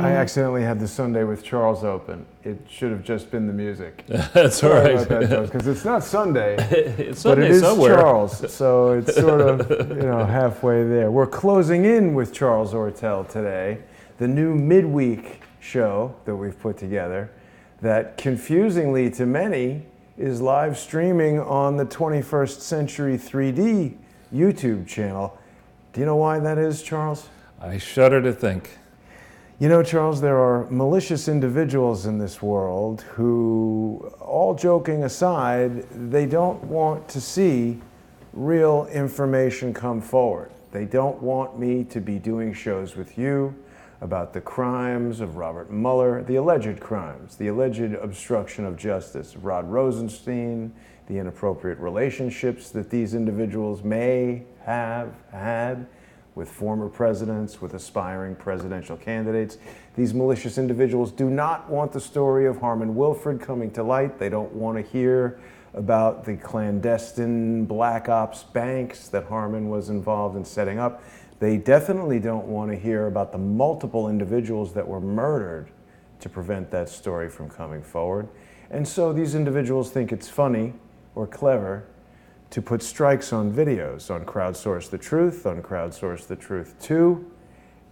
I accidentally had the Sunday with Charles open. It should have just been the music. That's all right. Because it's not Sunday, It's but Sunday it is somewhere. Charles, so it's sort of halfway there. We're closing in with Charles Ortel today, the new midweek show that we've put together that confusingly to many is live streaming on the 21st Century 3D YouTube channel. Do you know why that is, Charles? I shudder to think. You know, Charles, there are malicious individuals in this world who, all joking aside, they don't want to see real information come forward. They don't want me to be doing shows with you about the crimes of Robert Mueller, the alleged crimes, the alleged obstruction of justice of Rod Rosenstein, the inappropriate relationships that these individuals may have had with former presidents, with aspiring presidential candidates. These malicious individuals do not want the story of Harmon Wilfred coming to light. They don't want to hear about the clandestine black ops banks that Harmon was involved in setting up. They definitely don't want to hear about the multiple individuals that were murdered to prevent that story from coming forward. And so these individuals think it's funny or clever to put strikes on videos, on Crowdsource the Truth, on Crowdsource the Truth 2,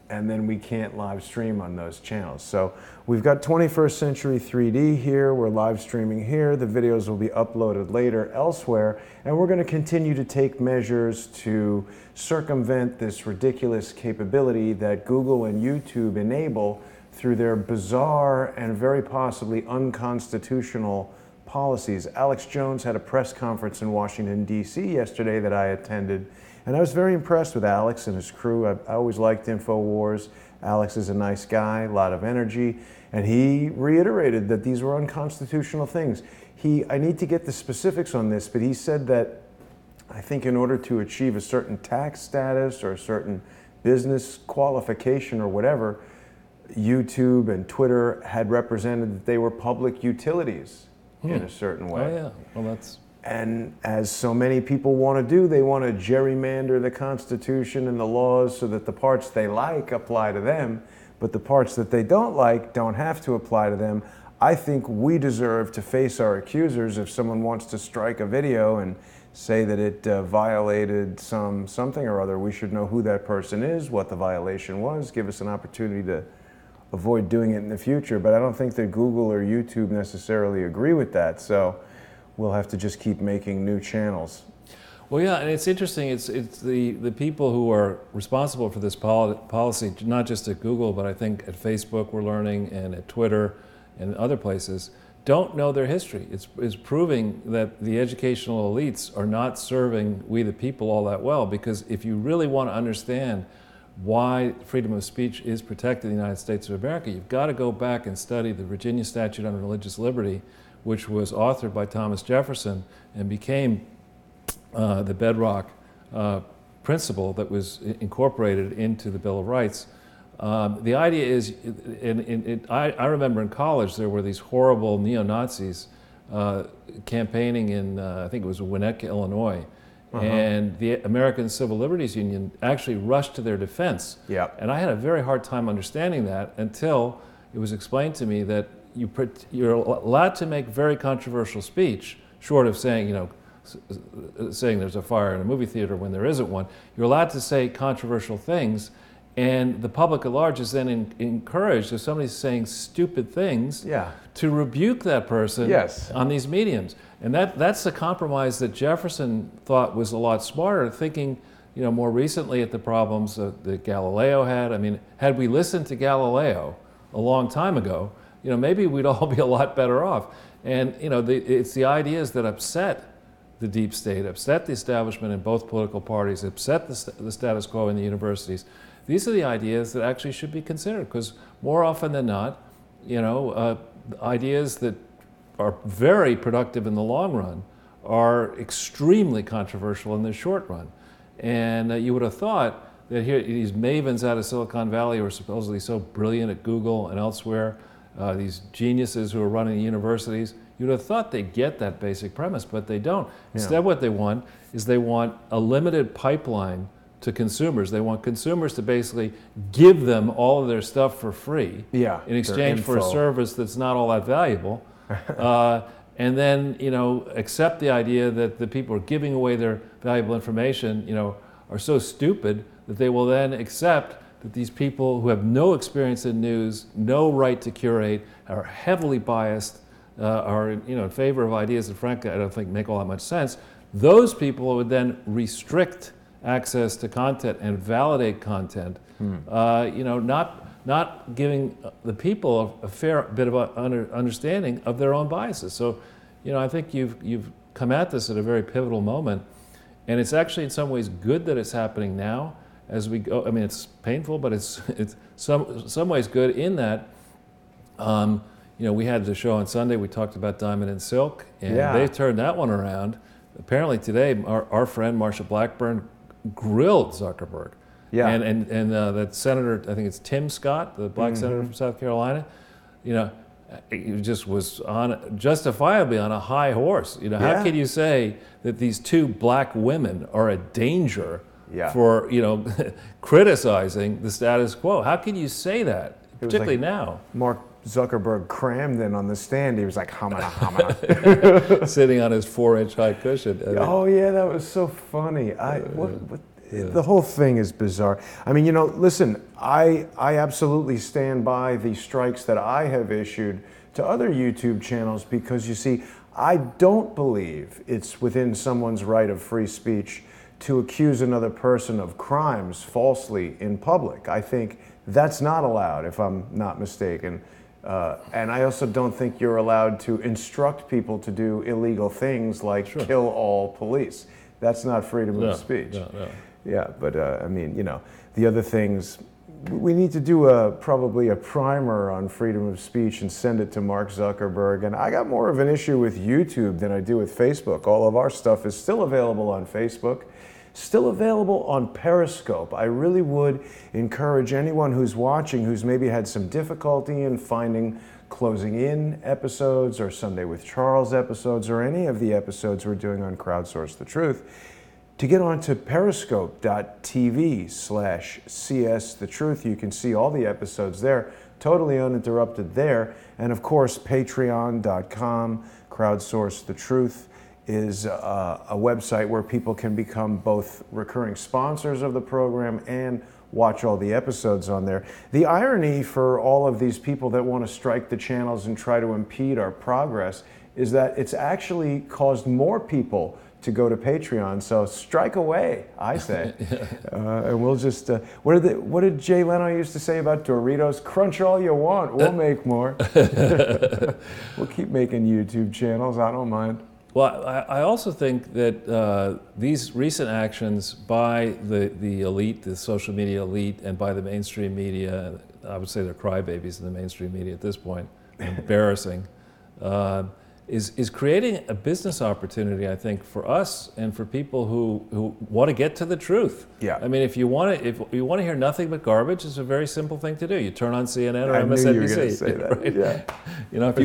and then we can't live stream on those channels. So we've got 21st Century 3D here, we're live streaming here, the videos will be uploaded later elsewhere, and we're gonna continue to take measures to circumvent this ridiculous capability that Google and YouTube enable through their bizarre and very possibly unconstitutional policies. Alex Jones had a press conference in Washington, D.C. yesterday that I attended, and I was very impressed with Alex and his crew. I always liked InfoWars. Alex is a nice guy, a lot of energy, and he reiterated that these were unconstitutional things. I need to get the specifics on this, but he said that I think in order to achieve a certain tax status or a certain business qualification or whatever, YouTube and Twitter had represented that they were public utilities in a certain way. Oh yeah, well that's... And as so many people want to do, they want to gerrymander the Constitution and the laws so that the parts they like apply to them, but the parts that they don't like don't have to apply to them. I think we deserve to face our accusers. If someone wants to strike a video and say that it violated something or other, we should know who that person is, what the violation was, give us an opportunity to avoid doing it in the future. But I don't think that Google or YouTube necessarily agree with that, so we'll have to just keep making new channels. Well, yeah, and it's interesting. It's the people who are responsible for this policy, not just at Google, but I think at Facebook we're learning, and at Twitter and other places, don't know their history. It's proving that the educational elites are not serving we the people all that well, because if you really want to understand why freedom of speech is protected in the United States of America, you've got to go back and study the Virginia Statute on Religious Liberty, which was authored by Thomas Jefferson and became the bedrock principle that was incorporated into the Bill of Rights. The idea is, I remember in college there were these horrible neo-Nazis campaigning in, I think it was Winnetka, Illinois, and the American Civil Liberties Union actually rushed to their defense. Yep. And I had a very hard time understanding that until it was explained to me that you're allowed to make very controversial speech, short of saying, saying there's a fire in a movie theater when there isn't one. You're allowed to say controversial things, and the public at large is then encouraged, if somebody's saying stupid things, to rebuke that person on these mediums. And that's the compromise that Jefferson thought was a lot smarter, thinking more recently at the problems that Galileo had. I mean, had we listened to Galileo a long time ago, maybe we'd all be a lot better off. And it's the ideas that upset the deep state, upset the establishment in both political parties, upset the status quo in the universities. These are the ideas that actually should be considered, because more often than not, ideas that are very productive in the long run are extremely controversial in the short run. And you would have thought that here, these mavens out of Silicon Valley who are supposedly so brilliant at Google and elsewhere, these geniuses who are running universities. You'd have thought they'd get that basic premise, but they don't. Instead, what they want is they want a limited pipeline to consumers. They want consumers to basically give them all of their stuff for free in exchange for a service that's not all that valuable. And then, accept the idea that the people who are giving away their valuable information, are so stupid that they will then accept that these people who have no experience in news, no right to curate, are heavily biased, are in favor of ideas that frankly I don't think make all that much sense. Those people would then restrict access to content and validate content, not giving the people a fair bit of understanding of their own biases. So, I think you've come at this at a very pivotal moment, and it's actually in some ways good that it's happening now as we go. I mean, it's painful, but it's some ways good in that. We had the show on Sunday. We talked about Diamond and Silk, and they turned that one around. Apparently today, our friend Marsha Blackburn grilled Zuckerberg. Yeah. And that senator, I think it's Tim Scott, the black senator from South Carolina, he just was justifiably on a high horse. How can you say that these two black women are a danger for, criticizing the status quo? How can you say that, particularly now? Mark Zuckerberg crammed in on the stand. He was like, hamana, hamana. Sitting on his 4-inch high cushion. Oh, yeah, that was so funny. The whole thing is bizarre. I mean, listen, I absolutely stand by the strikes that I have issued to other YouTube channels because, you see, I don't believe it's within someone's right of free speech to accuse another person of crimes falsely in public. I think that's not allowed, if I'm not mistaken. And I also don't think you're allowed to instruct people to do illegal things like kill all police. That's not freedom of speech. No. Yeah, but I mean, the other things, we need to do probably a primer on freedom of speech and send it to Mark Zuckerberg. And I got more of an issue with YouTube than I do with Facebook. All of our stuff is still available on Facebook, still available on Periscope. I really would encourage anyone who's watching who's maybe had some difficulty in finding Closing In episodes or Sunday with Charles episodes or any of the episodes we're doing on Crowdsource the Truth to get onto periscope.tv/CSTheTruth. You can see all the episodes there, totally uninterrupted there. And of course, patreon.com, Crowdsource the Truth is a website where people can become both recurring sponsors of the program and watch all the episodes on there. The irony for all of these people that want to strike the channels and try to impede our progress is that it's actually caused more people to go to Patreon. So strike away, I say. And we'll just, what did Jay Leno used to say about Doritos? Crunch all you want, we'll make more. We'll keep making YouTube channels, I don't mind. Well, I also think that these recent actions by the elite, the social media elite, and by the mainstream media, I would say they're crybabies in the mainstream media at this point, embarrassing, is creating a business opportunity, I think, for us and for people who want to get to the truth. Yeah. I mean, if you want to hear nothing but garbage, it's a very simple thing to do. You turn on CNN or I MSNBC. Knew you were going to say that. Right? Yeah. If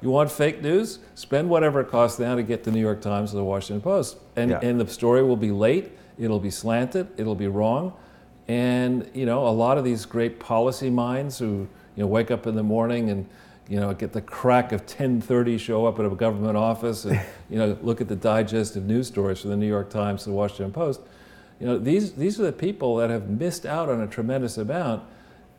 you want fake news, spend whatever it costs now to get the New York Times or the Washington Post, and the story will be late. It'll be slanted. It'll be wrong, and a lot of these great policy minds who wake up in the morning and get the crack of 10:30, show up at a government office and look at the digest of news stories from the New York Times, the Washington Post. These are the people that have missed out on a tremendous amount.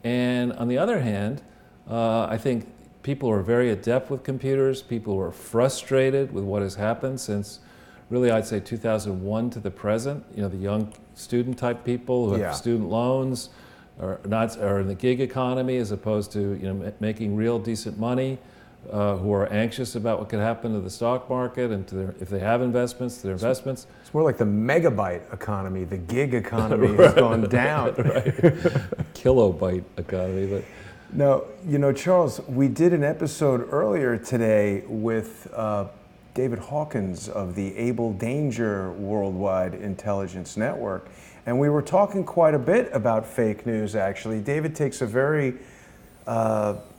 And on the other hand, I think people are very adept with computers. People are frustrated with what has happened since, really, I'd say 2001 to the present. The young student type people who have student loans, are in the gig economy as opposed to making real decent money, who are anxious about what could happen to the stock market and to if they have investments, to their investments. It's more like the megabyte economy. The gig economy has gone down. Right. Kilobyte economy. But now, Charles, we did an episode earlier today with David Hawkins of the Able Danger Worldwide Intelligence Network. And we were talking quite a bit about fake news, actually. David takes a very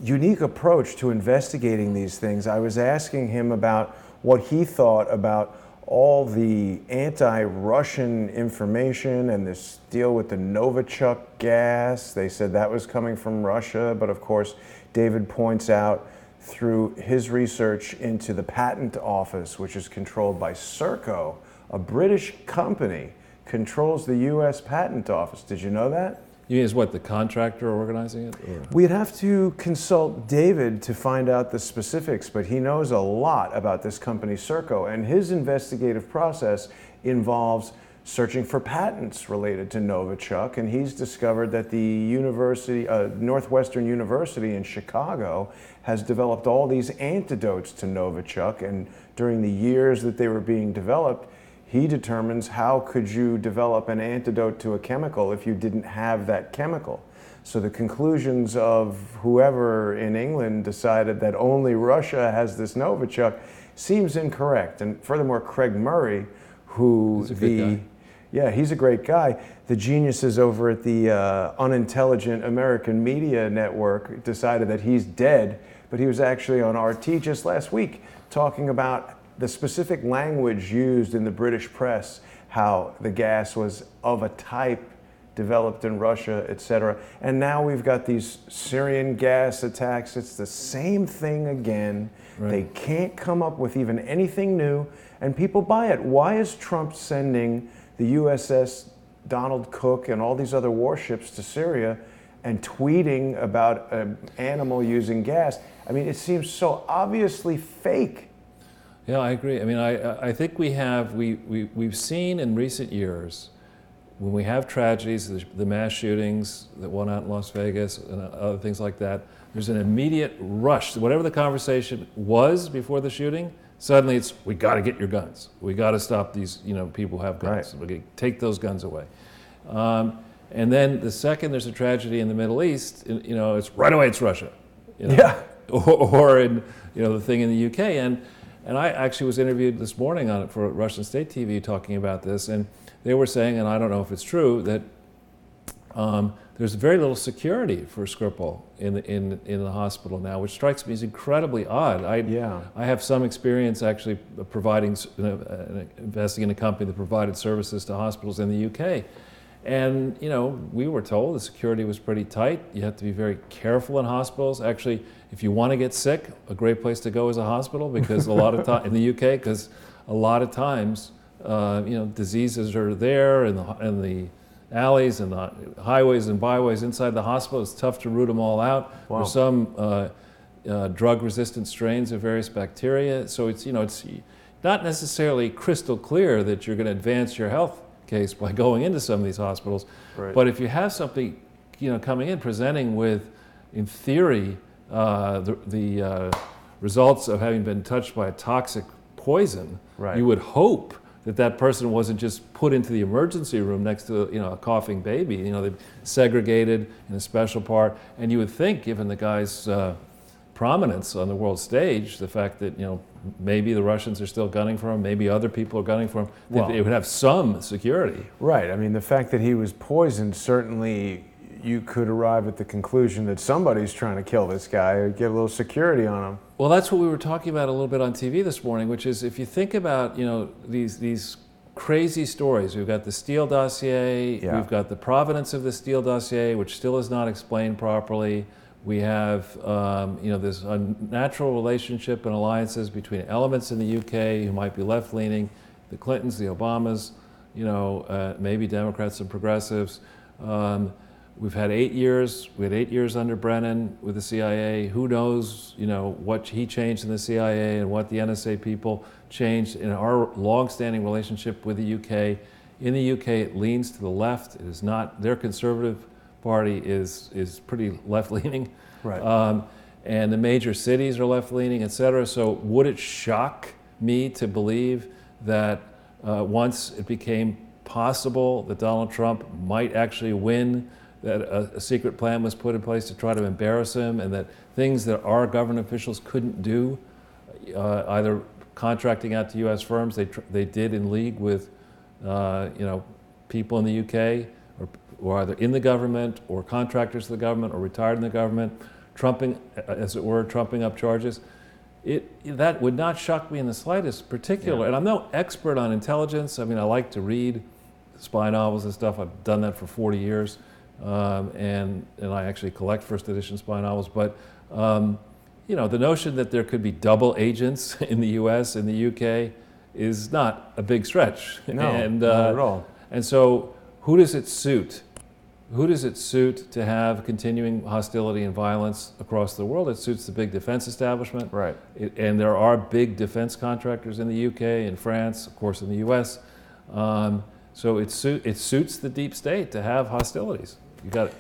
unique approach to investigating these things. I was asking him about what he thought about all the anti-Russian information and this deal with the Novichok gas. They said that was coming from Russia, but of course, David points out through his research into the patent office, which is controlled by Serco, a British company, controls the U.S. patent office. Did you know that? You mean is what, the contractor organizing it? Or? We'd have to consult David to find out the specifics, but he knows a lot about this company, Serco, and his investigative process involves searching for patents related to Novichok, and he's discovered that the university, Northwestern University in Chicago has developed all these antidotes to Novichok, and during the years that they were being developed, he determines how could you develop an antidote to a chemical if you didn't have that chemical. So the conclusions of whoever in England decided that only Russia has this Novichok seems incorrect. And furthermore, Craig Murray, who he's a great guy. The geniuses over at the unintelligent American Media Network decided that he's dead, but he was actually on RT just last week talking about the specific language used in the British press, how the gas was of a type developed in Russia, etc. And now we've got these Syrian gas attacks. It's the same thing again. Right. They can't come up with even anything new, and people buy it. Why is Trump sending the USS Donald Cook and all these other warships to Syria and tweeting about an animal using gas? I mean, it seems so obviously fake. Yeah, I agree. I mean, I think we've seen in recent years, when we have tragedies, the mass shootings, the one out in Las Vegas, and other things like that, there's an immediate rush. Whatever the conversation was before the shooting, suddenly it's, we got to get your guns. We got to stop these, people who have guns. Right. We take those guns away. And then the second there's a tragedy in the Middle East, it's right away it's Russia. Yeah. Or in, the thing in the UK. And I actually was interviewed this morning on it for Russian State TV talking about this, and they were saying, and I don't know if it's true, that there's very little security for Skripal in the hospital now, which strikes me as incredibly odd. I have some experience actually providing, investing in a company that provided services to hospitals in the UK. And, we were told the security was pretty tight. You have to be very careful in hospitals. Actually, if you want to get sick, a great place to go is a hospital, because a lot of time in the UK, because a lot of times, diseases are there in the alleys and the highways and byways inside the hospital. It's tough to root them all out. Wow. There's some drug-resistant strains of various bacteria. So it's not necessarily crystal clear that you're going to advance your health case by going into some of these hospitals. Right. But if you have something, coming in presenting with, in theory, the results of having been touched by a toxic poison, right, you would hope that person wasn't just put into the emergency room next to a coughing baby. They're segregated in a special part, and you would think, given the guy's prominence on the world stage, the fact that maybe the Russians are still gunning for him, maybe other people are gunning for him, it would have some security. Right. I mean, the fact that he was poisoned, certainly you could arrive at the conclusion that somebody's trying to kill this guy or get a little security on him. Well, that's what we were talking about a little bit on TV this morning, which is, if you think about these crazy stories. We've got the Steele dossier, we've got the provenance of the Steele dossier, which still is not explained properly. We have this unnatural relationship and alliances between elements in the UK who might be left-leaning, the Clintons, the Obamas, maybe Democrats and progressives. We've had 8 years. We had 8 years under Brennan with the CIA. Who knows, what he changed in the CIA and what the NSA people changed in our long-standing relationship with the UK. In the UK, it leans to the left. It is not. Their conservative party is pretty left-leaning. Right. And the major cities are left-leaning, et cetera. So would it shock me to believe that once it became possible that Donald Trump might actually win, that a secret plan was put in place to try to embarrass him, and that things that our government officials couldn't do, either contracting out to U.S. firms, they did in league with people in the UK, or either in the government, or contractors to the government, or retired in the government, trumping, as it were, trumping up charges. That would not shock me in the slightest, particularly. And I'm no expert on intelligence. I mean, I like to read spy novels and stuff. I've done that for 40 years, and I actually collect first edition spy novels. But you know, the notion that there could be double agents in the U.S. and the U.K. is not a big stretch. No, and, not at all. And so, who does it suit? Who does it suit to have continuing hostility and violence across the world? It suits the big defense establishment. Right. And there are big defense contractors in the UK, in France, of course in the US. So it suits the deep state to have hostilities. You got it.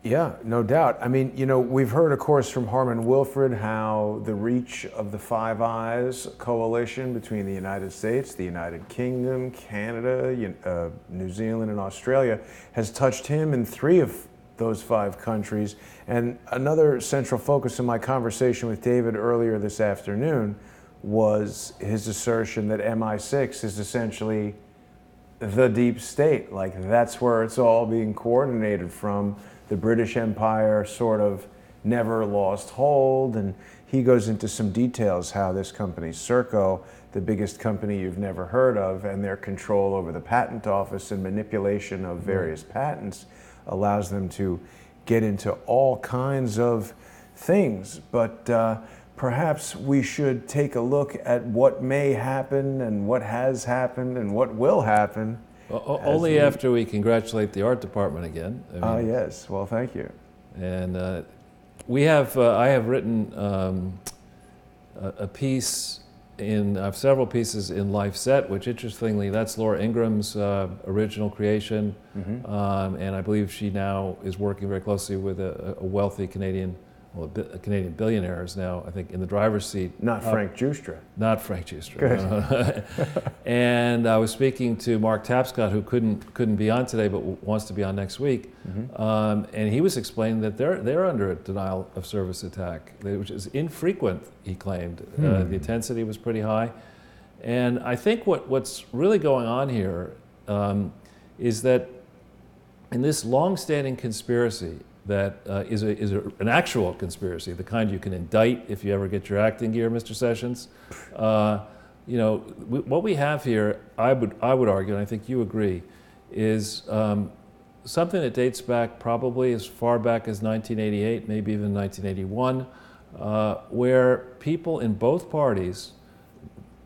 Yeah, no doubt. I mean, you know, we've heard, of course, from Harmon Wilfred how the reach of the Five Eyes coalition between the United States, the United Kingdom, Canada, New Zealand, and Australia has touched him in 3 of those 5 countries. And another central focus in my conversation with David earlier this afternoon was his assertion that MI6 is essentially the deep state. Like, that's where it's all being coordinated from. The British Empire sort of never lost hold, and he goes into some details how this company, Serco, the biggest company you've never heard of, and their control over the patent office and manipulation of various patents allows them to get into all kinds of things. But perhaps we should take a look at what may happen and what has happened and what will happen. Only after we congratulate the art department again. Ah, yes. Well, thank you. And I have written a piece I have several pieces in Life Set, which interestingly, that's Laura Ingram's original creation. And I believe she now is working very closely with a wealthy Canadian, well, a Canadian billionaire is now, I think, in the driver's seat. Not Frank Giustra. Not Frank Giustra. Good. And I was speaking to Mark Tapscott, who couldn't be on today, but wants to be on next week. And he was explaining that they're under a denial of service attack, which is infrequent, he claimed. The intensity was pretty high. And I think what's really going on here is that in this long-standing conspiracy, that is an actual conspiracy, the kind you can indict if you ever get your acting gear, Mr. Sessions. You know, what we have here, I would argue, and I think you agree, is something that dates back probably as far back as 1988, maybe even 1981, where people in both parties,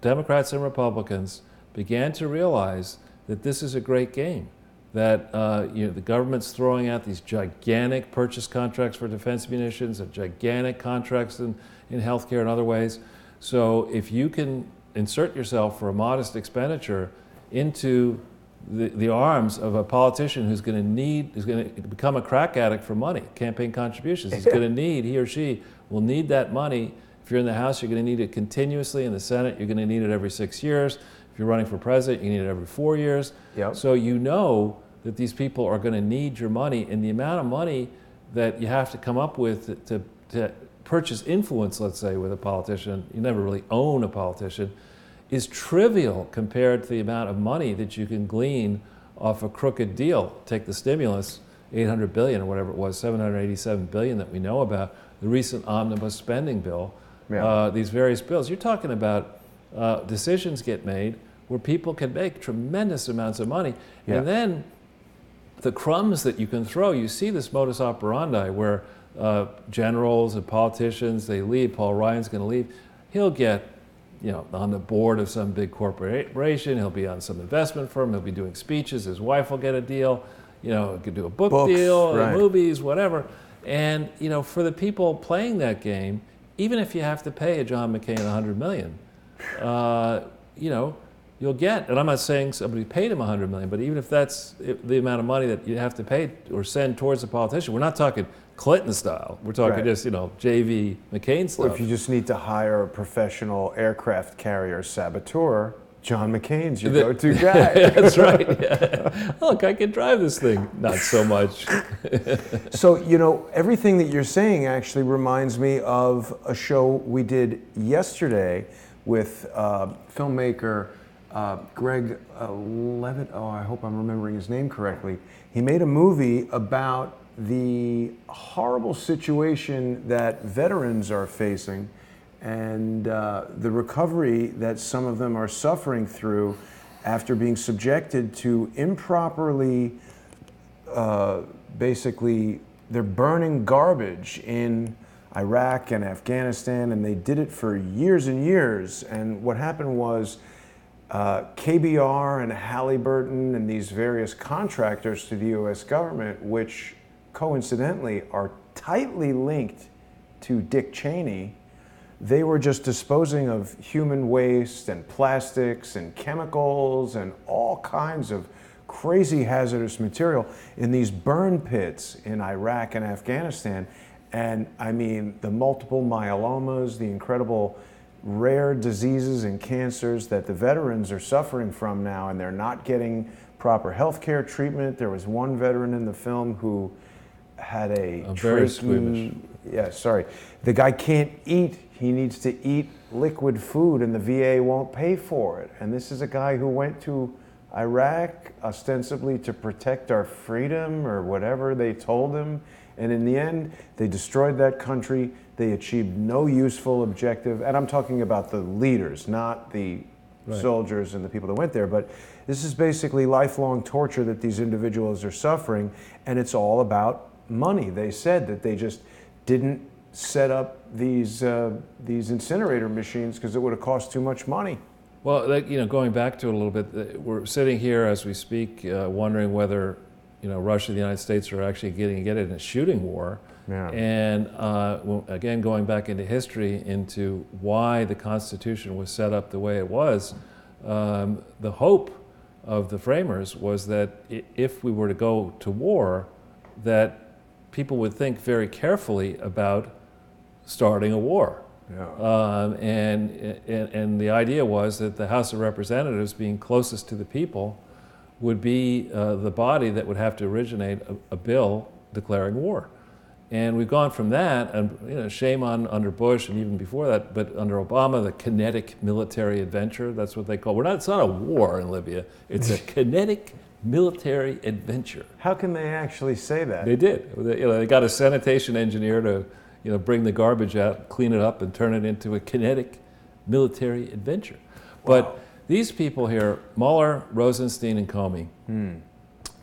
Democrats and Republicans, began to realize that this is a great game. That you know, the government's throwing out these gigantic purchase contracts for defense munitions and gigantic contracts in healthcare and other ways. So if you can insert yourself for a modest expenditure into the arms of a politician who's going to become a crack addict for money, campaign contributions, he or she will need that money. If you're in the House, you're going to need it continuously. In the Senate, you're going to need it every 6 years. If you're running for president, you need it every 4 years. Yep. So you know that these people are going to need your money, and the amount of money that you have to come up with to purchase influence, let's say, with a politician, you never really own a politician, is trivial compared to the amount of money that you can glean off a crooked deal. Take the stimulus, 800 billion or whatever it was, 787 billion that we know about, the recent omnibus spending bill, these various bills. You're talking about decisions get made where people can make tremendous amounts of money. And then the crumbs that you can throw, you see this modus operandi where generals and politicians, they leave. Paul Ryan's going to leave. He'll get, you know, on the board of some big corporation. He'll be on some investment firm. He'll be doing speeches. His wife will get a deal. You know, he could do a book deal, movies, whatever. And, you know, for the people playing that game, even if you have to pay a John McCain $100 million, you know, you'll get, and I'm not saying somebody paid him $100 million, but even if that's the amount of money that you have to pay or send towards a politician, we're not talking Clinton style. We're talking just, you know, JV McCain stuff. Or if you just need to hire a professional aircraft carrier saboteur, John McCain's your go-to guy. That's right. Yeah. Look, I can drive this thing. Not so much. So, you know, everything that you're saying actually reminds me of a show we did yesterday with filmmaker Greg Levitt, oh, I hope I'm remembering his name correctly. He made a movie about the horrible situation that veterans are facing and the recovery that some of them are suffering through after being subjected to improperly, basically, they're burning garbage in Iraq and Afghanistan, and they did it for years and years. And what happened was KBR and Halliburton and these various contractors to the U.S. government, which coincidentally are tightly linked to Dick Cheney, they were just disposing of human waste and plastics and chemicals and all kinds of crazy hazardous material in these burn pits in Iraq and Afghanistan. And I mean, the multiple myelomas, the incredible rare diseases and cancers that the veterans are suffering from now, and they're not getting proper health care treatment. There was one veteran in the film who had a very squeamish. Yeah, sorry. The guy can't eat. He needs to eat liquid food, and the VA won't pay for it. And this is a guy who went to Iraq ostensibly to protect our freedom or whatever they told him. And in the end, they destroyed that country. They achieved no useful objective. And I'm talking about the leaders, not the soldiers and the people that went there. But this is basically lifelong torture that these individuals are suffering. And it's all about money. They said that they just didn't set up these incinerator machines because it would have cost too much money. Well, going back to it a little bit, we're sitting here as we speak, wondering whether Russia and the United States are actually getting in a shooting war. Yeah. And again, going back into history, into why the Constitution was set up the way it was, the hope of the framers was that if we were to go to war, that people would think very carefully about starting a war. Yeah. And the idea was that the House of Representatives, being closest to the people, would be the body that would have to originate a bill declaring war. And we've gone from that, and shame on under Bush and even before that, but under Obama, the kinetic military adventure, that's what they call it. It's not a war in Libya, it's a kinetic military adventure. How can they actually say that? They did. They got a sanitation engineer to bring the garbage out, clean it up, and turn it into a kinetic military adventure. Wow. But these people here, Mueller, Rosenstein, and Comey, and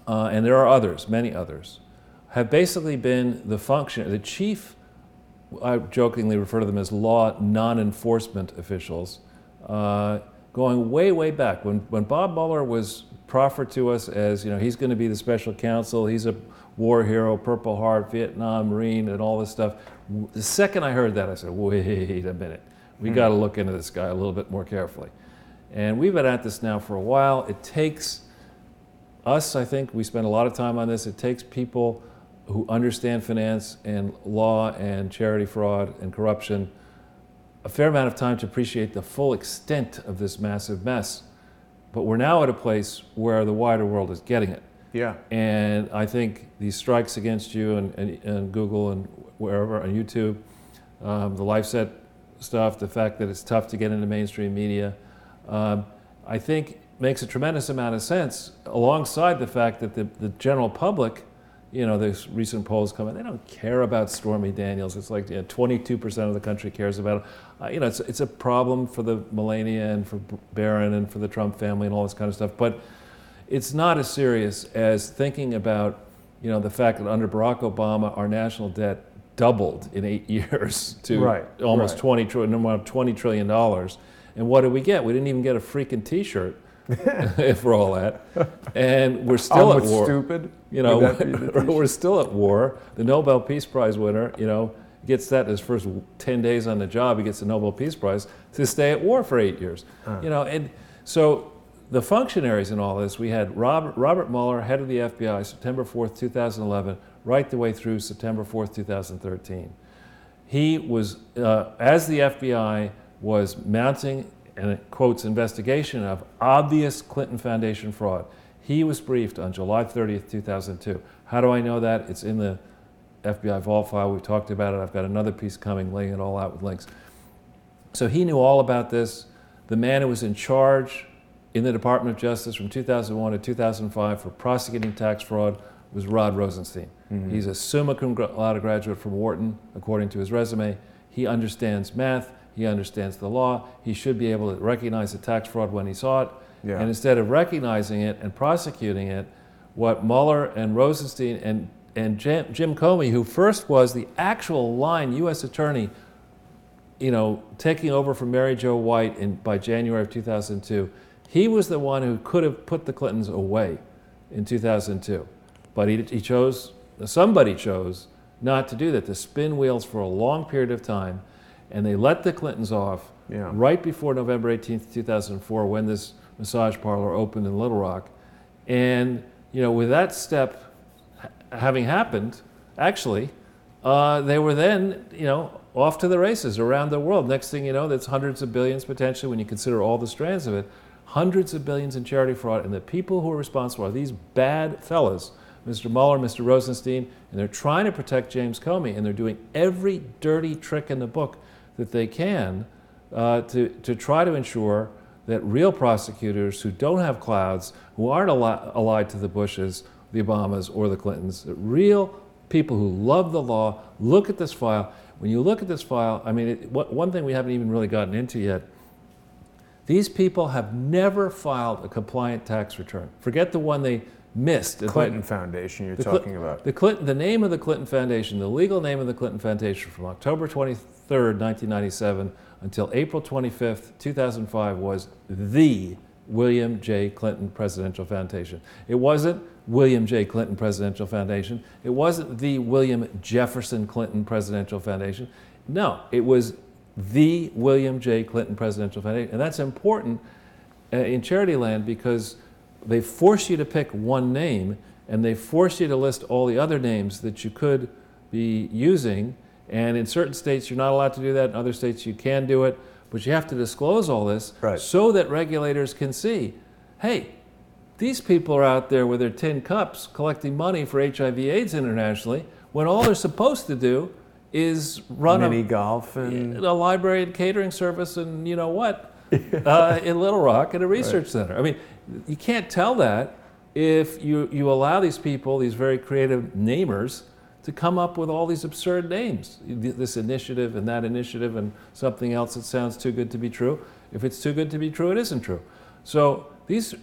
there are others, many others, have basically been the chief, I jokingly refer to them as law non-enforcement officials, going way, way back. When Bob Mueller was proffered to us as, he's going to be the special counsel, he's a war hero, Purple Heart, Vietnam Marine, and all this stuff. The second I heard that, I said, wait a minute. We got to look into this guy a little bit more carefully. And we've been at this now for a while. It takes us, I think, we spend a lot of time on this. It takes people who understand finance and law and charity fraud and corruption a fair amount of time to appreciate the full extent of this massive mess. But we're now at a place where the wider world is getting it. Yeah. And I think these strikes against you and Google and wherever, on YouTube, the LifeSet stuff, the fact that it's tough to get into mainstream media, I think makes a tremendous amount of sense, alongside the fact that the general public, there's recent polls coming, they don't care about Stormy Daniels. It's like 22% of the country cares about it. It's a problem for the Melania and for Barron and for the Trump family and all this kind of stuff. But it's not as serious as thinking about, the fact that under Barack Obama, our national debt doubled in 8 years to almost $20 trillion. And what did we get? We didn't even get a freaking T-shirt for all that. And we're still at war. Stupid? We're still at war. The Nobel Peace Prize winner, gets that his first 10 days on the job. He gets the Nobel Peace Prize to stay at war for 8 years. And so the functionaries in all this, we had Robert Mueller, head of the FBI, September 4th, 2011, right the way through September 4th, 2013. He was, as the FBI was mounting, and it quotes, investigation of obvious Clinton Foundation fraud, he was briefed on July 30th, 2002. How do I know that? It's in the FBI vault file. We talked about it. I've got another piece coming, laying it all out with links. So he knew all about this. The man who was in charge in the Department of Justice from 2001 to 2005 for prosecuting tax fraud was Rod Rosenstein. He's a summa cum laude graduate from Wharton, according to his resume. He understands math. He understands the law. He should be able to recognize the tax fraud when he saw it. Yeah. And instead of recognizing it and prosecuting it, what Mueller and Rosenstein and Jim Comey, who first was the actual line U.S. attorney, taking over from Mary Jo White by January of 2002, he was the one who could have put the Clintons away in 2002. But somebody chose not to do that, to spin wheels for a long period of time, and they let the Clintons off right before November 18th, 2004, when this massage parlor opened in Little Rock. And with that step having happened, actually, they were then off to the races around the world. Next thing you know, that's hundreds of billions potentially when you consider all the strands of it, hundreds of billions in charity fraud, and the people who are responsible are these bad fellas, Mr. Mueller, Mr. Rosenstein, and they're trying to protect James Comey, and they're doing every dirty trick in the book that they can to try to ensure that real prosecutors who don't have clouds, who aren't allied to the Bushes, the Obamas, or the Clintons, that real people who love the law look at this file. When you look at this file, I mean, one thing we haven't even really gotten into yet, these people have never filed a compliant tax return. Forget the one they missed. The Clinton Foundation you're talking about. The name of the Clinton Foundation, the legal name of the Clinton Foundation from October 23rd, 1997 until April 25th, 2005 was the William J. Clinton Presidential Foundation. It wasn't William J. Clinton Presidential Foundation. It wasn't the William Jefferson Clinton Presidential Foundation. No, it was the William J. Clinton Presidential Foundation. And that's important in charity land because they force you to pick one name and they force you to list all the other names that you could be using. And in certain states, you're not allowed to do that. In other states, you can do it. But you have to disclose all this so that regulators can see, hey, these people are out there with their tin cups collecting money for HIV/AIDS internationally when all they're supposed to do is run mini golf and a library and catering service and in Little Rock at a research center. I mean, you can't tell that if you allow these people, these very creative namers, to come up with all these absurd names, this initiative and that initiative and something else that sounds too good to be true. If it's too good to be true, it isn't true. So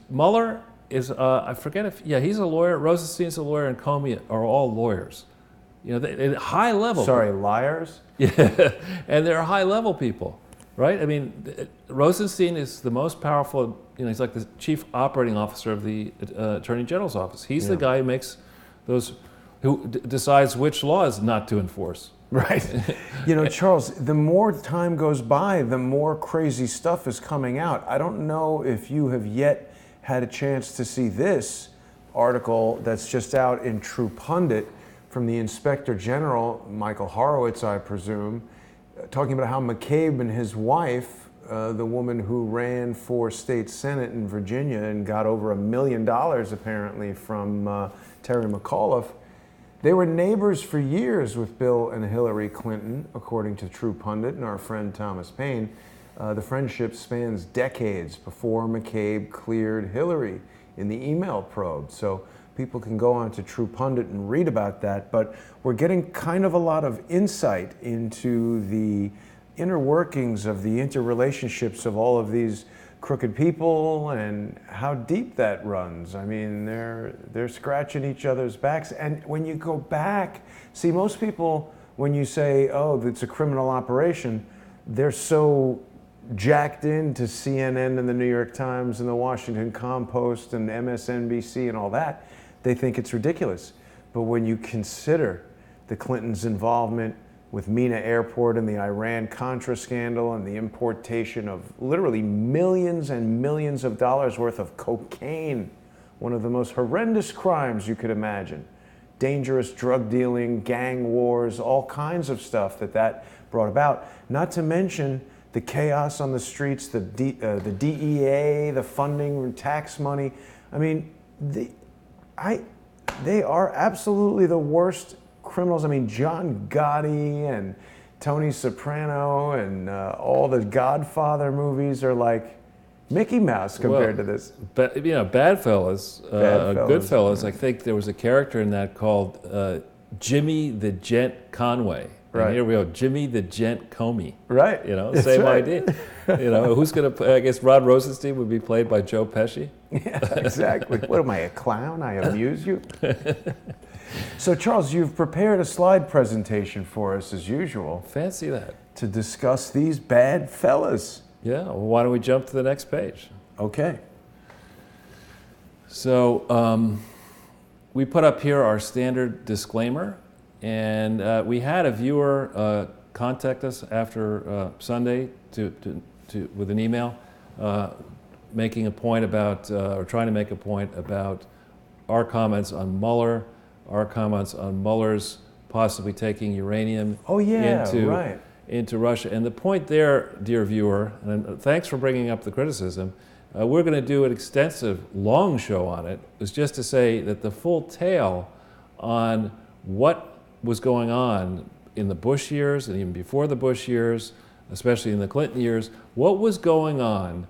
Mueller is, I forget he's a lawyer, Rosenstein's a lawyer, and Comey are all lawyers. At high level. Sorry, liars? Yeah, and they're high level people, right? I mean, Rosenstein is the most powerful, he's like the chief operating officer of the Attorney General's office. He's the guy who makes who decides which laws not to enforce. Right. Charles, the more time goes by, the more crazy stuff is coming out. I don't know if you have yet had a chance to see this article that's just out in True Pundit from the Inspector General, Michael Horowitz, I presume, talking about how McCabe and his wife, the woman who ran for state senate in Virginia and got over $1 million apparently from Terry McAuliffe, they were neighbors for years with Bill and Hillary Clinton, according to True Pundit and our friend Thomas Paine. The friendship spans decades before McCabe cleared Hillary in the email probe. So people can go on to True Pundit and read about that. But we're getting kind of a lot of insight into the inner workings of the interrelationships of all of these crooked people and how deep that runs. I mean, they're scratching each other's backs. And when you go back, see, most people, when you say, oh, it's a criminal operation, they're so jacked into CNN and the New York Times and the Washington Compost and MSNBC and all that, they think it's ridiculous. But when you consider the Clintons' involvement with Mina Airport and the Iran-Contra scandal and the importation of literally millions and millions of dollars worth of cocaine, one of the most horrendous crimes you could imagine, dangerous drug dealing, gang wars, all kinds of stuff that brought about, not to mention the chaos on the streets, the DEA, the funding, tax money. I mean, they are absolutely the worst criminals. I mean, John Gotti and Tony Soprano and all the Godfather movies are like, Mickey Mouse compared to this. But Badfellas, Goodfellas. I think there was a character in that called Jimmy the Gent Conway. And Right. here we go, Jimmy the Gent Comey. Right. That's Same right. idea. Who's going to play? I guess Rod Rosenstein would be played by Joe Pesci. Yeah, exactly. What am I, a clown? I amuse you? So, Charles, you've prepared a slide presentation for us, as usual, Fancy that. to discuss these bad fellas. Yeah, well, why don't we jump to the next page? Okay. So we put up here our standard disclaimer, and we had a viewer contact us after Sunday with an email making a point about, or trying to make a point about our comments on Mueller, our comments on Mueller's possibly taking uranium into Russia. And the point there, dear viewer, and thanks for bringing up the criticism, we're going to do an extensive, long show on it, is just to say that the full tale on what was going on in the Bush years and even before the Bush years, especially in the Clinton years, what was going on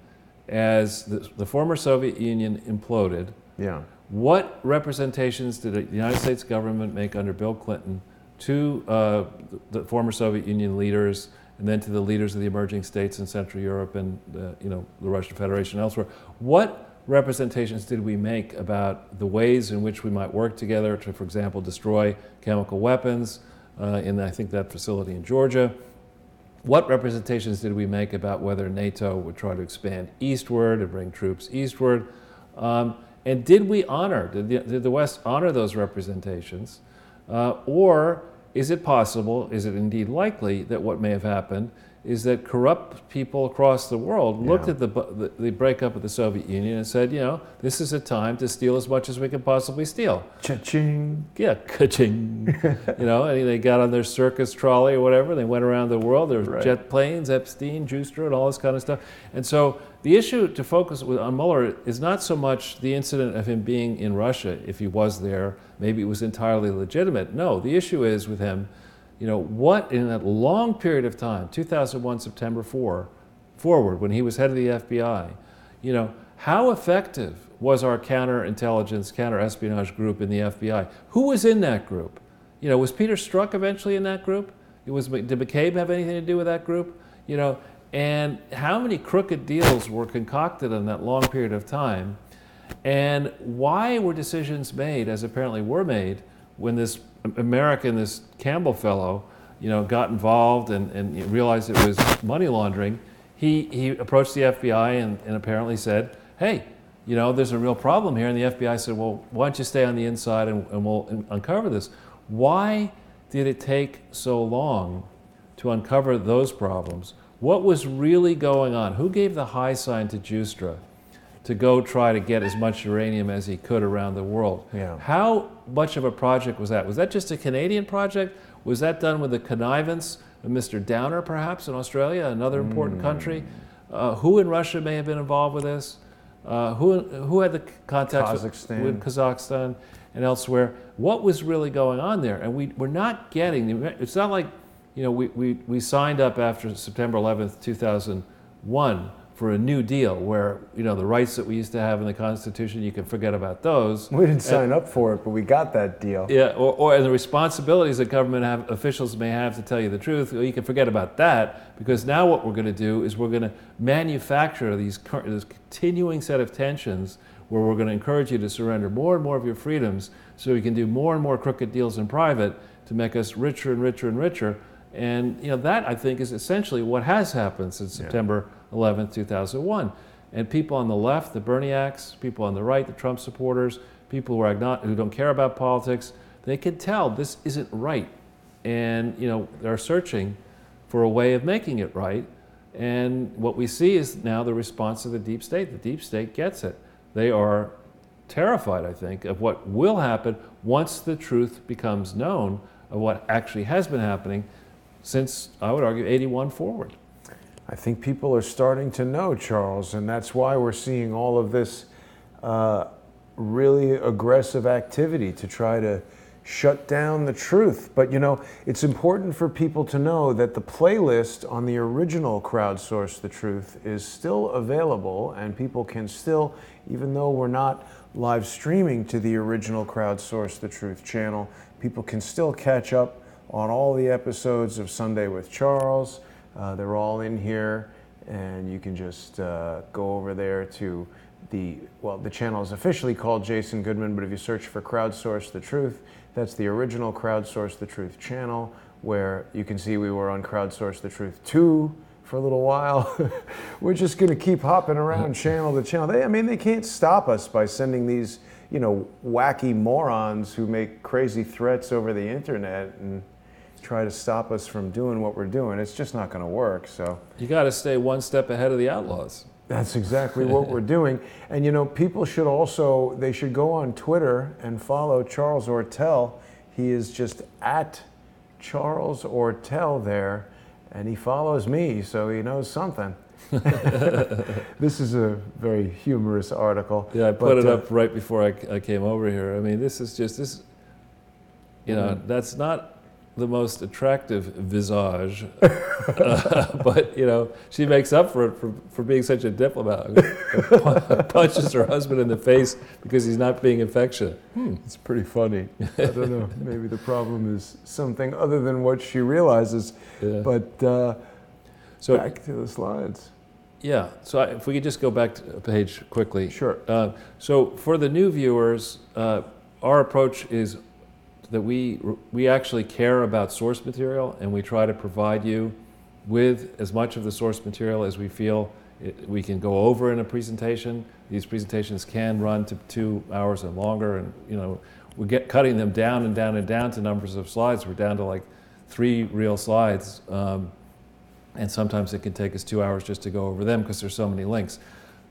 as the former Soviet Union imploded. Yeah. What representations did the United States government make under Bill Clinton to the former Soviet Union leaders, and then to the leaders of the emerging states in Central Europe and the Russian Federation and elsewhere? What representations did we make about the ways in which we might work together to, for example, destroy chemical weapons in, I think, that facility in Georgia? What representations did we make about whether NATO would try to expand eastward and bring troops eastward? And did we honor, did the West honor those representations? Or is it possible, is it indeed likely, that what may have happened is that corrupt people across the world looked at the breakup of the Soviet Union and said, this is a time to steal as much as we can possibly steal. Cha-ching. Yeah, ka-ching. And they got on their circus trolley or whatever, they went around the world, there were jet planes, Epstein, Schuster, and all this kind of stuff. And so the issue to focus on Mueller is not so much the incident of him being in Russia, if he was there, maybe it was entirely legitimate. No, the issue is with him, what in that long period of time, 2001, September 4, forward, when he was head of the FBI, how effective was our counterintelligence, counterespionage group in the FBI? Who was in that group? Was Peter Strzok eventually in that group? Did McCabe have anything to do with that group? And how many crooked deals were concocted in that long period of time? And why were decisions made, as apparently were made, when this American, this Campbell fellow, got involved and realized it was money laundering? He approached the FBI and apparently said, hey, there's a real problem here. And the FBI said, well, why don't you stay on the inside and we'll uncover this? Why did it take so long to uncover those problems? What was really going on? Who gave the high sign to Schuster to go try to get as much uranium as he could around the world? Yeah. How much of a project was that? Was that just a Canadian project? Was that done with the connivance of Mr. Downer, perhaps, in Australia, another important country? Who in Russia may have been involved with this? Who had the contacts with Kazakhstan and elsewhere? What was really going on there? And we're not getting, it's not like, we signed up after September 11th, 2001 for a new deal where, the rights that we used to have in the Constitution, you can forget about those. We didn't sign up for it, but we got that deal. Yeah, or the responsibilities that government officials may have to tell you the truth, well, you can forget about that, because now what we're going to do is we're going to manufacture this continuing set of tensions where we're going to encourage you to surrender more and more of your freedoms so we can do more and more crooked deals in private to make us richer and richer and richer. And that, I think, is essentially what has happened since September 11th, 2001. And people on the left, the Berniacs, people on the right, the Trump supporters, people who don't care about politics, they can tell this isn't right. And they're searching for a way of making it right. And what we see is now the response of the deep state. The deep state gets it. They are terrified, I think, of what will happen once the truth becomes known of what actually has been happening since, I would argue, 81 forward. I think people are starting to know, Charles, and that's why we're seeing all of this really aggressive activity to try to shut down the truth. But you know, it's important for people to know that the playlist on the original Crowdsource the Truth is still available, and people can still, even though we're not live streaming to the original Crowdsource the Truth channel, people can still catch up on all the episodes of Sunday with Charles. They're all in here, and you can just go over there to the channel is officially called Jason Goodman, but if you search for Crowdsource the Truth, that's the original Crowdsource the Truth channel, where you can see we were on Crowdsource the Truth 2 for a little while. We're just going to keep hopping around channel to channel. They can't stop us by sending these, you know, wacky morons who make crazy threats over the internet and try to stop us from doing what we're doing. It's just not going to work. So you got to stay one step ahead of the outlaws. That's exactly what we're doing. And you know, people should also, they should go on Twitter and follow Charles Ortel. He is just at Charles Ortel there, and he follows me, so he knows something. This is a very humorous article. Yeah, I put it up right before I came over here. I mean, this is just, you know, that's not the most attractive visage, but you know, she makes up for it for being such a diplomat. Punches her husband in the face because he's not being affectionate. It's pretty funny. I don't know. Maybe the problem is something other than what she realizes. Yeah. But so back to the slides. Yeah. So if we could just go back to a page quickly. Sure. So for the new viewers, our approach is that we actually care about source material, and we try to provide you with as much of the source material as we feel we can go over in a presentation. These presentations can run to 2 hours and longer, and you know, we get cutting them down and down and down to numbers of slides. We're down to like 3 real slides, and sometimes it can take us 2 hours just to go over them because there's so many links.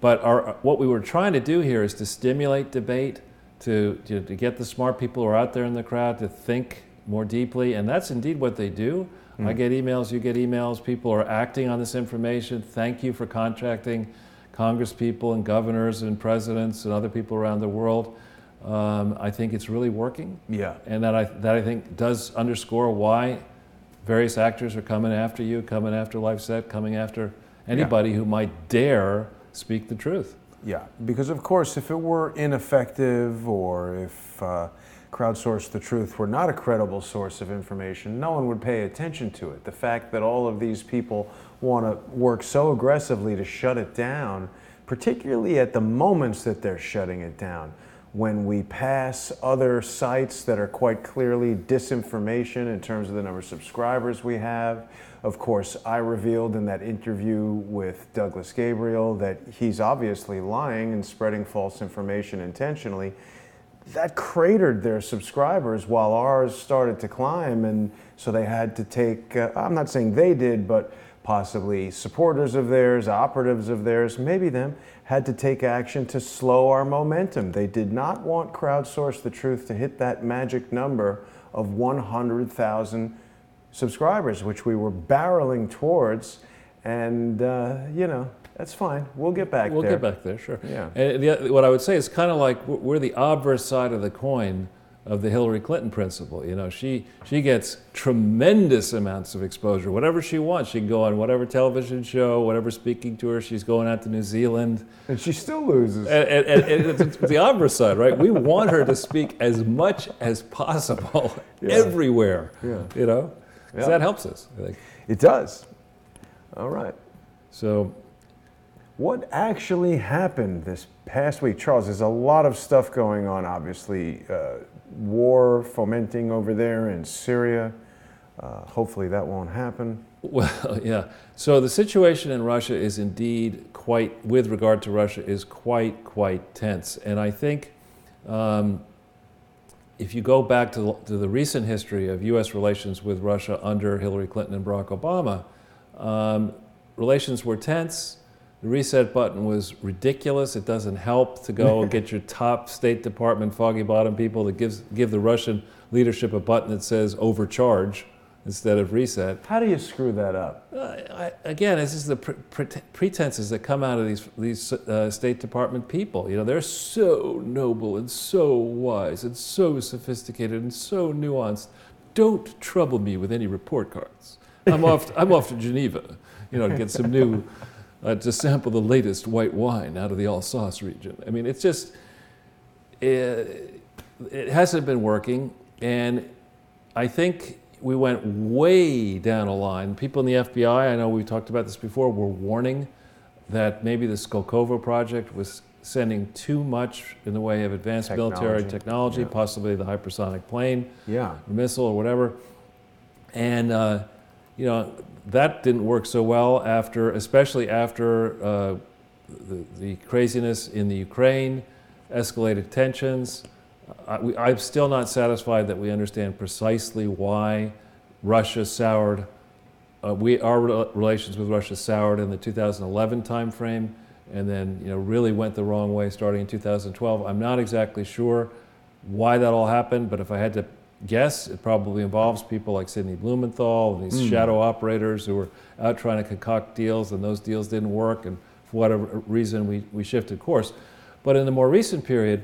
But what we were trying to do here is to stimulate debate, to get the smart people who are out there in the crowd to think more deeply, and that's indeed what they do. I get emails, you get emails, people are acting on this information. Thank you for contacting Congress people and governors and presidents and other people around the world. I think it's really working. Yeah. And that I think does underscore why various actors are coming after you, coming after LifeSet, coming after anybody who might dare speak the truth. Yeah, because of course, if it were ineffective, or if Crowdsource the Truth were not a credible source of information, no one would pay attention to it. The fact that all of these people want to work so aggressively to shut it down, particularly at the moments that they're shutting it down, when we pass other sites that are quite clearly disinformation in terms of the number of subscribers we have. Of course, I revealed in that interview with Douglas Gabriel that he's obviously lying and spreading false information intentionally. That cratered their subscribers while ours started to climb, and so they had to take, I'm not saying they did, but possibly supporters of theirs, operatives of theirs, maybe them, had to take action to slow our momentum. They did not want Crowdsource the Truth to hit that magic number of 100,000 subscribers, which we were barreling towards, and you know, that's fine. We'll get back there. We'll get back there, sure. Yeah. And what I would say is kind of like we're the obverse side of the coin of the Hillary Clinton principle. You know, she gets tremendous amounts of exposure. Whatever she wants, she can go on whatever television show, whatever speaking tour. She's going out to New Zealand, and she still loses. And it's the obverse side, right? We want her to speak as much as possible everywhere. Yeah. You know, because that helps us, I think. It does. All right. So, what actually happened this past week? Charles, there's a lot of stuff going on, obviously. War fomenting over there in Syria. Hopefully that won't happen. Well, yeah. So the situation in Russia is indeed quite, with regard to Russia, is quite tense. And I think if you go back to the recent history of U.S. relations with Russia under Hillary Clinton and Barack Obama, relations were tense. The reset button was ridiculous. It doesn't help to go and get your top State Department foggy bottom people to give the Russian leadership a button that says overcharge. instead of reset. How do you screw that up? Again, this is the pretenses that come out of these State Department people. You know, they're so noble and so wise and so sophisticated and so nuanced. Don't trouble me with any report cards. I'm off to Geneva, you know, to get some new, to sample the latest white wine out of the Alsace region. I mean, it's just, it hasn't been working, and I think we went way down a line. People in the FBI, I know we talked about this before, were warning that maybe the Skolkovo project was sending too much in the way of advanced military technology, possibly the hypersonic plane, missile or whatever. And you know, that didn't work so well after, especially after the craziness in the Ukraine, escalated tensions. I'm still not satisfied that we understand precisely why Russia soured. Our relations with Russia soured in the 2011 timeframe, and then, you know, really went the wrong way starting in 2012. I'm not exactly sure why that all happened, but if I had to guess, it probably involves people like Sidney Blumenthal and these shadow operators who were out trying to concoct deals, and those deals didn't work, and for whatever reason we shifted course. But in the more recent period,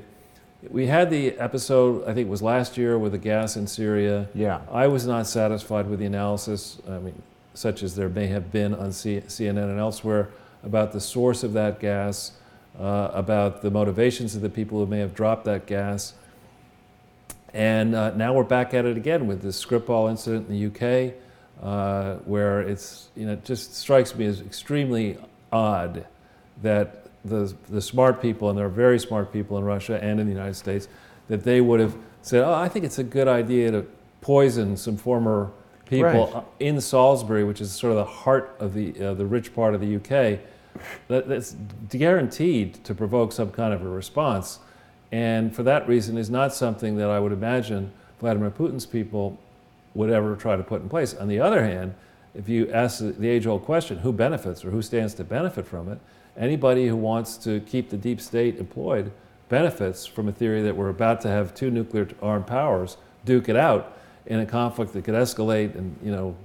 we had the episode, I think it was last year, with the gas in Syria. Yeah. I was not satisfied with the analysis, I mean, such as there may have been on CNN and elsewhere, about the source of that gas, about the motivations of the people who may have dropped that gas. And now we're back at it again with this Skripal incident in the UK, where it's, you know, it just strikes me as extremely odd that the smart people, and there are very smart people in Russia and in the United States, that they would have said, oh, I think it's a good idea to poison some former people in Salisbury, which is sort of the heart of the rich part of the UK. That's guaranteed to provoke some kind of a response. And for that reason is not something that I would imagine Vladimir Putin's people would ever try to put in place. On the other hand, if you ask the age-old question, who benefits or who stands to benefit from it, anybody who wants to keep the deep state employed benefits from a theory that we're about to have two nuclear armed powers duke it out in a conflict that could escalate, and, you know,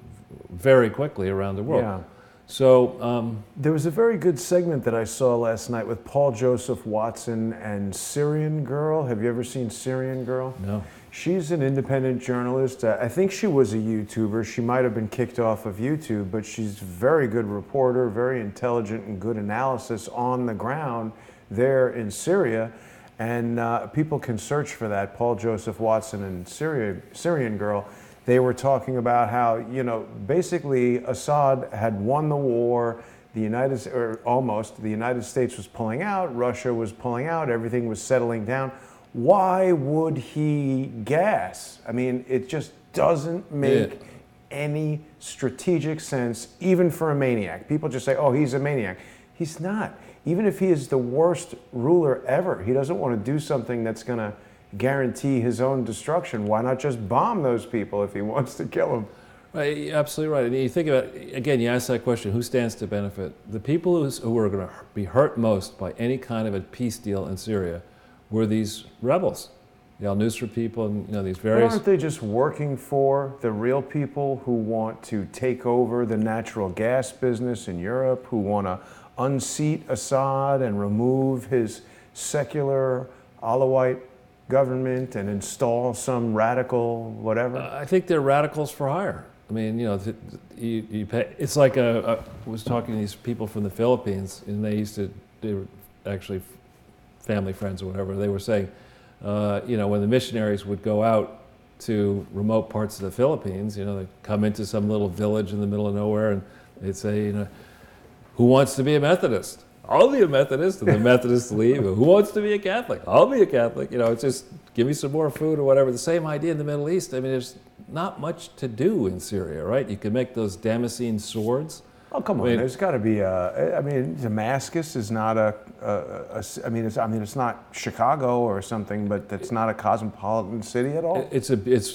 very quickly around the world. Yeah. So there was a very good segment that I saw last night with Paul Joseph Watson and Syrian Girl. Have you ever seen Syrian Girl? No. She's an independent journalist. I think she was a YouTuber. She might have been kicked off of YouTube, but she's a very good reporter, very intelligent and good analysis on the ground there in Syria. And people can search for that, Paul Joseph Watson and Syrian Girl. They were talking about how, you know, basically Assad had won the war, the United States was pulling out, Russia was pulling out, everything was settling down. Why would he gas? I mean, it just doesn't make any strategic sense, even for a maniac. People just say, oh, he's a maniac. He's not. Even if he is the worst ruler ever, he doesn't want to do something that's going to guarantee his own destruction. Why not just bomb those people if he wants to kill them? Right, you're absolutely right. And you think about it, again, you ask that question, who stands to benefit? The people who are going to be hurt most by any kind of a peace deal in Syria were these rebels, the al-Nusra people, and, you know, these various... But aren't they just working for the real people who want to take over the natural gas business in Europe, who want to unseat Assad and remove his secular Alawite government and install some radical whatever? I think they're radicals for hire. I mean, you know, you pay, it's like I was talking to these people from the Philippines, and they were actually family friends or whatever. They were saying, you know, when the missionaries would go out to remote parts of the Philippines, you know, they'd come into some little village in the middle of nowhere, and they'd say, you know, who wants to be a Methodist? I'll be a Methodist. And the Methodists leave. Who wants to be a Catholic? I'll be a Catholic. You know, it's just give me some more food or whatever. The same idea in the Middle East. I mean, there's not much to do in Syria, right? You can make those Damascene swords. Oh, come on. There's got to be I mean, Damascus is not I mean, it's not Chicago or something, but it's not a cosmopolitan city at all. It's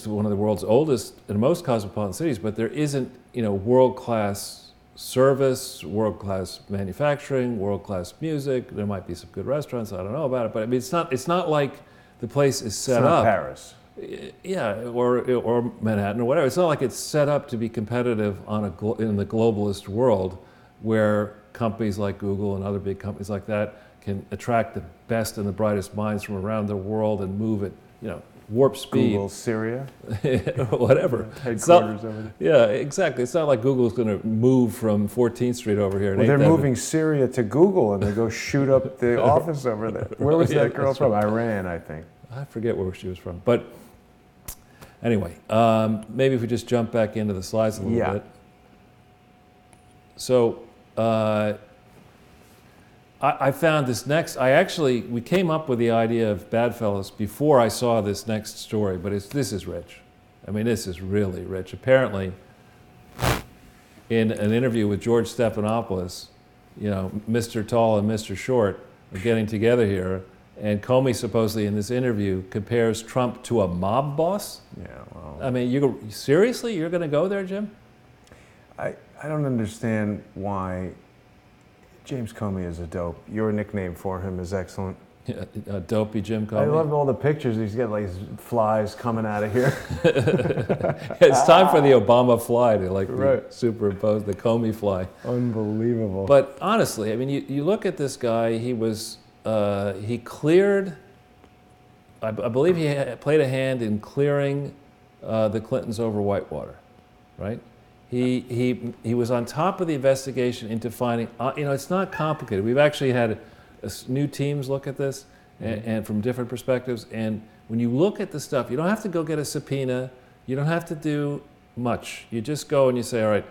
one of the world's oldest and most cosmopolitan cities, but there isn't, you know, world-class service, world-class manufacturing, world-class music. There might be some good restaurants. I don't know about it, but I mean, it's not like the place is set up. Paris. Yeah, or Manhattan or whatever. It's not like it's set up to be competitive on in the globalist world, where companies like Google and other big companies like that can attract the best and the brightest minds from around the world and move at, warp speed. Google Syria, whatever. Headquarters over there. Yeah, exactly. It's not like Google's going to move from 14th Street over here. Well, they're moving Syria to Google, and they go shoot up the office over there. Where was that girl from? Iran, I think. I forget where she was from, but anyway, maybe if we just jump back into the slides a little bit. So I found this next, we came up with the idea of BADFELLAS before I saw this next story, but this is rich. I mean, this is really rich. Apparently, in an interview with George Stephanopoulos, Mr. Tall and Mr. Short are getting together here, and Comey supposedly in this interview compares Trump to a mob boss. Yeah, well. I mean, seriously, you're going to go there, Jim? I don't understand why James Comey is a dope. Your nickname for him is excellent. Yeah, dopey Jim Comey. I love all the pictures. He's got like flies coming out of here. It's time for the Obama fly to be superimpose the Comey fly. Unbelievable. But honestly, I mean, you look at this guy. He cleared. I believe he played a hand in clearing the Clintons over Whitewater, right? He was on top of the investigation into finding, it's not complicated. We've actually had new teams look at this and from different perspectives. And when you look at the stuff, you don't have to go get a subpoena. You don't have to do much. You just go and you say, all right,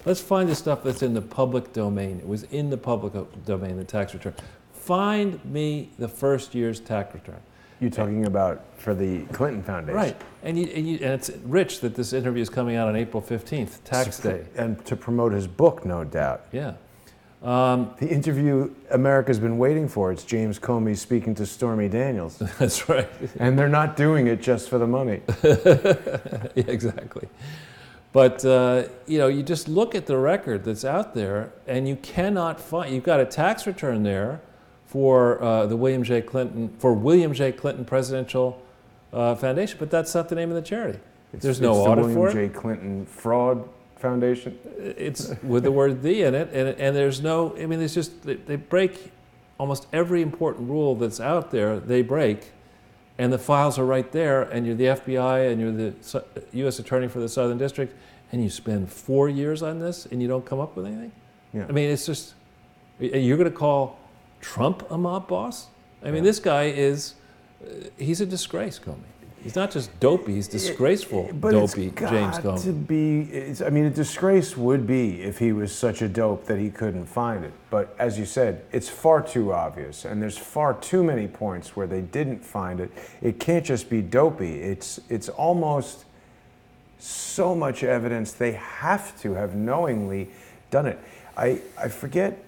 let's find the stuff that's in the public domain. It was in the public domain, the tax return. Find me the first year's tax return. You're talking about for the Clinton Foundation. Right. And it's rich that this interview is coming out on April 15th, tax day. And to promote his book, no doubt. Yeah. The interview America's been waiting for, it's James Comey speaking to Stormy Daniels. That's right. And they're not doing it just for the money. Yeah, exactly. But, you just look at the record that's out there, and you cannot find, you've got a tax return there for the William J. Clinton Presidential Foundation, but that's not the name of the charity. There's no audit for it. It's the William J. Clinton Fraud Foundation. It's with the word "the" in it, and there's no. I mean, it's just they break almost every important rule that's out there. They break, and the files are right there, and you're the FBI, and you're the U.S. Attorney for the Southern District, and you spend 4 years on this, and you don't come up with anything. Yeah. I mean, it's just you're going to call Trump a mob boss? I mean, this guy he's a disgrace, Comey. He's not just dopey, he's disgraceful, dopey James Comey. A disgrace would be if he was such a dope that he couldn't find it. But as you said, it's far too obvious, and there's far too many points where they didn't find it. It can't just be dopey. It's almost so much evidence they have to have knowingly done it. I forget,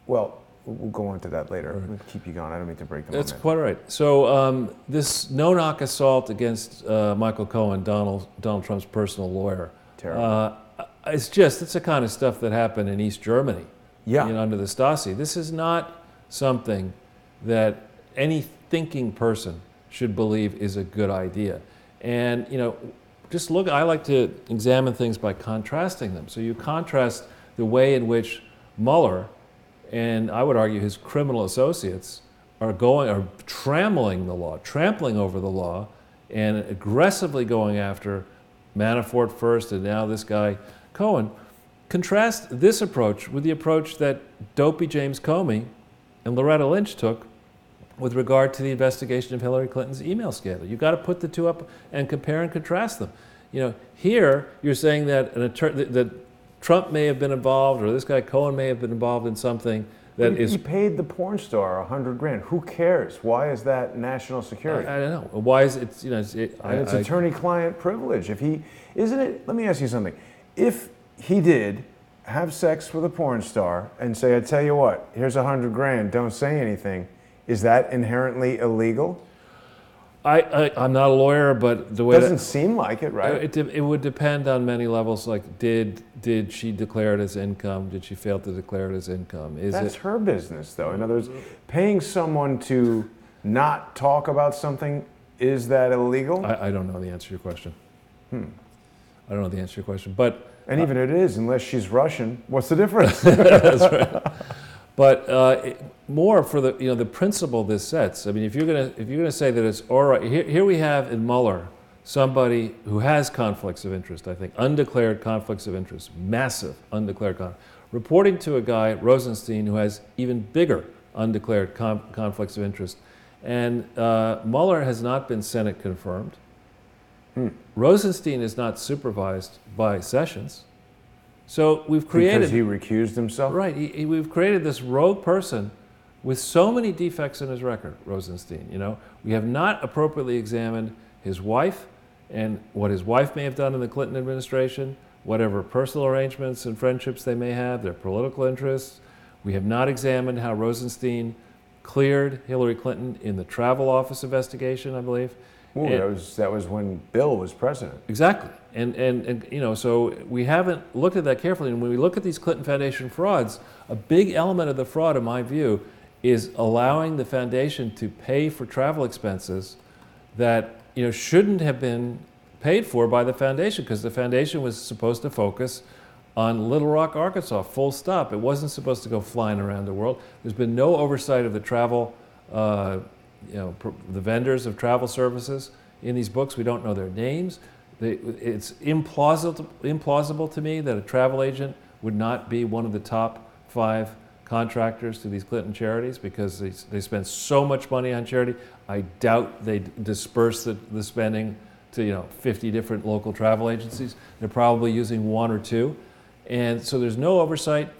well, we'll go on to that later. Right. We'll keep you going. I don't mean to break the momentum. That's quite all right. So this no-knock assault against Michael Cohen, Donald Trump's personal lawyer. Terrible. It's the kind of stuff that happened in East Germany. Yeah. Under the Stasi. This is not something that any thinking person should believe is a good idea. And, just look, I like to examine things by contrasting them. So you contrast the way in which Mueller, and I would argue his criminal associates, are trampling over the law, and aggressively going after Manafort first, and now this guy Cohen. Contrast this approach with the approach that dopey James Comey and Loretta Lynch took with regard to the investigation of Hillary Clinton's email scandal. You've got to put the two up and compare and contrast them. Here you're saying that that Trump may have been involved, or this guy Cohen may have been involved in something that is. He paid the porn star $100,000. Who cares? Why is that national security? I don't know. Why is it? It's attorney-client privilege. Isn't it? Let me ask you something. If he did have sex with a porn star and say, "I tell you what, here's $100,000. Don't say anything," is that inherently illegal? I'm not a lawyer, but the way doesn't seem like it, right? It would depend on many levels. Like, did she declare it as income? Did she fail to declare it as income? That's her business, though. In other words, paying someone to not talk about something, is that illegal? I don't know the answer to your question. I don't know the answer to your question, but And even it is, unless she's Russian, what's the difference? that's right. But more for the the principle this sets. I mean, if you're gonna say that it's all right, here we have in Mueller somebody who has conflicts of interest. I think undeclared conflicts of interest, massive undeclared reporting to a guy Rosenstein who has even bigger undeclared conflicts of interest, and Mueller has not been Senate confirmed. Rosenstein is not supervised by Sessions. So we've created... Because he recused himself? Right. We've created this rogue person with so many defects in his record, Rosenstein. We have not appropriately examined his wife and what his wife may have done in the Clinton administration, whatever personal arrangements and friendships they may have, their political interests. We have not examined how Rosenstein cleared Hillary Clinton in the travel office investigation, I believe. Ooh, that was when Bill was president. Exactly. And so we haven't looked at that carefully. And when we look at these Clinton Foundation frauds, a big element of the fraud, in my view, is allowing the foundation to pay for travel expenses that shouldn't have been paid for by the foundation, because the foundation was supposed to focus on Little Rock, Arkansas, full stop. It wasn't supposed to go flying around the world. There's been no oversight of the travel the vendors of travel services in these books. We don't know their names. It's implausible to me that a travel agent would not be one of the top 5 contractors to these Clinton charities, because they spend so much money on charity. I doubt they disperse the spending to 50 different local travel agencies. They're probably using 1 or 2. And so there's no oversight.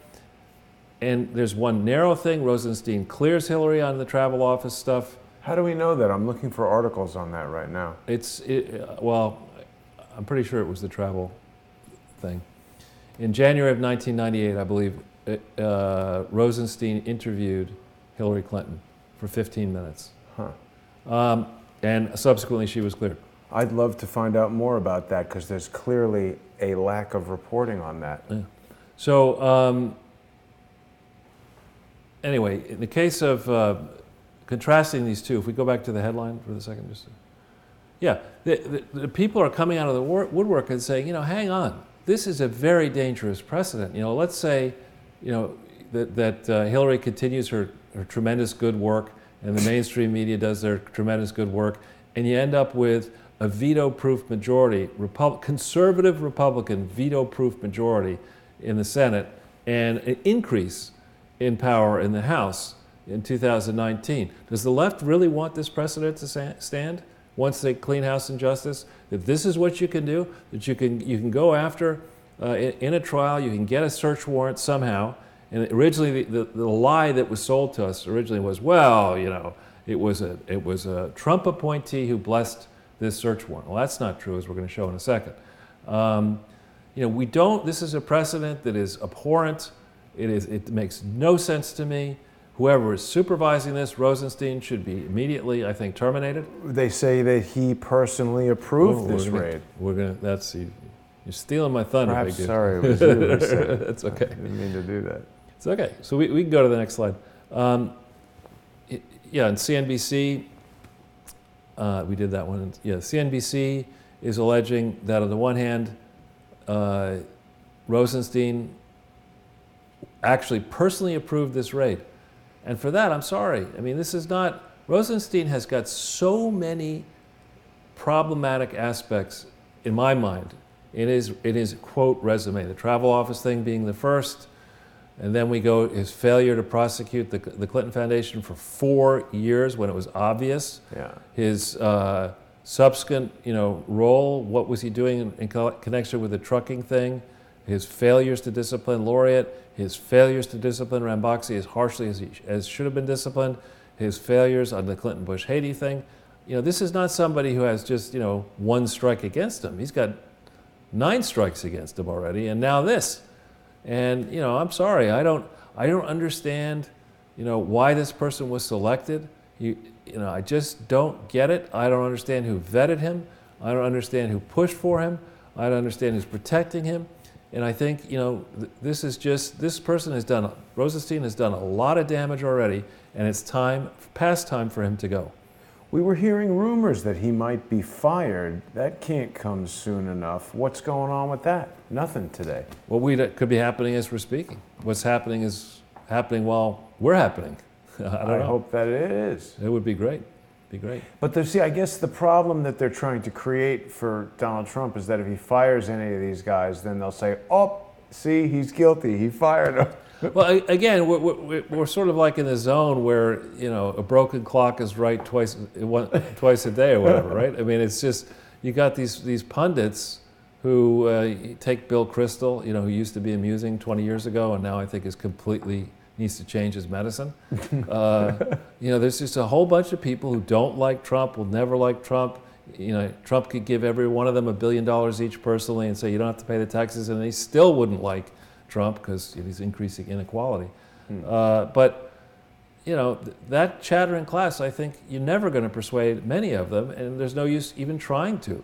And there's one narrow thing. Rosenstein clears Hillary on the travel office stuff. How do we know that? I'm looking for articles on that right now. Well, I'm pretty sure it was the travel thing. In January of 1998, I believe, Rosenstein interviewed Hillary Clinton for 15 minutes. And subsequently, she was cleared. I'd love to find out more about that, because there's clearly a lack of reporting on that. Yeah. So anyway, in the case of contrasting these two, if we go back to the headline for a second, the people are coming out of the woodwork and saying, hang on, this is a very dangerous precedent. Let's say, that Hillary continues her tremendous good work, and the mainstream media does their tremendous good work, and you end up with a veto-proof majority, conservative Republican veto-proof majority in the Senate, and an increase in power in the House in 2019. Does the left really want this precedent to stand once they clean House and Justice? That this is what you can do, that you can go after in a trial, you can get a search warrant somehow. And originally, the lie that was sold to us originally was, well, it was a Trump appointee who blessed this search warrant. Well, that's not true, as we're going to show in a second. This is a precedent that is abhorrent. It makes no sense to me. Whoever is supervising this, Rosenstein, should be immediately, I think, terminated. They say that he personally approved this raid. You're stealing my thunder. Perhaps, sorry, it was you who said it. That's okay. I didn't mean to do that. It's okay. So we can go to the next slide. In CNBC, we did that one. Yeah, CNBC is alleging that on the one hand, Rosenstein actually personally approved this raid. And for that, I'm sorry. I mean, this is not... Rosenstein has got so many problematic aspects, in my mind, in his quote resume. The travel office thing being the first, and then we go his failure to prosecute the Clinton Foundation for 4 years when it was obvious. Yeah. His subsequent, role. What was he doing in connection with the trucking thing? His failures to discipline Laureate, his failures to discipline Ramboksi as harshly as should have been disciplined, his failures on the Clinton-Bush-Haiti thing. This is not somebody who has just, 1 strike against him. He's got 9 strikes against him already, and now this. And, I'm sorry, I don't understand, why this person was selected. I just don't get it. I don't understand who vetted him. I don't understand who pushed for him. I don't understand who's protecting him. And I think, this person Rosenstein has done a lot of damage already, and it's past time for him to go. We were hearing rumors that he might be fired. That can't come soon enough. What's going on with that? Nothing today. What could be happening as we're speaking. What's happening is happening while we're happening. I hope that it is. It would be great. Be great. But I guess the problem that they're trying to create for Donald Trump is that if he fires any of these guys, then they'll say, "Oh, see, he's guilty. He fired him." Well, again, we're sort of like in the zone where a broken clock is right twice a day or whatever, right? I mean, it's just you got these pundits who take Bill Kristol, who used to be amusing 20 years ago, and now I think needs to change his medicine. There's just a whole bunch of people who don't like Trump, will never like Trump. Trump could give every one of them $1 billion each personally and say you don't have to pay the taxes, and they still wouldn't like Trump because he's increasing inequality. But that chattering class, I think you're never going to persuade many of them, and there's no use even trying to.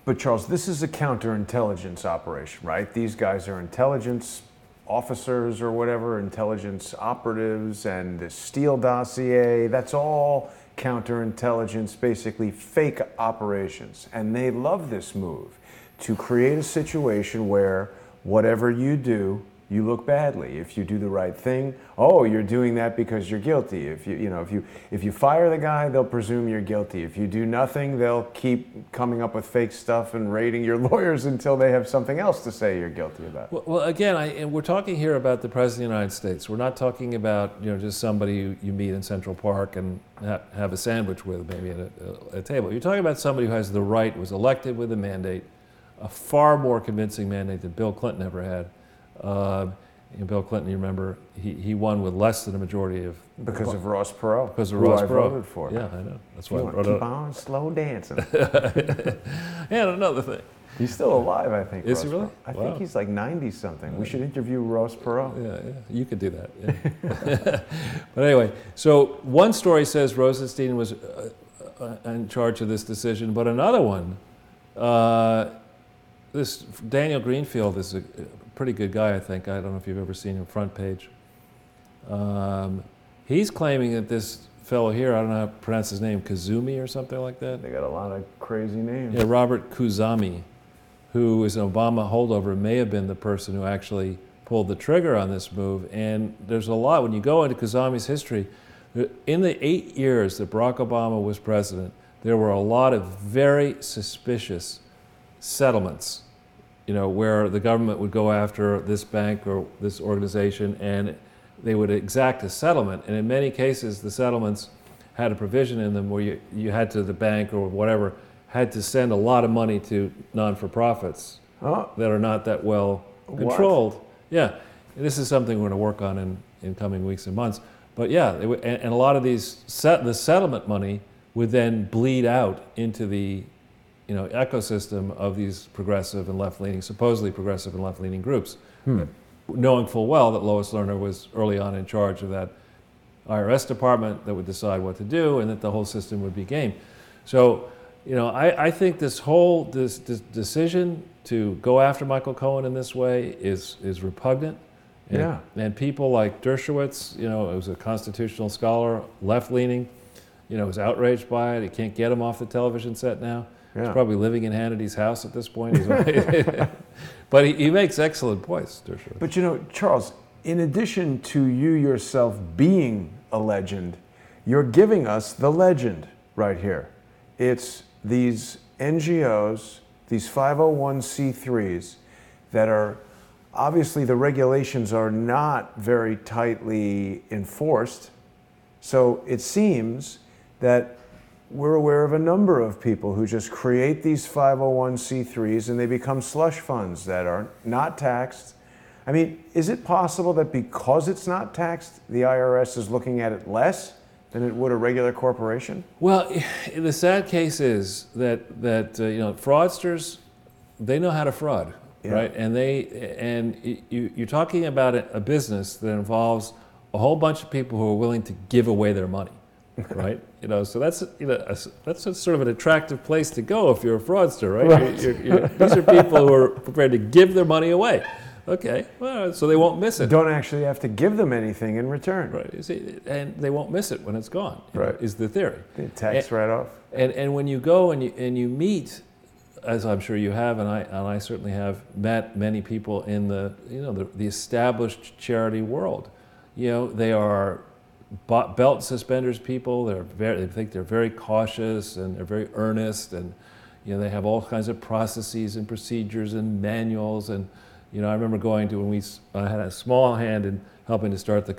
But Charles, this is a counterintelligence operation, right? These guys are intelligence officers or whatever, intelligence operatives, and the Steele dossier, that's all counterintelligence, basically fake operations. And they love this move to create a situation where whatever you do, you look badly. If you do the right thing, oh, you're doing that because you're guilty. If you fire the guy, they'll presume you're guilty. If you do nothing, they'll keep coming up with fake stuff and raiding your lawyers until they have something else to say you're guilty about. Well, again, we're talking here about the President of the United States. We're not talking about just somebody you meet in Central Park and have a sandwich with, maybe at a table. You're talking about somebody who has the right, was elected with a mandate, a far more convincing mandate than Bill Clinton ever had. Bill Clinton, you remember, he won with less than a majority of... Because of Ross Perot. Because of Ross Perot. I voted for. Yeah, I know. That's why I brought it up. Keep on slow dancing. And another thing. He's still alive, I think. Is he really? I think he's like 90-something. We should interview Ross Perot. Yeah, you could do that. Yeah. But anyway, so one story says Rosenstein was in charge of this decision, but another one, this Daniel Greenfield is a pretty good guy, I think. I don't know if you've ever seen him front page. He's claiming that this fellow here, I don't know how to pronounce his name, Kazumi or something like that. They got a lot of crazy names. Yeah, Robert Kuzami, who is an Obama holdover, may have been the person who actually pulled the trigger on this move. And there's a lot, when you go into Kuzami's history, in the 8 years that Barack Obama was president, there were a lot of very suspicious settlements, where the government would go after this bank or this organization and they would exact a settlement. And in many cases, the settlements had a provision in them where you had to, the bank or whatever, had to send a lot of money to non-for-profits that are not that well controlled. What? Yeah, this is something we're going to work on in coming weeks and months. But yeah, and a lot of these, the settlement money would then bleed out into the ecosystem of these progressive and left-leaning, supposedly progressive and left-leaning groups, knowing full well that Lois Lerner was early on in charge of that IRS department that would decide what to do, and that the whole system would be game. So, I think this decision to go after Michael Cohen in this way is repugnant. And people like Dershowitz, who's a constitutional scholar, left-leaning, is outraged by it. He can't get him off the television set now. Yeah. He's probably living in Hannity's house at this point. But he makes excellent points, Dershowitz. But Charles, in addition to you yourself being a legend, you're giving us the legend right here. It's these NGOs, these 501c3s that are, obviously the regulations are not very tightly enforced. So it seems that we're aware of a number of people who just create these 501c3s and they become slush funds that are not taxed. I mean, is it possible that because it's not taxed, the IRS is looking at it less than it would a regular corporation? Well, the sad case is that fraudsters, they know how to fraud, right? And you're talking about a business that involves a whole bunch of people who are willing to give away their money. right? So that's that's a sort of an attractive place to go if you're a fraudster, right? These are people who are prepared to give their money away. Okay, well, so they won't miss it. Don't actually have to give them anything in return. Right, you see, and they won't miss it when it's gone. Right, is the theory. The tax write-off. And when you go and you meet, as I'm sure you have, and I certainly have met many people in the established charity world. They are belt and suspenders people. They think they're very cautious and they're very earnest, and they have all kinds of processes and procedures and manuals. And I remember going to when I had a small hand in helping to start the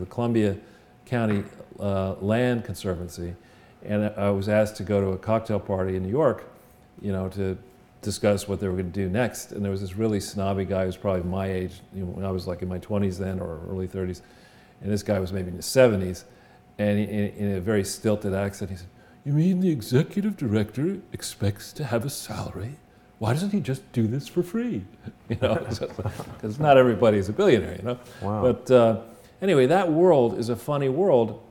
Columbia County Land Conservancy, and I was asked to go to a cocktail party in New York, to discuss what they were going to do next. And there was this really snobby guy who was probably my age, when I was like in my 20s then or early 30s, and this guy was maybe in his 70s, and in a very stilted accent, he said, "You mean the executive director expects to have a salary? Why doesn't he just do this for free?" Because not everybody is a billionaire, Wow. But anyway, that world is a funny world,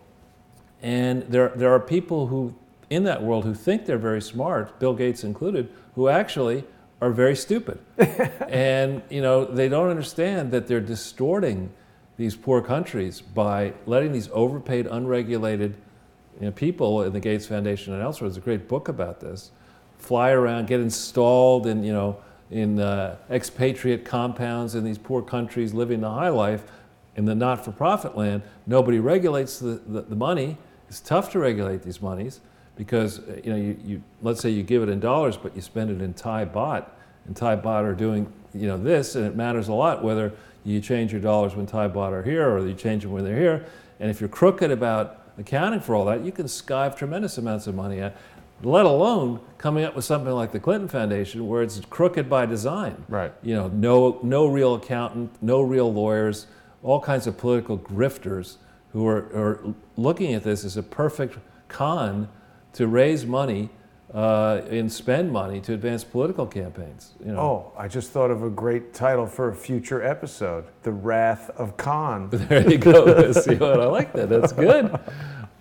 and there are people who in that world who think they're very smart, Bill Gates included, who actually are very stupid. And they don't understand that they're distorting these poor countries by letting these overpaid, unregulated people in the Gates Foundation and elsewhere. There's a great book about this. Fly around, get installed in expatriate compounds in these poor countries, living the high life. In the not-for-profit land, nobody regulates the money. It's tough to regulate these monies because you let's say you give it in dollars, but you spend it in Thai baht, and Thai baht are doing this, and it matters a lot whether you change your dollars when Thai baht are here or you change them when they're here. And if you're crooked about accounting for all that, you can skive tremendous amounts of money out, let alone coming up with something like the Clinton Foundation where it's crooked by design. Right. No real accountant, no real lawyers, all kinds of political grifters who are looking at this as a perfect con to raise money and spend money to advance political campaigns. Oh, I just thought of a great title for a future episode, The Wrath of Khan. There you go. See what I like that. That's good.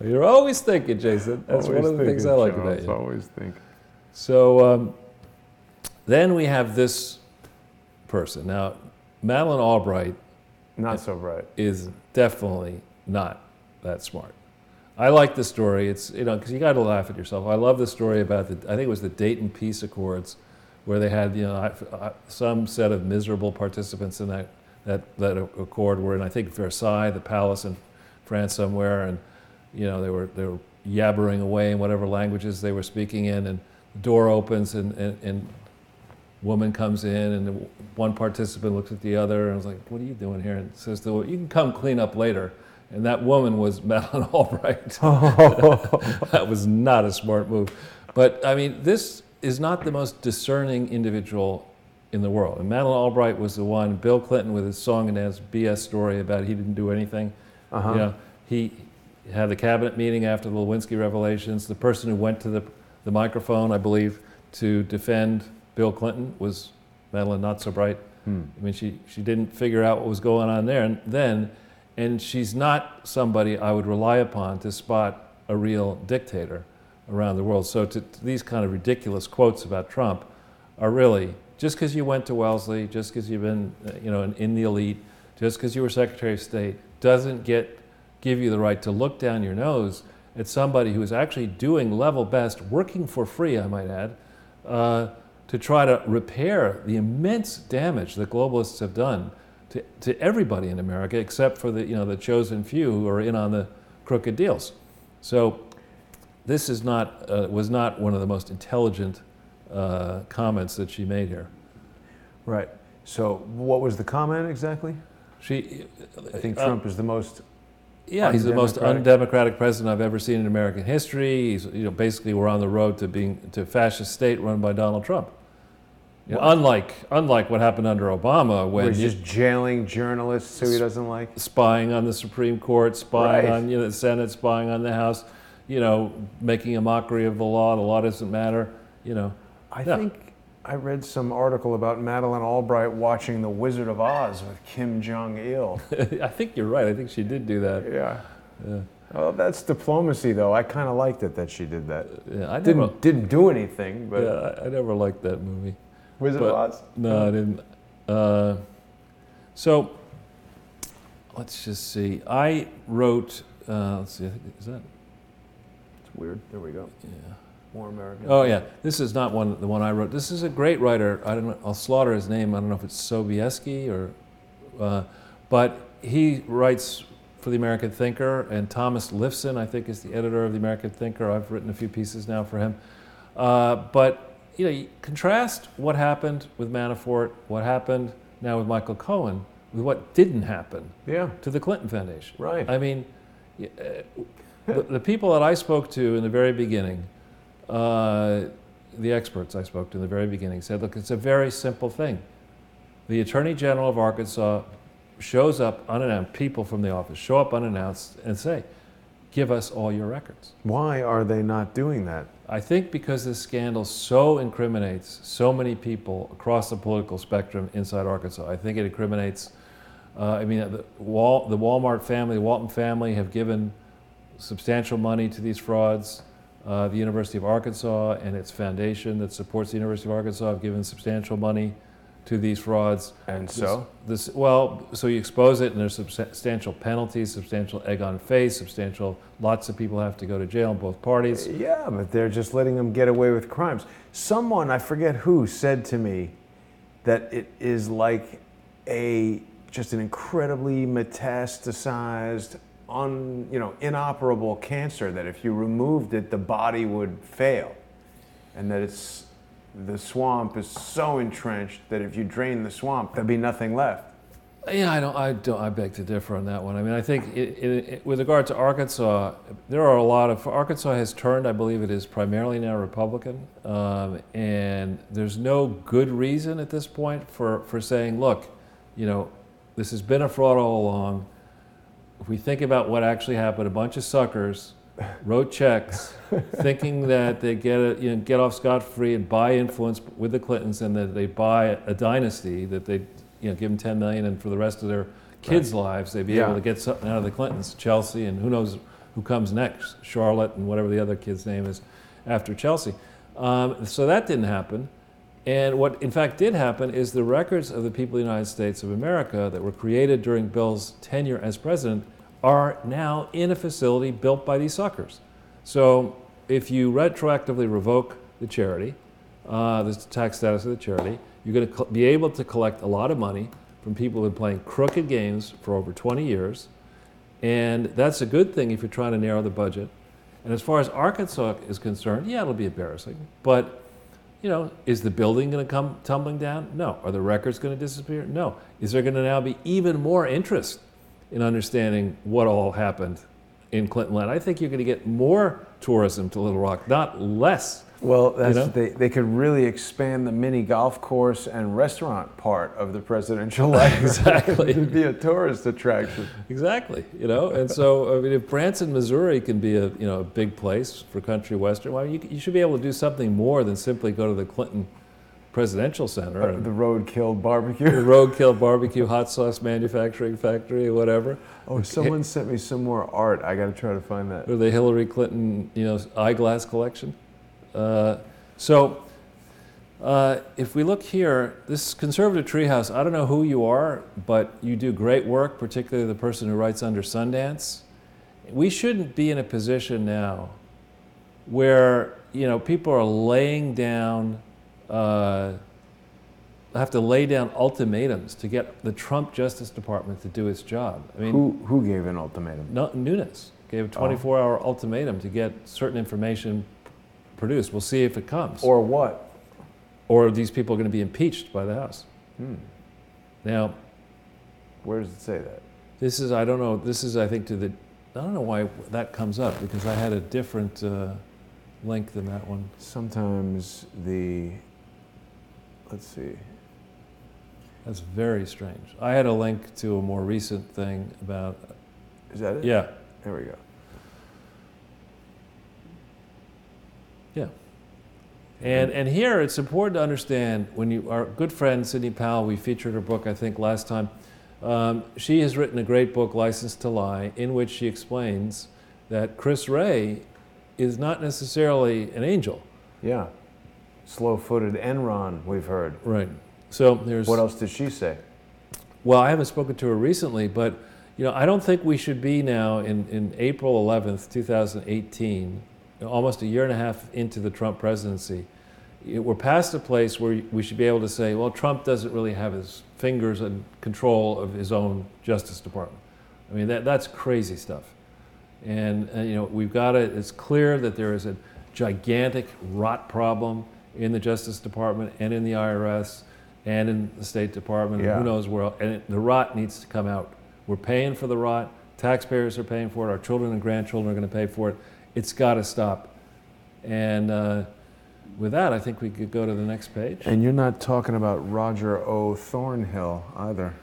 You're always thinking, Jason. That's Always one of the things I like about you. Always thinking. So then we have this person. Now, Madeleine Albright Not so bright. is definitely not that smart. I like the story. It's because you got to laugh at yourself. I love the story about I think it was the Dayton Peace Accords, where they had some set of miserable participants in that accord were in, I think, Versailles, the palace in France somewhere, and they were yabbering away in whatever languages they were speaking in, and the door opens and woman comes in, and one participant looks at the other and was like, "What are you doing here?" And says to her, "You can come clean up later." And that woman was Madeleine Albright. That was not a smart move. But I mean, this is not the most discerning individual in the world. And Madeleine Albright was the one, Bill Clinton with his song and dance BS story about he didn't do anything. He had the cabinet meeting after the Lewinsky revelations. The person who went to the microphone, I believe, to defend Bill Clinton was Madeleine Not So Bright. I mean, she didn't figure out what was going on there and she's not somebody I would rely upon to spot a real dictator around the world. So to these kind of ridiculous quotes about Trump are really, just because you went to Wellesley, just because you've been in the elite, just because you were Secretary of State, doesn't give you the right to look down your nose at somebody who is actually doing level best, working for free, I might add, to try to repair the immense damage that globalists have done to everybody in America, except for the chosen few who are in on the crooked deals. So this was not one of the most intelligent comments that she made here. Right. So what was the comment exactly? I think Trump is the most. Yeah, he's the most undemocratic president I've ever seen in American history. He's, basically we're on the road to fascist state run by Donald Trump. Unlike what happened under Obama, when he's just jailing journalists who he doesn't like, spying on the Supreme Court, spying on the Senate, spying on the House, making a mockery of the law. The law doesn't matter. I think I read some article about Madeleine Albright watching The Wizard of Oz with Kim Jong-il. I think you're right. I think she did do that. Yeah. Oh, that's diplomacy, though. I kind of liked it that she did that. Yeah, I never, Didn't do anything, but yeah, I never liked that movie. Wizard of Oz? No, I didn't. So let's just see. I wrote. Let's see. I think, is that? It's weird. There we go. Yeah. More American. Oh yeah. This is not the one I wrote. This is a great writer. I don't know. I'll slaughter his name. I don't know if it's Sobieski or, but he writes for the American Thinker, and Thomas Lifson, I think, is the editor of the American Thinker. I've written a few pieces now for him. But you contrast what happened with Manafort, what happened now with Michael Cohen, with what didn't happen to the Clinton Foundation. Right. I mean, the people that I spoke to in the very beginning, the experts I spoke to in the very beginning said, look, it's a very simple thing. The Attorney General of Arkansas shows up unannounced, people from the office show up unannounced and say, give us all your records. Why are they not doing that? I think because this scandal so incriminates so many people across the political spectrum inside Arkansas. I think it incriminates, the Walmart family, the Walton family have given substantial money to these frauds. The University of Arkansas and its foundation that supports the University of Arkansas have given substantial money to these frauds. And so? So you expose it and there's substantial penalties, substantial egg on face, lots of people have to go to jail in both parties. Yeah, but they're just letting them get away with crimes. Someone, I forget who, said to me that it is like just an incredibly metastasized, inoperable cancer, that if you removed it, the body would fail. And that the swamp is so entrenched that if you drain the swamp, there'd be nothing left. Yeah, I beg to differ on that one. I mean, I think with regard to Arkansas, there are Arkansas has turned, I believe it is primarily now Republican, and there's no good reason at this point for saying, look, this has been a fraud all along. If we think about what actually happened, a bunch of suckers wrote checks thinking that they get off scot-free and buy influence with the Clintons, and that they buy a dynasty, that they give them $10 million, and for the rest of their kids' lives they'd be able to get something out of the Clintons, Chelsea, and who knows who comes next, Charlotte and whatever the other kid's name is after Chelsea. So that didn't happen. And what in fact did happen is the records of the people of the United States of America that were created during Bill's tenure as president are now in a facility built by these suckers. So if you retroactively revoke the charity, the tax status of the charity, you're going to be able to collect a lot of money from people who have been playing crooked games for over 20 years. And that's a good thing if you're trying to narrow the budget. And as far as Arkansas is concerned, yeah, it'll be embarrassing. But, is the building going to come tumbling down? No. Are the records going to disappear? No. Is there going to now be even more interest in understanding what all happened in Clinton land? I think you're going to get more tourism to Little Rock, not less. Well, they could really expand the mini golf course and restaurant part of the presidential life. Exactly. It'd be a tourist attraction. Exactly. And so, I mean, if Branson, Missouri can be a big place for country western, well, you should be able to do something more than simply go to the Clinton Presidential Center. The Roadkill Barbecue. The Roadkill Barbecue, hot sauce manufacturing factory, or whatever. Oh, someone sent me some more art. I got to try to find that. Or the Hillary Clinton, eyeglass collection. If we look here, this conservative treehouse, I don't know who you are, but you do great work, particularly the person who writes under Sundance. We shouldn't be in a position now where, people are laying down, have to lay down ultimatums to get the Trump Justice Department to do its job. I mean, who gave an ultimatum? Nunes gave a 24-hour ultimatum to get certain information produced. We'll see if it comes. Or what? Or these people are going to be impeached by the House. Now, where does it say that? This is, I don't know, I think I don't know why that comes up, because I had a different link than that one. Sometimes let's see. That's very strange. I had a link to a more recent thing about. Is that it? Yeah. There we go. Yeah. And here it's important to understand, when our good friend Sidney Powell, we featured her book, I think, last time. She has written a great book, License to Lie, in which she explains that Chris Wray is not necessarily an angel. Yeah. Slow-footed Enron, we've heard. Right. So there's... What else did she say? Well, I haven't spoken to her recently, but I don't think we should be now in April 11th, 2018, almost a year and a half into the Trump presidency. We're past a place where we should be able to say, well, Trump doesn't really have his fingers in control of his own Justice Department. I mean, that's crazy stuff. And we've got to, it's clear that there is a gigantic rot problem in the Justice Department and in the IRS and in the State Department, and who knows where else. And the rot needs to come out. We're paying for the rot. Taxpayers are paying for it. Our children and grandchildren are going to pay for it. It's got to stop. And with that, I think we could go to the next page. And you're not talking about Roger O. Thornhill either.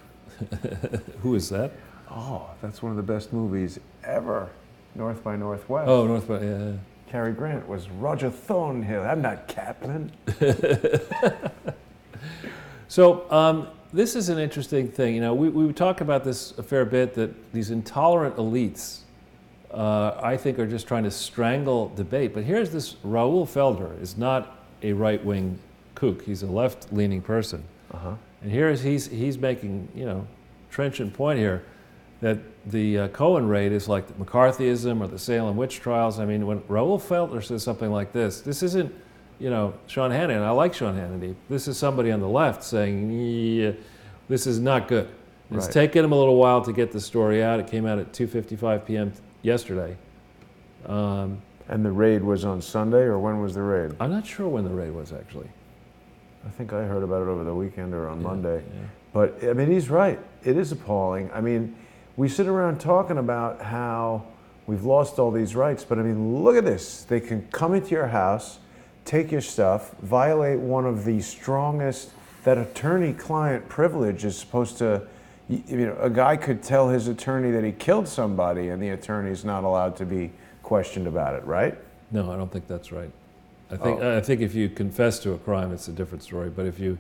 Who is that? Oh, that's one of the best movies ever. North by Northwest. Oh, North by, yeah. Cary Grant was Roger Thornhill. I'm not Kaplan. So this is an interesting thing. We talk about this a fair bit, that these intolerant elites, I think, are just trying to strangle debate. But here's this Raoul Felder is not a right-wing kook. He's a left-leaning person. And here he's making, trenchant point here, that the Cohen raid is like the McCarthyism or the Salem witch trials. I mean, when Raoul Felder says something like this isn't, Sean Hannity, and I like Sean Hannity. This is somebody on the left saying, yeah, this is not good. And it's taken him a little while to get the story out. It came out at 2:55 p.m. yesterday. And the raid was on Sunday, or when was the raid? I'm not sure when the raid was, actually. I think I heard about it over the weekend or on Monday. Yeah. But, I mean, he's right. It is appalling. I mean, we sit around talking about how we've lost all these rights, but I mean, look at this. They can come into your house, take your stuff, violate one of the strongest, that attorney-client privilege is supposed to, a guy could tell his attorney that he killed somebody and the attorney's not allowed to be questioned about it, right? No, I don't think that's right. I think if you confess to a crime, it's a different story. But if you,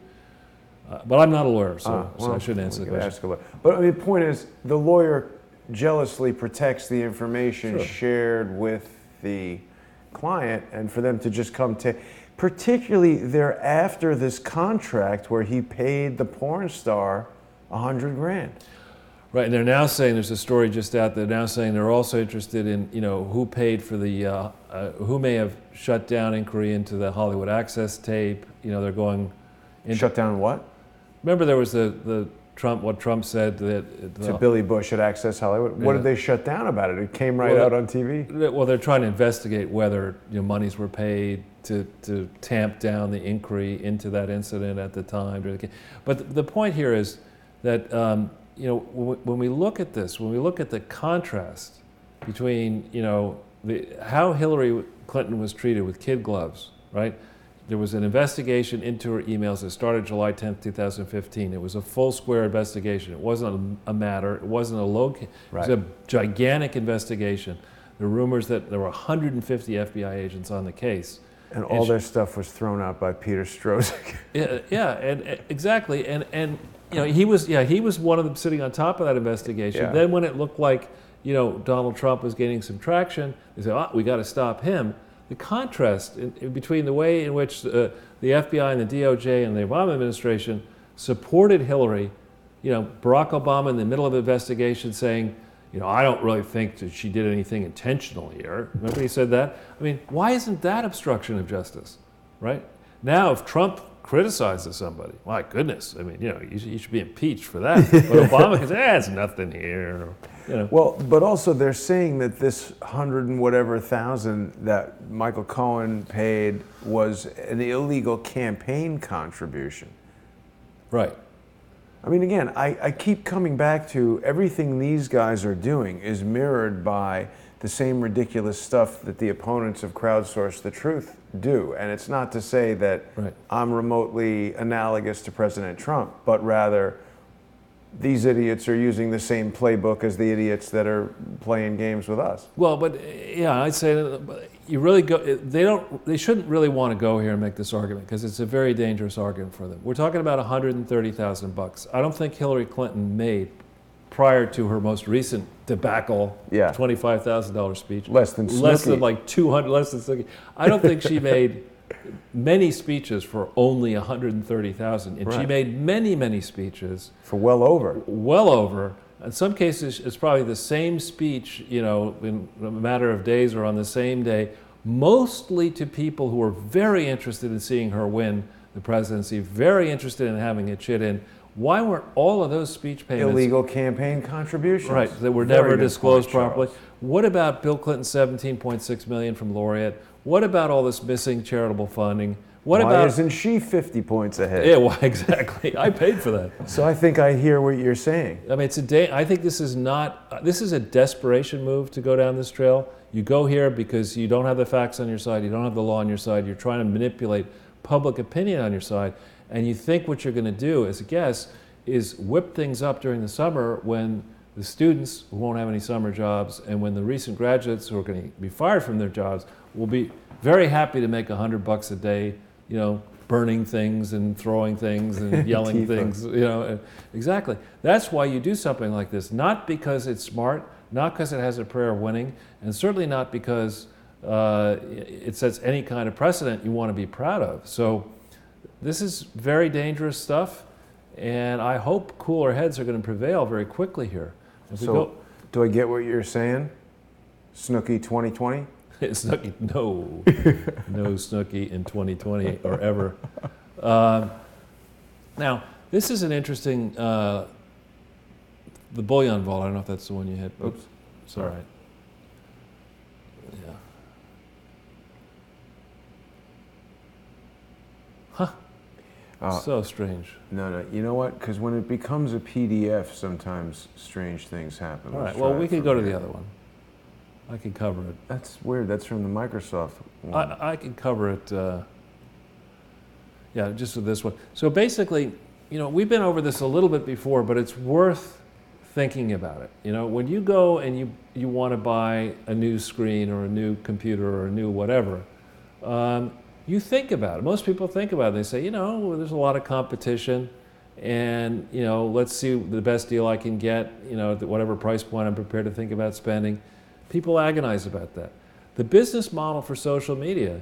but I'm not a lawyer, so I shouldn't answer the question. Ask a lawyer. But I mean, the point is, the lawyer jealously protects the information shared with the client, and for them to just come to, particularly they're after this contract where he paid the porn star $100 grand. Right, and they're now saying, there's a story just out there, now saying they're also interested in, who paid for the, who may have shut down inquiry into the Hollywood Access tape. They're going into... Shut down what? Remember there was the Trump, what Trump said that... To Billy Bush at Access Hollywood. What did they shut down about it? It came out on TV? Well, they're trying to investigate whether monies were paid to tamp down the inquiry into that incident at the time. But the point here is that... when we look at this, when we look at the contrast between, how Hillary Clinton was treated with kid gloves, right? There was an investigation into her emails that started July 10th, 2015. It was a full square investigation. It wasn't a matter. It wasn't a low. It was a gigantic investigation. There were rumors that there were 150 FBI agents on the case. And all their stuff was thrown out by Peter Strzok. and exactly. And he was one of them sitting on top of that investigation. Yeah. Then when it looked like, Donald Trump was gaining some traction, they said, we got to stop him. The contrast in between the way in which the FBI and the DOJ and the Obama administration supported Hillary, Barack Obama in the middle of the investigation saying, I don't really think that she did anything intentional here. Remember he said that? I mean, why isn't that obstruction of justice, right? Now, if Trump criticizes somebody, my goodness, I mean, you should be impeached for that. But Obama can say, it's nothing here. Well, but also they're saying that this 100 and whatever thousand that Michael Cohen paid was an illegal campaign contribution. Right. I mean, again, I keep coming back to everything these guys are doing is mirrored by the same ridiculous stuff that the opponents of Crowdsource the Truth do. And it's not to say that I'm remotely analogous to President Trump, but rather these idiots are using the same playbook as the idiots that are playing games with us. Well, but I'd say that you really they shouldn't really want to go here and make this argument because it's a very dangerous argument for them. We're talking about $130,000. I don't think Hillary Clinton made prior to her most recent debacle, Yeah. $25,000 speech. Less than Less than Snooki. like 200, less than Snooki. I don't think she made many speeches for only 130,000. And she Right. made many, many speeches. For well over. Well over. In some cases, it's probably the same speech, you know, in a matter of days or on the same day, mostly to people who were very interested in seeing her win the presidency, very interested in having a chit in. Why weren't all of those speech payments Illegal campaign contributions. right, that were Very never good disclosed point, Charles. properly? What about Bill Clinton's $17.6 million from Laureate? What about all this missing charitable funding? What Why about isn't she 50 points ahead? yeah, why exactly? I paid for that. So I think I hear what you're saying. I mean, I think this is not, this is a desperation move to go down this trail. You go here because you don't have the facts on your side, you don't have the law on your side, you're trying to manipulate public opinion on your side, and you think what you're going to do as a guess is whip things up during the summer when the students who won't have any summer jobs and when the recent graduates who are going to be fired from their jobs will be very happy to make $100 a day, you know, burning things and throwing things and yelling Tifa. things, you know. Exactly. That's why you do something like this, not because it's smart, not because it has a prayer of winning, and certainly not because it sets any kind of precedent you want to be proud of. So this is very dangerous stuff, and I hope cooler heads are going to prevail very quickly here. If we So do I get what you're saying? Snooki 2020? Snooki, no, no Snooki in 2020 or ever. Now, this is an interesting, the bullion vault, I don't know if that's the one you hit. Oops, it's all right. Yeah. Huh. So strange. No, you know what? Because when it becomes a PDF, sometimes strange things happen. All right, Let's well, try we it could from go to here. the other one. I can cover it. That's weird. That's from the Microsoft one. I can cover it, yeah, just with this one. So basically, you know, we've been over this a little bit before, but it's worth thinking about it. You know, when you go and you want to buy a new screen or a new computer or a new whatever, you think about it. Most people think about it. They say, you know, well, there's a lot of competition, and, you know, let's see the best deal I can get, you know, at whatever price point I'm prepared to think about spending. People agonize about that. The business model for social media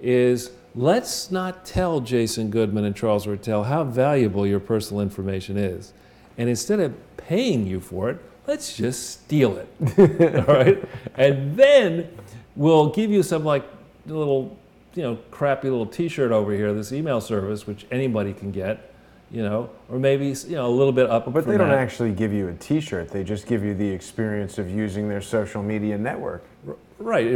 is, let's not tell Jason Goodman and Charles Ortel how valuable your personal information is. And instead of paying you for it, let's just steal it, all right? And then we'll give you some like little, you know, crappy little t-shirt over here, this email service, which anybody can get, you know, or maybe, you know, a little bit up But from they don't that. actually give you a T-shirt. They just give you the experience of using their social media network. Right.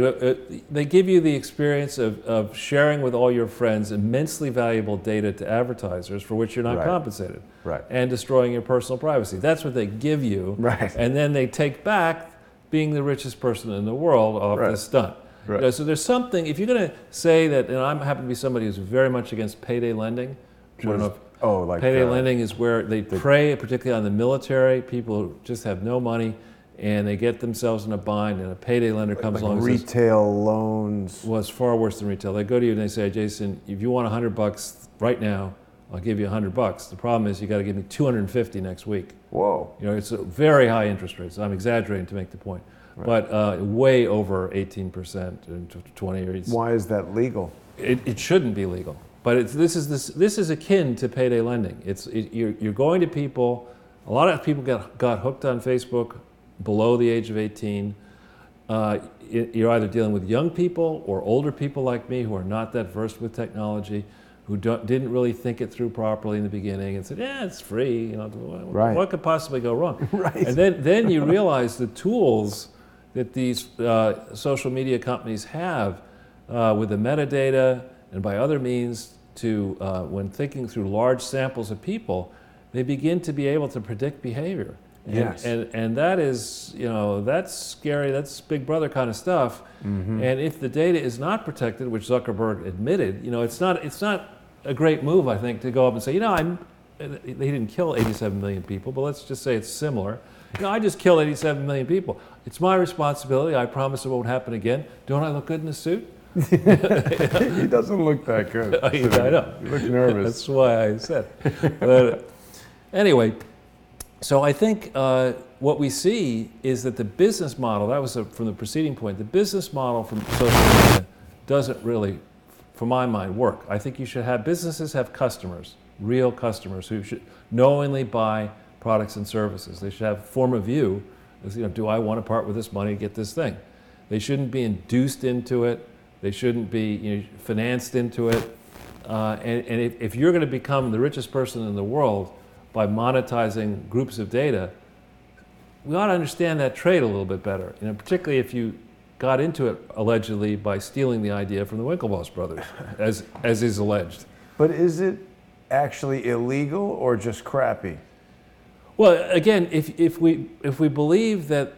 They give you the experience of sharing with all your friends immensely valuable data to advertisers for which you're not Right. compensated. Right. And destroying your personal privacy. That's what they give you. Right. And then they take back being the richest person in the world off Right. this stunt. Right. You know, so there's something, if you're going to say that, and I happen to be somebody who's very much against payday lending, which I don't know if Like payday lending is where they prey, particularly on the military, people who just have no money, and they get themselves in a bind, and a payday lender comes along and says, retail loans. well, it's far worse than retail. They go to you and they say, Jason, if you want $100 right now, I'll give you $100. The problem is you got to give me $250 next week. Whoa. You know, it's a very high interest rates. I'm exaggerating to make the point, but way over 18% and 20 or Why is that legal? it shouldn't be legal. But this is akin to payday lending. You're going to people. A lot of people got hooked on Facebook below the age of 18. You're either dealing with young people or older people like me who are not that versed with technology, who didn't really think it through properly in the beginning and said, "Yeah, it's free. You know, Right. what could possibly go wrong?" Right. And then you realize the tools that these social media companies have with the metadata and by other means to, when thinking through large samples of people, they begin to be able to predict behavior. Yes. And that is, you know, that's scary, that's Big Brother kind of stuff. Mm-hmm. And if the data is not protected, which Zuckerberg admitted, you know, it's not a great move, I think, to go up and say, you know, they didn't kill 87 million people, but let's just say it's similar. You know, I just killed 87 million people. It's my responsibility. I promise it won't happen again. Don't I look good in a suit? He doesn't look that good. I know. You look nervous. That's why I said. But anyway, So I think what we see is that the business model, that was from the preceding point, the business model from social media doesn't really, for my mind, work. I think you should have, businesses have customers, real customers who should knowingly buy products and services. They should have form of view, as, do I want to part with this money to get this thing? They shouldn't be induced into it. They shouldn't be financed into it. And if you're going to become the richest person in the world by monetizing groups of data, we ought to understand that trade a little bit better. Particularly if you got into it allegedly by stealing the idea from the Winklevoss brothers, as is alleged. But is it actually illegal or just crappy? Well, again, if we believe that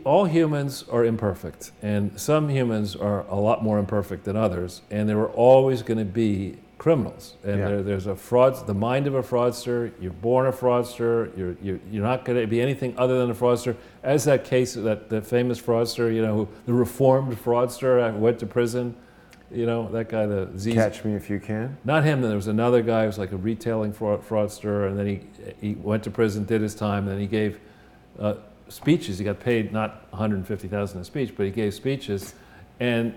all humans are imperfect, and some humans are a lot more imperfect than others, and there are always going to be criminals, and there's a fraud. The mind of a fraudster. You're born a fraudster. You're not going to be anything other than a fraudster. As that case, that famous fraudster, the reformed fraudster, went to prison. That guy, the Z. Catch Me If You Can. Not him. There was another guy who was like a retailing fraudster, and then he went to prison, did his time, and then he gave speeches. He got paid not $150,000 a speech, but he gave speeches, and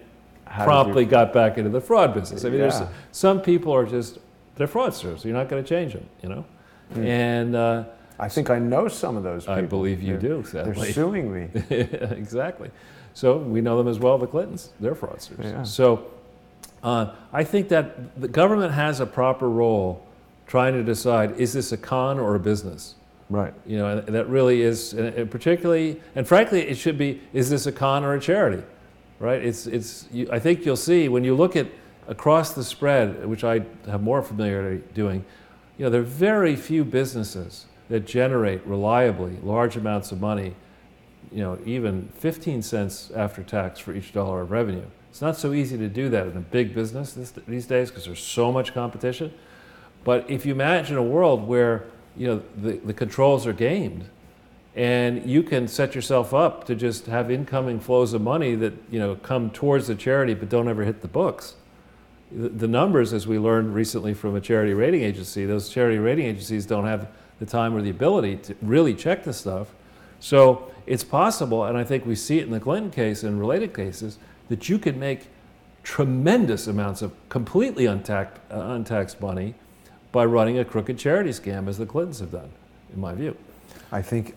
promptly got back into the fraud business. I mean, there's some people are they're fraudsters. You're not going to change them, And I think I know some of those people. I believe you do, sadly. They're suing me. Exactly. So we know them as well, the Clintons. They're fraudsters. Yeah. So I think that the government has a proper role trying to decide, is this a con or a business? Right. And that really is, and particularly, and frankly, it should be, is this a con or a charity? Right? I think you'll see when you look at across the spread, which I have more familiarity doing, there are very few businesses that generate reliably large amounts of money, even 15 cents after tax for each dollar of revenue. It's not so easy to do that in a big business these days because there's so much competition. But if you imagine a world where the controls are gamed, and you can set yourself up to just have incoming flows of money that come towards the charity but don't ever hit the books. The numbers, as we learned recently from a charity rating agency, those charity rating agencies don't have the time or the ability to really check this stuff. So it's possible, and I think we see it in the Clinton case and related cases, that you could make tremendous amounts of completely untaxed money by running a crooked charity scam, as the Clintons have done, in my view. I think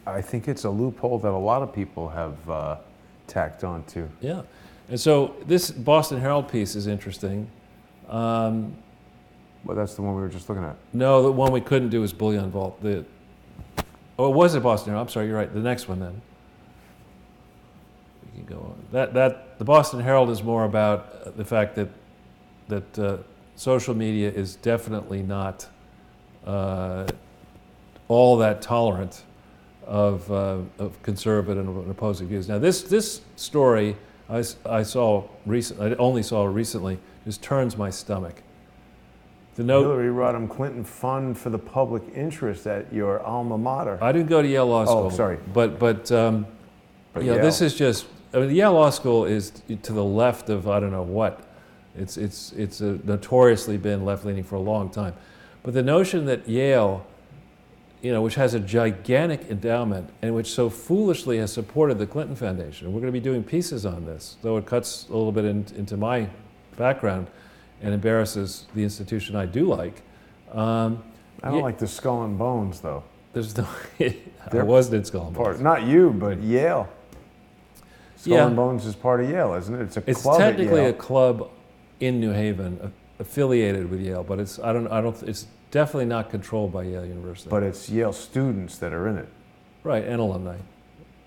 it's a loophole that a lot of people have tacked on to. Yeah, and so this Boston Herald piece is interesting. Well, that's the one we were just looking at. No, the one we couldn't do is Bullion Vault. It was it Boston Herald? I'm sorry, you're right. The next one then. We can go on. The Boston Herald is more about the fact that social media is definitely not all that tolerant of conservative and opposing views. Now, this story I only saw recently, just turns my stomach. The note, Hillary Rodham Clinton Fund for the Public Interest at your alma mater. I didn't go to Yale Law School. Oh, sorry. But Yale. This is just. I mean, the Yale Law School is to the left of I don't know what. It's notoriously been left-leaning for a long time. But the notion that Yale, which has a gigantic endowment and which so foolishly has supported the Clinton Foundation, we're going to be doing pieces on this, though it cuts a little bit into my background and embarrasses the institution I do like. I don't like the Skull and Bones, though. There's no. I wasn't in Skull and Bones. Not you, but Yale. Skull and Bones is part of Yale, isn't it? It's club technically at Yale. a club in New Haven, affiliated with Yale, but it's it's definitely not controlled by Yale University. But it's Yale students that are in it. Right, and alumni.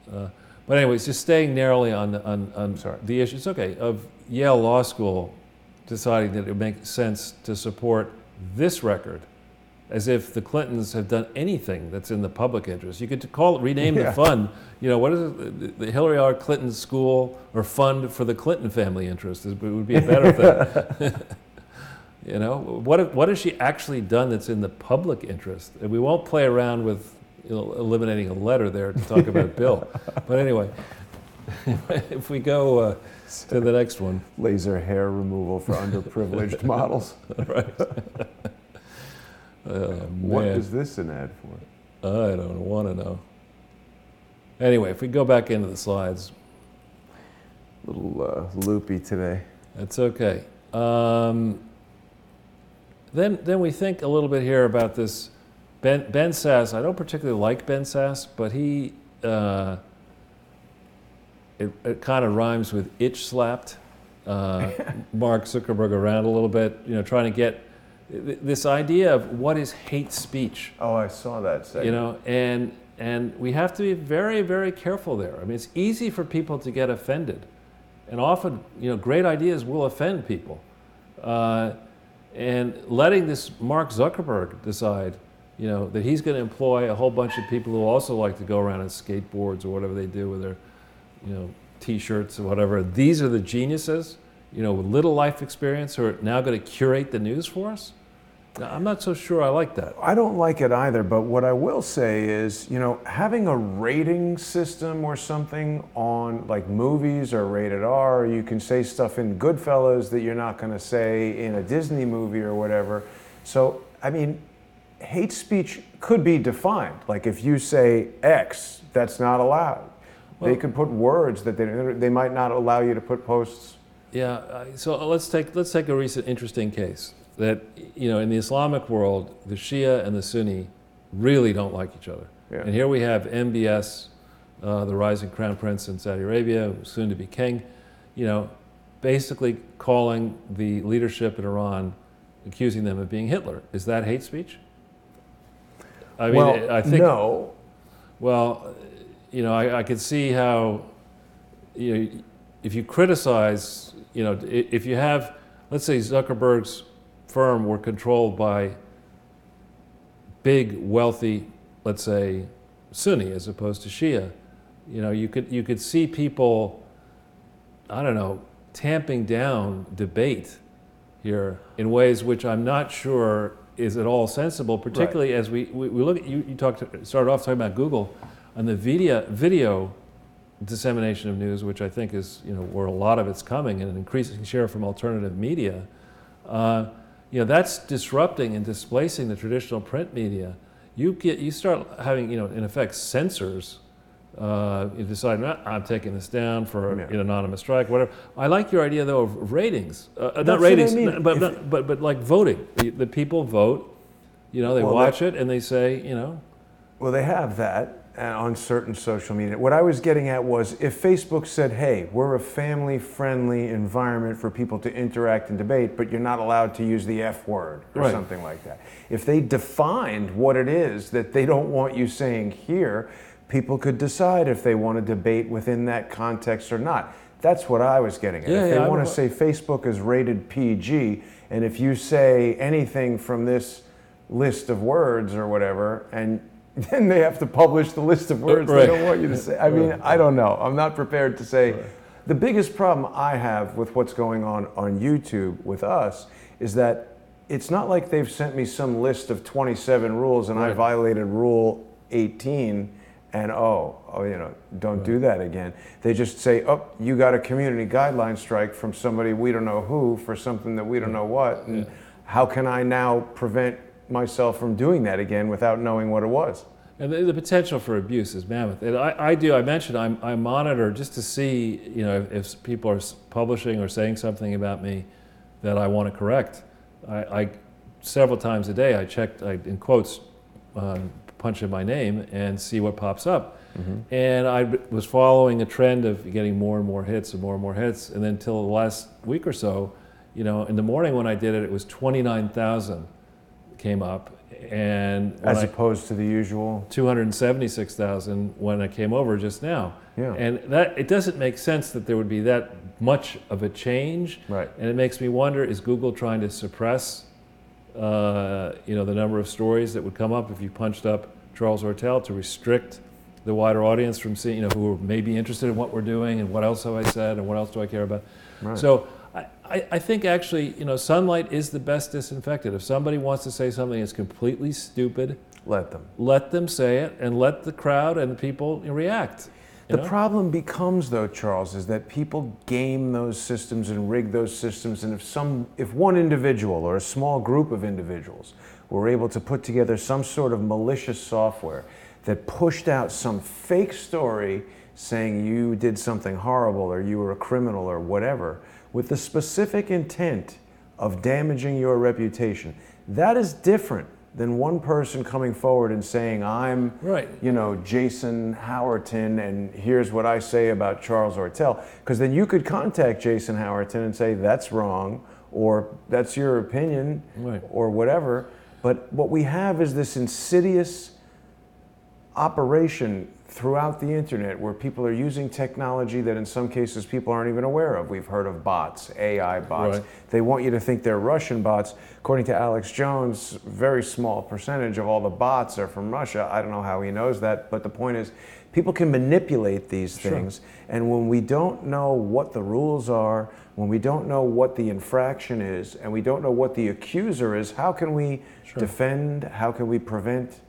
But anyways, just staying narrowly on the issue, it's okay, of Yale Law School deciding that it would make sense to support this record as if the Clintons have done anything that's in the public interest. You could rename the fund, what is it, the Hillary R. Clinton School or Fund for the Clinton Family Interest, it would be a better thing. What has she actually done that's in the public interest? And we won't play around with eliminating a letter there to talk about Bill. But anyway, if we go to the next one. Laser hair removal for underprivileged models. Right. What is this an ad for? I don't want to know. Anyway, if we go back into the slides. A little loopy today. That's okay. Then we think a little bit here about this Ben Sass. I don't particularly like Ben Sass, but he it kind of rhymes with itch slapped Mark Zuckerberg around a little bit. Trying to get this idea of what is hate speech. Oh, I saw that segment. And we have to be very, very careful there. I mean, it's easy for people to get offended, and often great ideas will offend people. And letting this Mark Zuckerberg decide, that he's going to employ a whole bunch of people who also like to go around on skateboards or whatever they do with their, T-shirts or whatever. These are the geniuses, with little life experience who are now going to curate the news for us. Now, I'm not so sure I like that. I don't like it either, but what I will say is, having a rating system or something on like movies or rated R, you can say stuff in Goodfellas that you're not going to say in a Disney movie or whatever. So, I mean, hate speech could be defined. Like if you say X, that's not allowed. Well, they could put words that they might not allow you to put posts. Yeah, so let's take a recent interesting case. That, in the Islamic world, the Shia and the Sunni really don't like each other. Yeah. And here we have MBS, the rising crown prince in Saudi Arabia, soon to be king, basically calling the leadership in Iran, accusing them of being Hitler. Is that hate speech? I mean, well, I think no. Well, I could see how, if you criticize, if you have, let's say Zuckerberg's firm were controlled by big, wealthy, let's say, Sunni as opposed to Shia, you could see people, I don't know, tamping down debate here in ways which I'm not sure is at all sensible, particularly as we look at, you started off talking about Google and the video dissemination of news, which I think is, where a lot of it's coming, and an increasing share from alternative media. That's disrupting and displacing the traditional print media. You start having, in effect, censors. You decide, I'm taking this down for an anonymous strike, whatever. I like your idea though of ratings, not ratings, but like voting. The people vote. They watch it and they say, Well, they have that on certain social media. What I was getting at was if Facebook said, hey, we're a family-friendly environment for people to interact and debate, but you're not allowed to use the F word or something like that. If they defined what it is that they don't want you saying here, people could decide if they want to debate within that context or not. That's what I was getting at. If they want to say Facebook is rated PG, and if you say anything from this list of words or whatever, and then they have to publish the list of words they don't want you to say. I mean, I don't know. I'm not prepared to say. The biggest problem I have with what's going on YouTube with us is that it's not like they've sent me some list of 27 rules and I violated rule 18 and don't do that again. They just say, you got a community guideline strike from somebody we don't know who for something that we don't know what, and how can I now prevent myself from doing that again without knowing what it was? And the potential for abuse is mammoth. And I mentioned I monitor just to see, if people are publishing or saying something about me that I want to correct. I several times a day I check, in quotes, punch in my name and see what pops up. Mm-hmm. And I was following a trend of getting more and more hits and more hits, and then till the last week or so, in the morning when I did it, it was 29,000 came up, and as opposed to the usual 276,000 when I came over just now. Yeah. And that it doesn't make sense that there would be that much of a change. Right. And it makes me wonder: is Google trying to suppress, the number of stories that would come up if you punched up Charles Ortel to restrict the wider audience from seeing, who may be interested in what we're doing and what else have I said and what else do I care about? Right. So. I think actually, sunlight is the best disinfectant. If somebody wants to say something that's completely stupid, let them. Let them say it and let the crowd and the people react. The problem becomes, though, Charles, is that people game those systems and rig those systems, and if one individual or a small group of individuals were able to put together some sort of malicious software that pushed out some fake story saying you did something horrible or you were a criminal or whatever, with the specific intent of damaging your reputation, that is different than one person coming forward and saying, I'm, Jason Howerton, and here's what I say about Charles Ortel. Because then you could contact Jason Howerton and say, that's wrong, or that's your opinion, or whatever. But what we have is this insidious operation throughout the internet where people are using technology that in some cases people aren't even aware of. We've heard of bots, AI bots. They want you to think they're Russian bots. According to Alex Jones, very small percentage of all the bots are from Russia. I don't know how he knows that, but the point is people can manipulate these things. And when we don't know what the rules are, when we don't know what the infraction is, and we don't know what the accuser is, how can we defend? How can we prevent?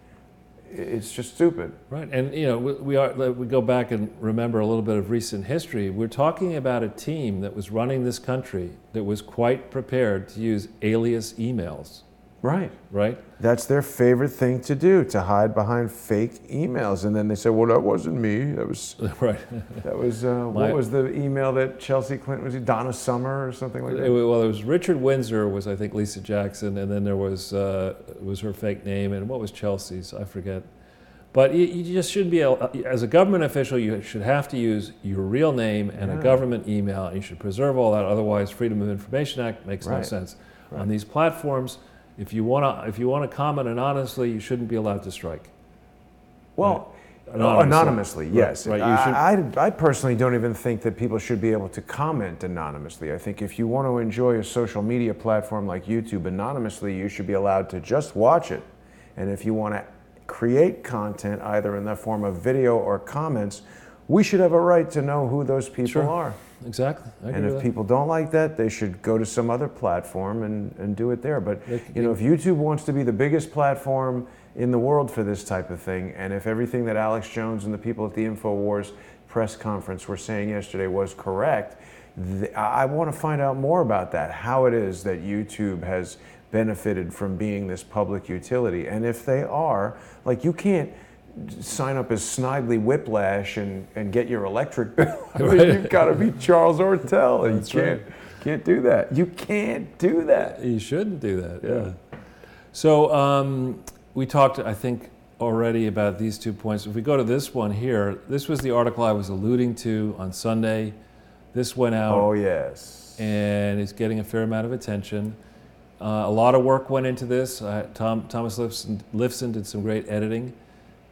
It's just stupid. Right, and we go back and remember a little bit of recent history. We're talking about a team that was running this country that was quite prepared to use alias emails. Right. Right? That's their favorite thing to do, to hide behind fake emails. And then they say, well, that wasn't me. That was, that was, what was the email that Chelsea Clinton was, Donna Summer or something like that? Well, it was Richard Windsor was, I think, Lisa Jackson, and then there was her fake name, and what was Chelsea's? I forget. But you just shouldn't be able, as a government official, you should have to use your real name and a government email, and you should preserve all that. Otherwise, Freedom of Information Act makes no sense. On these platforms, if you want to comment anonymously, you shouldn't be allowed to strike. Well, anonymously, yes. I personally don't even think that people should be able to comment anonymously. I think if you want to enjoy a social media platform like YouTube anonymously, you should be allowed to just watch it. And if you want to create content, either in the form of video or comments, we should have a right to know who those people are. Exactly. And if people don't like that, they should go to some other platform and do it there. But if YouTube wants to be the biggest platform in the world for this type of thing, and if everything that Alex Jones and the people at the InfoWars press conference were saying yesterday was correct, I want to find out more about that, how it is that YouTube has benefited from being this public utility. And if they are, like, you can't sign up as Snidely Whiplash and get your electric bill. I mean, you've got to be Charles Ortel, and you can't do that. You can't do that. You shouldn't do that. Yeah. So we talked, I think, already about these 2 points. If we go to this one here, this was the article I was alluding to on Sunday. This went out. Oh yes. And it's getting a fair amount of attention. A lot of work went into this. Thomas Lifson did some great editing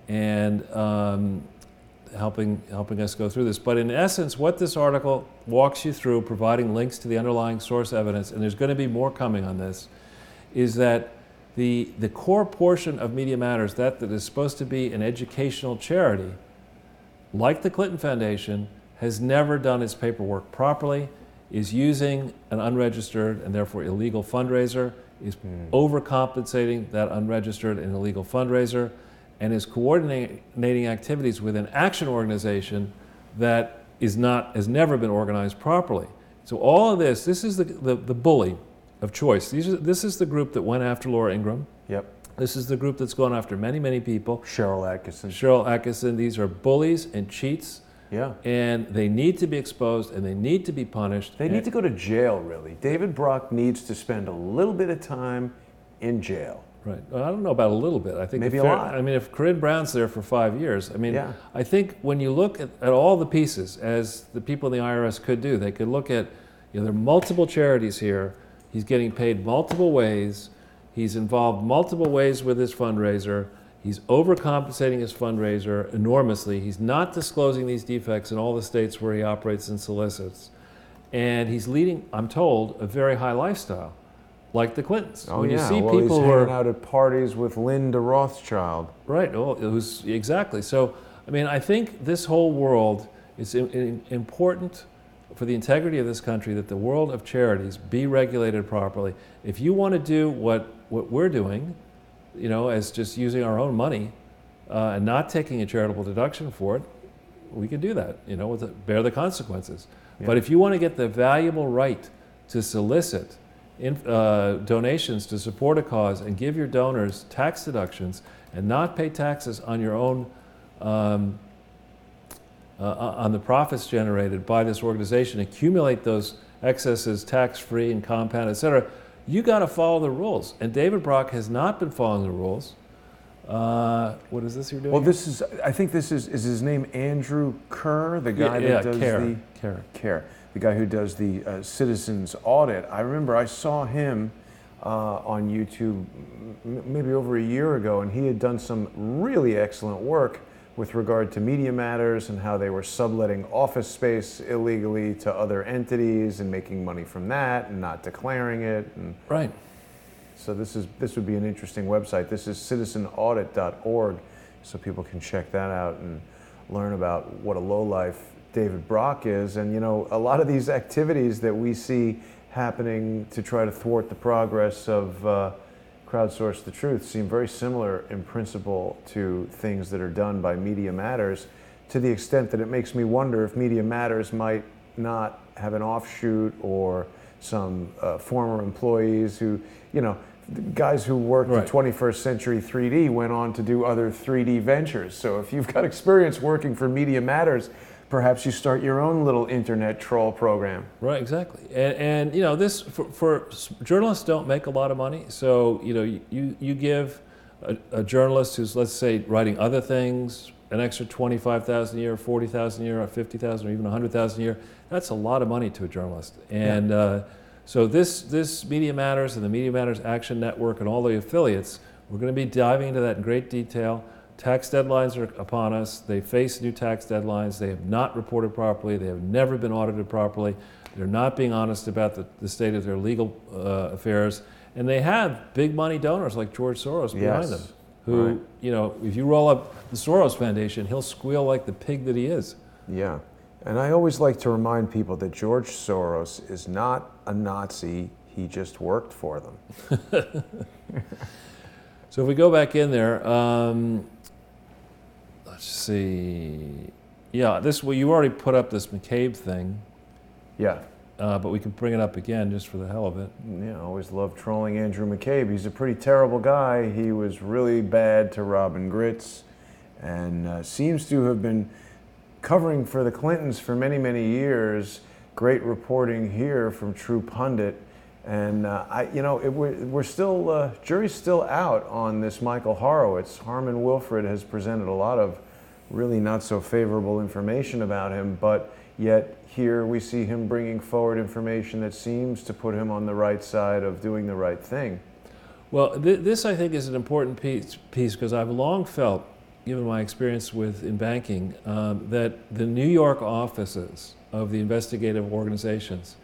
and helping us go through this. But in essence, what this article walks you through, providing links to the underlying source evidence, and there's going to be more coming on this, is that the core portion of Media Matters, that is supposed to be an educational charity, like the Clinton Foundation, has never done its paperwork properly, is using an unregistered and therefore illegal fundraiser, is overcompensating that unregistered and illegal fundraiser, and is coordinating activities with an action organization that has never been organized properly. So all of this is the bully of choice. This is the group that went after Laura Ingraham. Yep. This is the group that's gone after many, many people. Cheryl Atkinson. These are bullies and cheats. Yeah. And they need to be exposed and they need to be punished. They need to go to jail, really. David Brock needs to spend a little bit of time in jail. Right. Well, I don't know about a little bit. I think maybe a lot. I mean, if Corinne Brown's there for 5 years, I mean, I think when you look at all the pieces, as the people in the IRS could do, they could look at, there are multiple charities here. He's getting paid multiple ways. He's involved multiple ways with his fundraiser. He's overcompensating his fundraiser enormously. He's not disclosing these defects in all the states where he operates and solicits. And he's leading, I'm told, a very high lifestyle, like the Clintons. Oh, when you see people he's hanging out at parties with Linda Rothschild. Right, exactly. So, I mean, I think this whole world is important for the integrity of this country, that the world of charities be regulated properly. If you want to do what we're doing, as just using our own money and not taking a charitable deduction for it, we could do that, you know, bear the consequences. Yeah. But if you want to get the valuable right to solicit donations to support a cause and give your donors tax deductions and not pay taxes on your own, on the profits generated by this organization, accumulate those excesses tax-free and compound, et cetera, you got to follow the rules. And David Brock has not been following the rules. What is this you're doing? Well, this is, I think this is his name Andrew Kerr, the guy that does the guy who does the citizens audit. I remember I saw him on YouTube maybe over a year ago, and he had done some really excellent work with regard to Media Matters and how they were subletting office space illegally to other entities and making money from that and not declaring it. And right. So this would be an interesting website. This is citizenaudit.org, so people can check that out and learn about what a lowlife David Brock is. And you know, a lot of these activities that we see happening to try to thwart the progress of Crowdsource the Truth seem very similar in principle to things that are done by Media Matters, to the extent that it makes me wonder if Media Matters might not have an offshoot or some former employees who, you know, guys who worked in 21st Century 3D went on to do other 3D ventures. So if you've got experience working for Media Matters, perhaps you start your own little internet troll program. Right, exactly. And you know, this, for journalists don't make a lot of money. So, you know, you give a journalist who's, let's say, writing other things, an extra $25,000 a year, $40,000 a year, or $50,000, or even $100,000 a year. That's a lot of money to a journalist. And so this Media Matters and the Media Matters Action Network and all the affiliates, we're going to be diving into that in great detail. Tax deadlines are upon us. They face new tax deadlines. They have not reported properly. They have never been audited properly. They're not being honest about the state of their legal affairs. And they have big money donors like George Soros behind them, who, you know, if you roll up the Soros Foundation, he'll squeal like the pig that he is. Yeah. And I always like to remind people that George Soros is not a Nazi. He just worked for them. So if we go back in there, let's see. Yeah, well, you already put up this McCabe thing. Yeah. But we can bring it up again just for the hell of it. Yeah, I always love trolling Andrew McCabe. He's a pretty terrible guy. He was really bad to Robin Grits and seems to have been covering for the Clintons for many, many years. Great reporting here from True Pundit. And we're still, jury's still out on this Michael Horowitz. Harmon Wilfred has presented a lot of really not so favorable information about him, but yet here we see him bringing forward information that seems to put him on the right side of doing the right thing. Well, this I think is an important piece because I've long felt, given my experience in banking, that the New York offices of the investigative organizations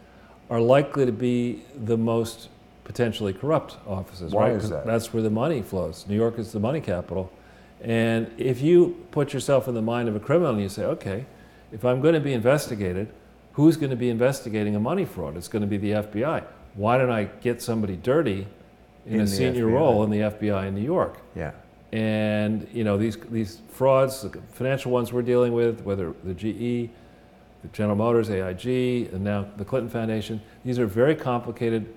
are likely to be the most potentially corrupt offices. Why right? is that? That's where the money flows. New York is the money capital. And if you put yourself in the mind of a criminal and you say, okay, if I'm going to be investigated, who's going to be investigating a money fraud? It's going to be the FBI. Why don't I get somebody dirty in a senior role in the FBI in New York? Yeah. And you know, these frauds, the financial ones we're dealing with, whether the GE, the General Motors, AIG, and now the Clinton Foundation, these are very complicated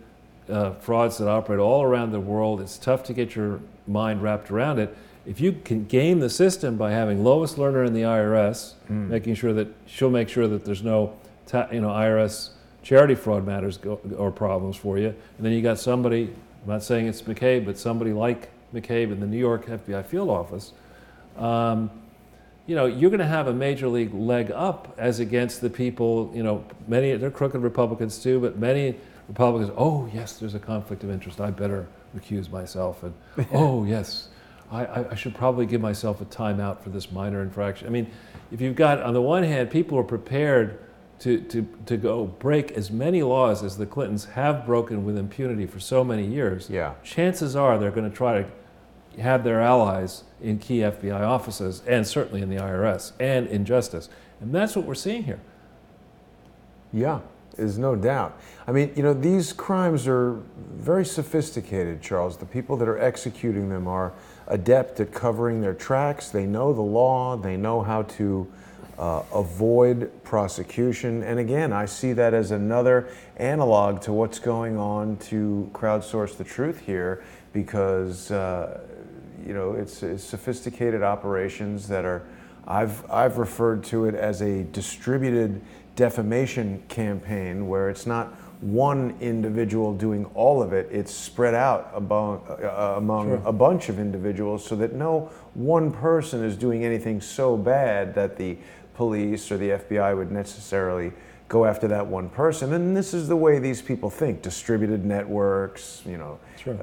frauds that operate all around the world. It's tough to get your mind wrapped around it. If you can game the system by having Lois Lerner in the IRS, making sure that she'll make sure that there's no IRS charity fraud matters or problems for you, and then you got somebody, I'm not saying it's McCabe, but somebody like McCabe in the New York FBI field office, you know, you're going to have a major league leg up as against the people, you know, they're crooked Republicans too, but many Republicans, oh yes, there's a conflict of interest, I better recuse myself, and oh yes, I should probably give myself a timeout for this minor infraction. I mean, if you've got, on the one hand, people who are prepared to go break as many laws as the Clintons have broken with impunity for so many years, chances are they're going to try to have their allies in key FBI offices, and certainly in the IRS, and in justice. And that's what we're seeing here. Yeah, there's no doubt. I mean, you know, these crimes are very sophisticated, Charles. The people that are executing them are adept at covering their tracks. They know the law. They know how to avoid prosecution. And again, I see that as another analog to what's going on to crowdsource the truth here, because you know, it's sophisticated operations that are, I've referred to it as a distributed defamation campaign, where it's not one individual doing all of it, it's spread out among Sure. a bunch of individuals, so that no one person is doing anything so bad that the police or the FBI would necessarily go after that one person. And this is the way these people think: distributed networks, you know, Sure.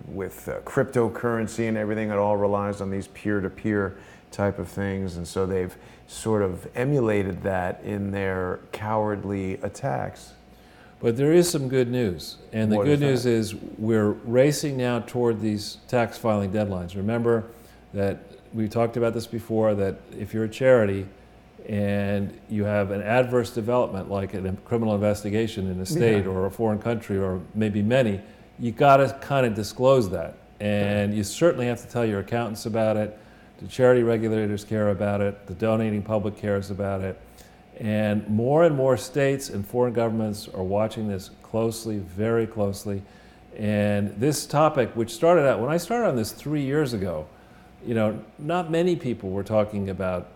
with cryptocurrency and everything. It all relies on these peer-to-peer type of things, and so they've sort of emulated that in their cowardly attacks. But there is some good news, and the What good is news is we're racing now toward these tax filing deadlines. Remember that we talked about this before, that if you're a charity and you have an adverse development like a criminal investigation in a state or a foreign country or maybe many, you got to kind of disclose that. And you certainly have to tell your accountants about it, the charity regulators care about it, the donating public cares about it. And more states and foreign governments are watching this closely, very closely. And this topic, which started out, when I started on this 3 years ago, you know, not many people were talking about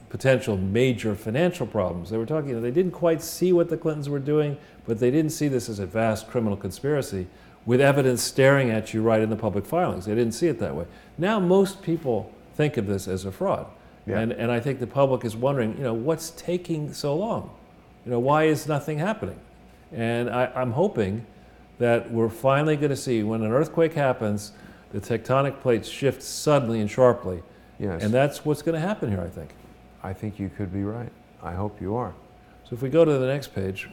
potential major financial problems. They were talking, they didn't quite see what the Clintons were doing, but they didn't see this as a vast criminal conspiracy with evidence staring at you right in the public filings. They didn't see it that way. Now most people think of this as a fraud. Yeah. And I think the public is wondering, you know, what's taking so long? You know, why is nothing happening? And I'm hoping that we're finally going to see, when an earthquake happens, the tectonic plates shift suddenly and sharply. Yes. And that's what's going to happen here, I think. I think you could be right. I hope you are. So if we go to the next page,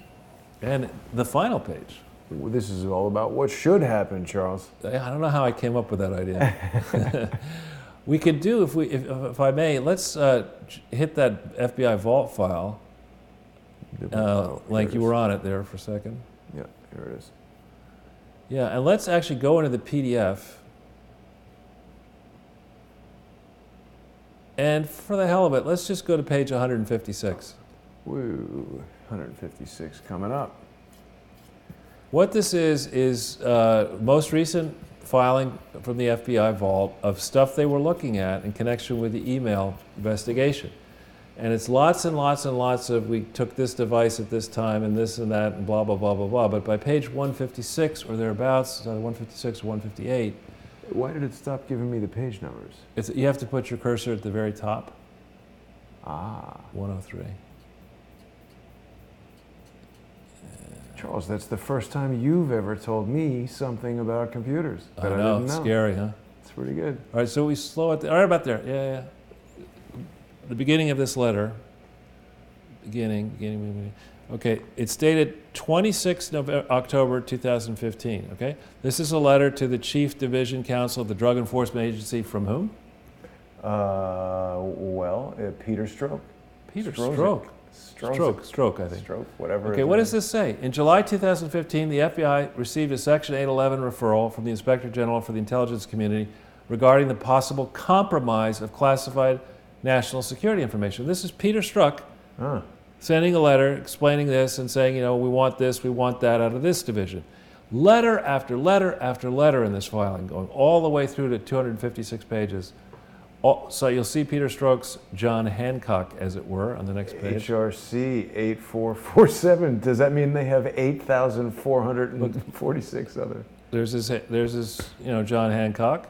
and the final page. Well, this is all about what should happen, Charles. I don't know how I came up with that idea. We could do, if I may, let's hit that FBI vault file. Like you were on it there for a second. Yeah, here it is. Yeah, and let's actually go into the PDF. And for the hell of it, let's just go to page 156. Woo, 156 coming up. What this is most recent filing from the FBI vault of stuff they were looking at in connection with the email investigation. And it's lots and lots and lots of, we took this device at this time and this and that and blah, blah, blah, blah, blah. But by page 156 or thereabouts, 156 or 158. Why did it stop giving me the page numbers? You have to put your cursor at the very top. Ah. 103. Charles, that's the first time you've ever told me something about computers that I know, didn't know. scary, huh? It's pretty good. All right, so we slow it, all right, about there, yeah. The beginning of this letter, beginning. Okay, it's dated 26 October 2015, okay? This is a letter to the Chief Division Counsel of the Drug Enforcement Agency from whom? Peter Stroke. Peter Stroke. Stroke, I think. Stroke, whatever. Okay, what does this say? In July 2015, the FBI received a Section 811 referral from the Inspector General for the Intelligence Community regarding the possible compromise of classified national security information. This is Peter Strzok sending a letter explaining this and saying, you know, we want this, we want that out of this division. Letter after letter after letter in this filing, going all the way through to 256 pages. So you'll see Peter Strzok's John Hancock, as it were, on the next page. HRC 8447. Does that mean they have 8,446 other? There's his, you know, John Hancock.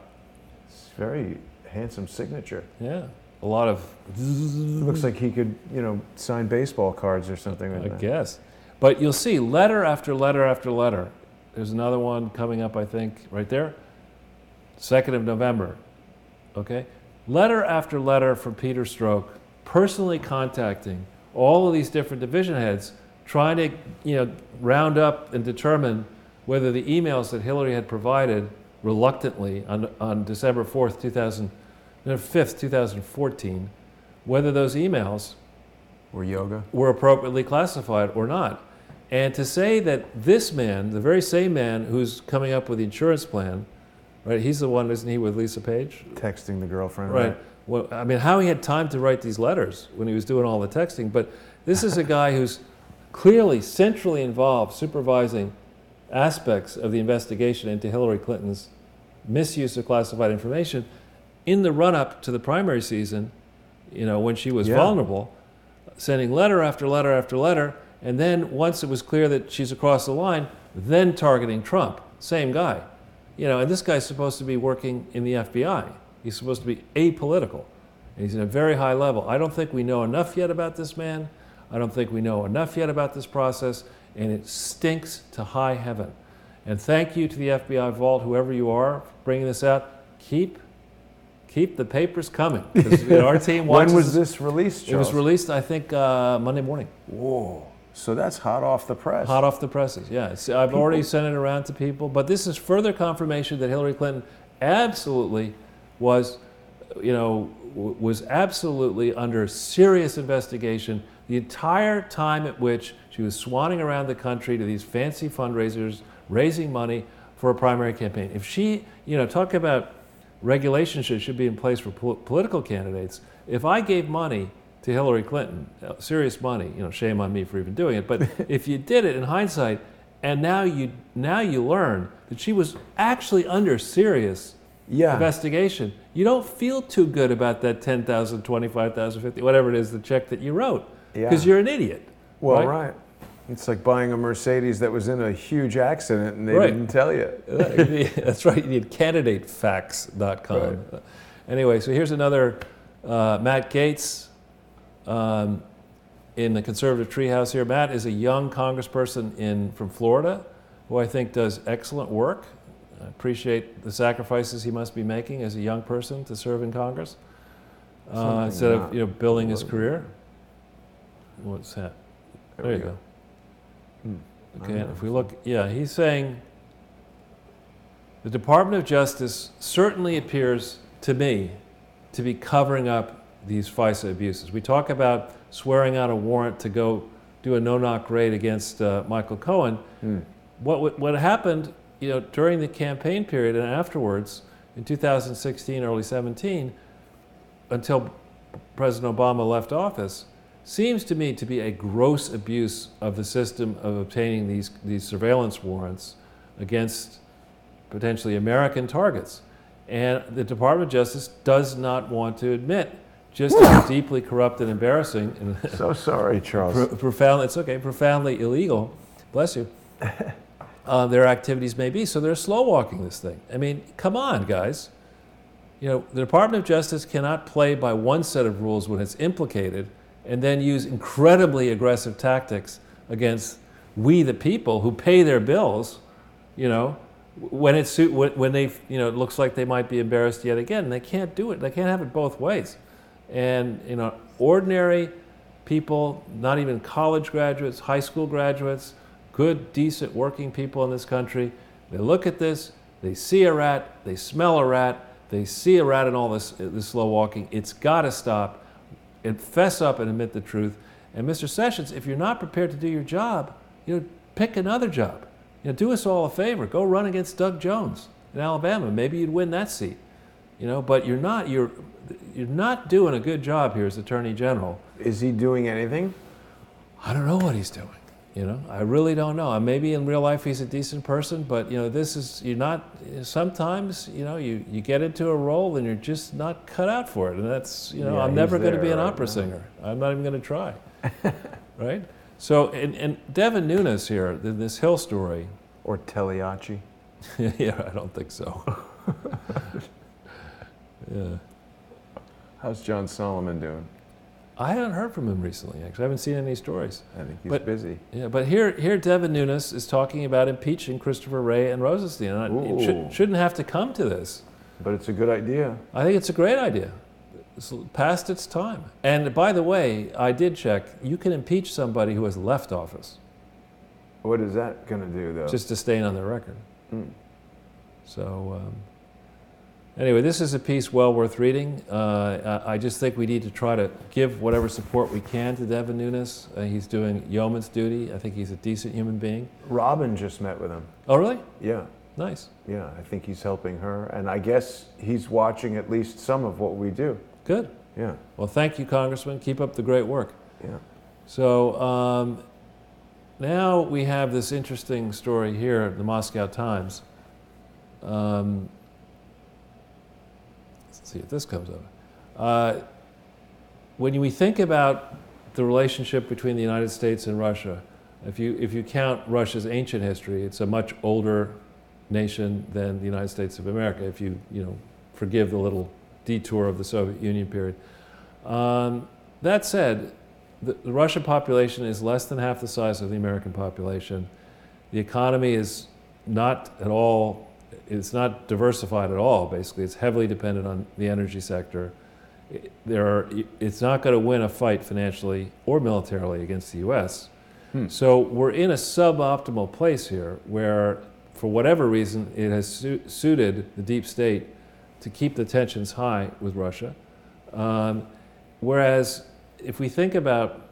It's a very handsome signature. Yeah, a lot of. Looks like he could, you know, sign baseball cards or something like that. I guess. But you'll see letter after letter after letter. There's another one coming up, I think, right there. 2nd of November. Okay. Letter after letter from Peter Strzok, personally contacting all of these different division heads, trying to, you know, round up and determine whether the emails that Hillary had provided reluctantly on December 5th, 2014, whether those emails were appropriately classified or not. And to say that this man, the very same man who's coming up with the insurance plan, right, he's the one, isn't he, with Lisa Page? Texting the girlfriend. Right. Well, I mean, how he had time to write these letters when he was doing all the texting. But this is a guy who's clearly centrally involved, supervising aspects of the investigation into Hillary Clinton's misuse of classified information in the run-up to the primary season, when she was vulnerable, sending letter after letter after letter, and then once it was clear that she's across the line, then targeting Trump. Same guy. And this guy's supposed to be working in the FBI. He's supposed to be apolitical. And he's in a very high level. I don't think we know enough yet about this man. I don't think we know enough yet about this process, and it stinks to high heaven. And thank you to the FBI vault, whoever you are, for bringing this out. Keep the papers coming. Our team watches. When was this released, Charles? It was released, I think, Monday morning. Whoa. So that's hot off the press. Hot off the presses, yeah. I've already sent it around to people, but this is further confirmation that Hillary Clinton absolutely was absolutely under serious investigation the entire time at which she was swanning around the country to these fancy fundraisers, raising money for a primary campaign. If she, talk about regulations that should be in place for political candidates. If I gave money to Hillary Clinton, serious money, shame on me for even doing it, but if you did it in hindsight, and now you learn that she was actually under serious investigation, you don't feel too good about that 10,000, 25,000, 50, whatever it is, the check that you wrote, because you're an idiot. Well, right. It's like buying a Mercedes that was in a huge accident and they didn't tell you. That's right. You need candidatefacts.com. Right. Anyway, so here's another Matt Gaetz in the conservative treehouse here. Matt is a young congressperson from Florida who I think does excellent work. I appreciate the sacrifices he must be making as a young person to serve in Congress instead of building his career. What's that? There you go. Okay, if we look, he's saying the Department of Justice certainly appears to me to be covering up these FISA abuses. We talk about swearing out a warrant to go do a no-knock raid against Michael Cohen. What happened, during the campaign period and afterwards, in 2016, early 17, until President Obama left office, seems to me to be a gross abuse of the system of obtaining these surveillance warrants against potentially American targets. And the Department of Justice does not want to admit just how deeply corrupt and embarrassing and so sorry, Charles. profoundly illegal, bless you, their activities may be. So they're slow walking this thing. I mean, come on, guys. The Department of Justice cannot play by one set of rules when it's implicated and then use incredibly aggressive tactics against we the people who pay their bills, when they, it looks like they might be embarrassed yet again. They can't do it. They can't have it both ways. And, ordinary people, not even college graduates, high school graduates, good, decent working people in this country, they look at this, they see a rat, they smell a rat, they see a rat in all this slow walking. It's got to stop. And fess up and admit the truth. And Mr. Sessions, if you're not prepared to do your job, pick another job. Do us all a favor. Go run against Doug Jones in Alabama. Maybe you'd win that seat. But you're not doing a good job here as Attorney General. Is he doing anything? I don't know what he's doing. I really don't know. Maybe in real life he's a decent person, but sometimes, you get into a role and you're just not cut out for it. And that's, I'm never going to be an opera singer. I'm not even going to try. Right? So, and Devin Nunes here, this Hill story. Or Teliachi. Yeah, I don't think so. Yeah. How's John Solomon doing? I haven't heard from him recently, actually. I haven't seen any stories. I think he's busy. Yeah, but here Devin Nunes is talking about impeaching Christopher Wray and Rosenstein. And it shouldn't have to come to this. But it's a good idea. I think it's a great idea. It's past its time. And by the way, I did check. You can impeach somebody who has left office. What is that going to do, though? Just to stain on their record. So... Anyway, this is a piece well worth reading. I just think we need to try to give whatever support we can to Devin Nunes. He's doing yeoman's duty. I think he's a decent human being. Robin just met with him. Oh, really? Yeah. Nice. Yeah, I think he's helping her. And I guess he's watching at least some of what we do. Good. Yeah. Well, thank you, Congressman. Keep up the great work. Yeah. So now we have this interesting story here at the Moscow Times. Let's see if this comes up. When we think about the relationship between the United States and Russia, if you count Russia's ancient history, it's a much older nation than the United States of America, if you forgive the little detour of the Soviet Union period. That said, the Russian population is less than half the size of the American population. The economy is not at all, it's not diversified at all, basically. It's heavily dependent on the energy sector. It's not going to win a fight financially or militarily against the US. So we're in a suboptimal place here where, for whatever reason, it has suited the deep state to keep the tensions high with Russia. Whereas if we think about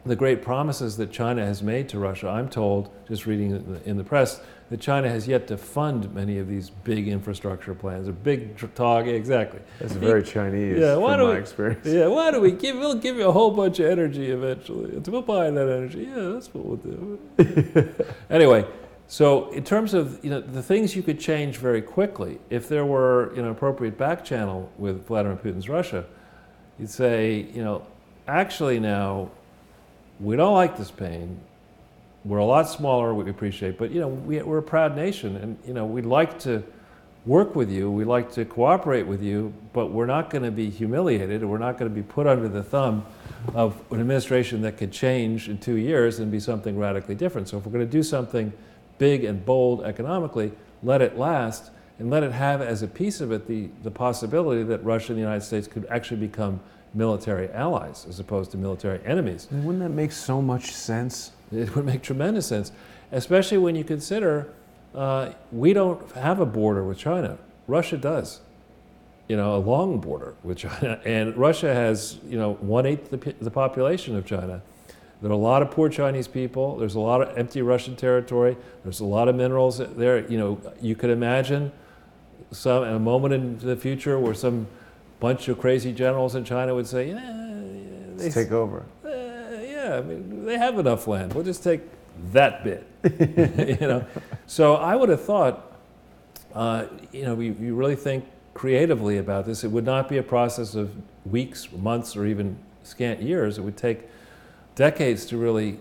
the great promises that China has made to Russia, I'm told, just reading in the press, that China has yet to fund many of these big infrastructure plans, a big target, exactly. That's very Chinese from my experience. Yeah, why do we'll give you a whole bunch of energy eventually. We'll buy that energy. Yeah, that's what we'll do. Anyway, so in terms of the things you could change very quickly, if there were an appropriate back channel with Vladimir Putin's Russia, you'd say, actually now, we don't like this pain. We're a lot smaller, we appreciate, but we're a proud nation, and we'd like to work with you, we'd like to cooperate with you, but we're not going to be humiliated, or we're not going to be put under the thumb of an administration that could change in 2 years and be something radically different. So if we're going to do something big and bold economically, let it last, and let it have as a piece of it the possibility that Russia and the United States could actually become military allies as opposed to military enemies. And wouldn't that make so much sense? It would make tremendous sense, especially when you consider we don't have a border with China. Russia does, a long border with China, and Russia has 1/8 the population of China. There are a lot of poor Chinese people. There's a lot of empty Russian territory. There's a lot of minerals there. You could imagine a moment in the future where some bunch of crazy generals in China would say, Let's take over. Yeah, I mean, they have enough land. We'll just take that bit. So I would have thought, you really think creatively about this. It would not be a process of weeks, months, or even scant years. It would take decades to really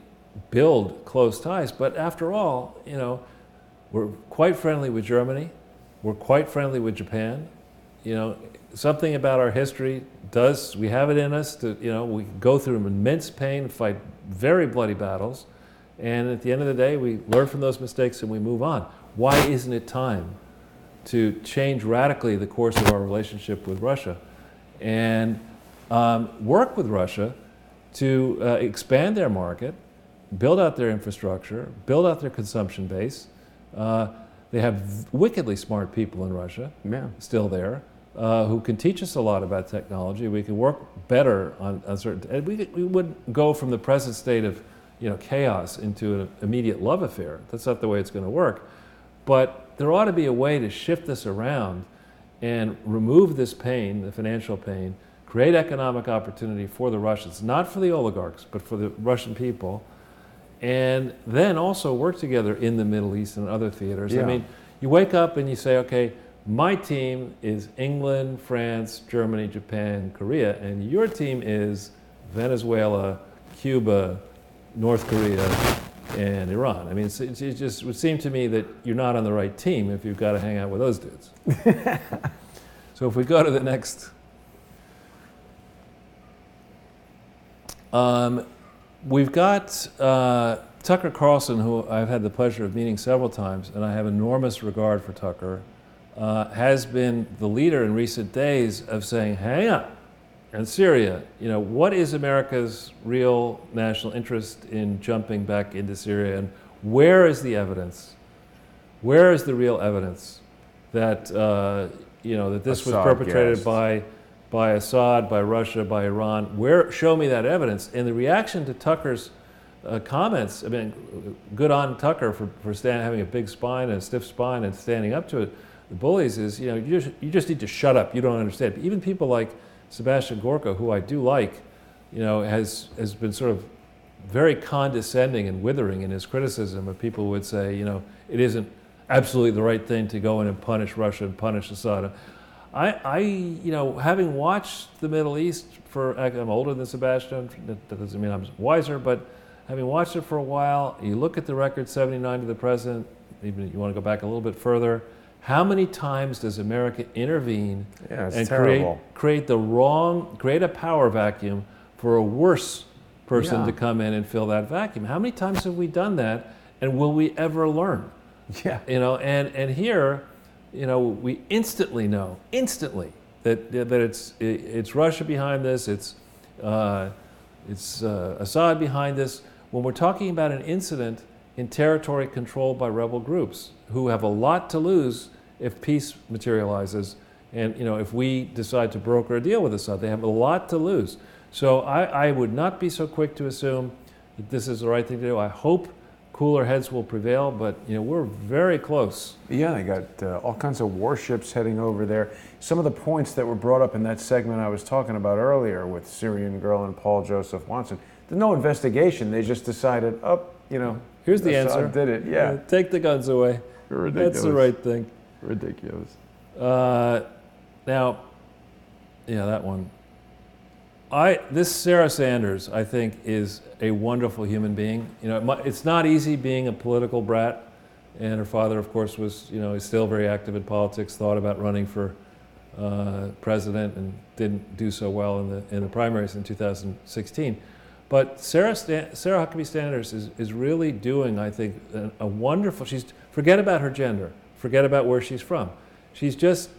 build close ties. But after all, we're quite friendly with Germany. We're quite friendly with Japan. Something about our history we have it in us to, we go through immense pain, fight very bloody battles, and at the end of the day, we learn from those mistakes and we move on. Why isn't it time to change radically the course of our relationship with Russia and work with Russia to expand their market, build out their infrastructure, build out their consumption base? They have wickedly smart people in Russia, still there, who can teach us a lot about technology. We can work better on certain, and we wouldn't go from the present state of chaos into an immediate love affair. That's not the way it's going to work. But there ought to be a way to shift this around and remove this pain, the financial pain, create economic opportunity for the Russians, not for the oligarchs, but for the Russian people, and then also work together in the Middle East and other theaters. I mean, you wake up and you say, okay, my team is England, France, Germany, Japan, Korea, and your team is Venezuela, Cuba, North Korea, and Iran. I mean, it just would seem to me that you're not on the right team if you've got to hang out with those dudes. So if we go to the next, we've got Tucker Carlson, who I've had the pleasure of meeting several times, and I have enormous regard for Tucker, has been the leader in recent days of saying, hang on, in Syria, what is America's real national interest in jumping back into Syria, and where is the evidence? Where is the real evidence that, that this was perpetrated by Assad, by Russia, by Iran? Show me that evidence. And the reaction to Tucker's comments, I mean, good on Tucker for having a big spine and a stiff spine and standing up to it. The bullies is, you just need to shut up. You don't understand. But even people like Sebastian Gorka, who I do like, has been sort of very condescending and withering in his criticism of people who would say, it isn't absolutely the right thing to go in and punish Russia and punish Assad. Having watched the Middle East I'm older than Sebastian, that doesn't mean I'm wiser, but having watched it for a while, you look at the record 79 to the present, even if you want to go back a little bit further, how many times does America intervene and create a power vacuum for a worse person to come in and fill that vacuum? How many times have we done that, and will we ever learn? Yeah. And here, we instantly know that it's Russia behind this, it's Assad behind this. When we're talking about an incident in territory controlled by rebel groups who have a lot to lose if peace materializes, and if we decide to broker a deal with Assad, they have a lot to lose. So I would not be so quick to assume that this is the right thing to do. I hope cooler heads will prevail, but we're very close. Yeah, they got all kinds of warships heading over there. Some of the points that were brought up in that segment I was talking about earlier with Syrian Girl and Paul Joseph Watson, there's no investigation. They just decided, here's the Assad answer. Did it? Yeah. Take the guns away. Ridiculous. That's the right thing. Ridiculous. Now, that one. This Sarah Sanders, I think, is a wonderful human being. It's not easy being a political brat, and her father, of course, is still very active in politics. Thought about running for president and didn't do so well in the primaries in 2016. But Sarah Huckabee Sanders is really doing, I think, a wonderful. Forget about her gender, forget about where she's from. She's just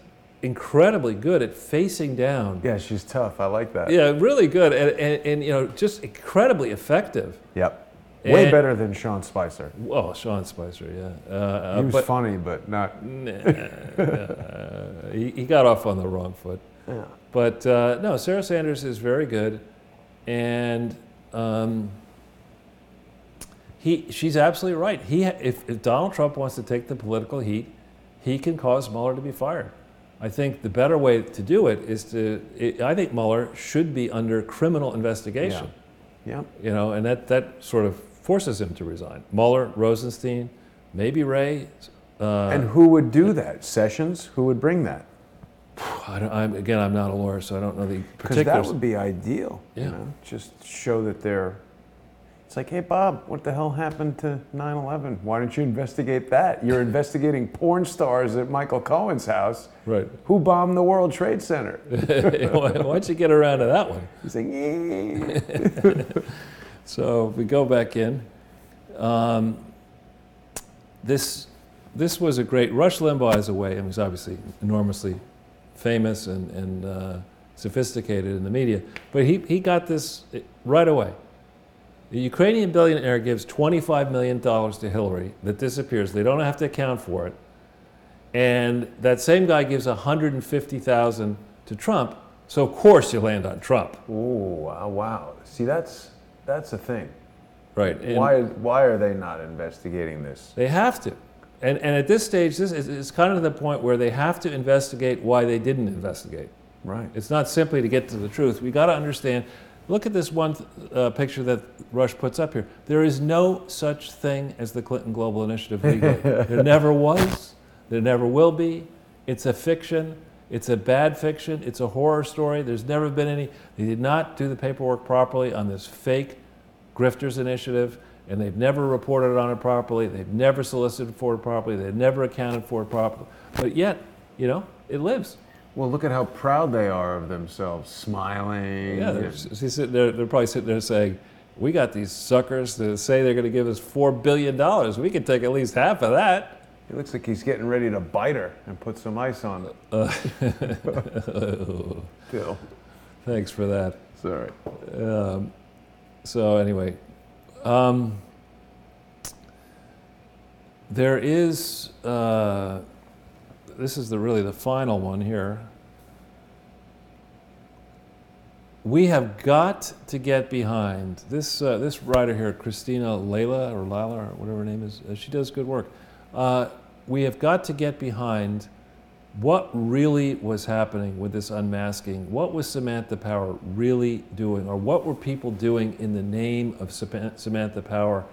incredibly good at facing down. Yeah, she's tough. I like that. Yeah, really good, and just incredibly effective. Yep. Way better than Sean Spicer. Oh, Sean Spicer, yeah. He was funny, but not. He got off on the wrong foot. Yeah. But no, Sarah Sanders is very good, and she's absolutely right. If Donald Trump wants to take the political heat, he can cause Mueller to be fired. I think the better way to do it is I think Mueller should be under criminal investigation. Yeah. And that sort of forces him to resign. Mueller, Rosenstein, maybe Wray. And who would do that? Sessions? Who would bring that? I'm not a lawyer, so I don't know the particulars. Because that would be ideal. Yeah. Just show that they're. It's like, hey, Bob, what the hell happened to 9/11? Why don't you investigate that? You're investigating porn stars at Michael Cohen's house. Right. Who bombed the World Trade Center? Why don't you get around to that one? He's like, yeah. So if we go back in. This was a great. Rush Limbaugh is away, and he's obviously enormously famous and sophisticated in the media. But he got this right away. The Ukrainian billionaire gives $25 million to Hillary that disappears. They don't have to account for it. And that same guy gives $150,000 to Trump. So of course you land on Trump. Ooh, wow. See, that's a thing. Right. Why are they not investigating this? They have to. And at this stage, it's kind of the point where they have to investigate why they didn't investigate. Right. It's not simply to get to the truth. We got to understand. Look at this one picture that Rush puts up here. There is no such thing as the Clinton Global Initiative legally. There never was. There never will be. It's a fiction. It's a bad fiction. It's a horror story. There's never been any. They did not do the paperwork properly on this fake grifters initiative, and they've never reported on it properly. They've never solicited for it properly. They've never accounted for it properly. But yet, it lives. Well, look at how proud they are of themselves, smiling. Yeah, they're probably sitting there saying, we got these suckers to say they're going to give us $4 billion. We can take at least half of that. He looks like he's getting ready to bite her and put some ice on it. Bill. Thanks for that. Sorry. So anyway, there is... this is really the final one here. We have got to get behind this writer here, Christina Lala or whatever her name is. She does good work. We have got to get behind what really was happening with this unmasking? What was Samantha Power really doing? Or what were people doing in the name of Samantha Power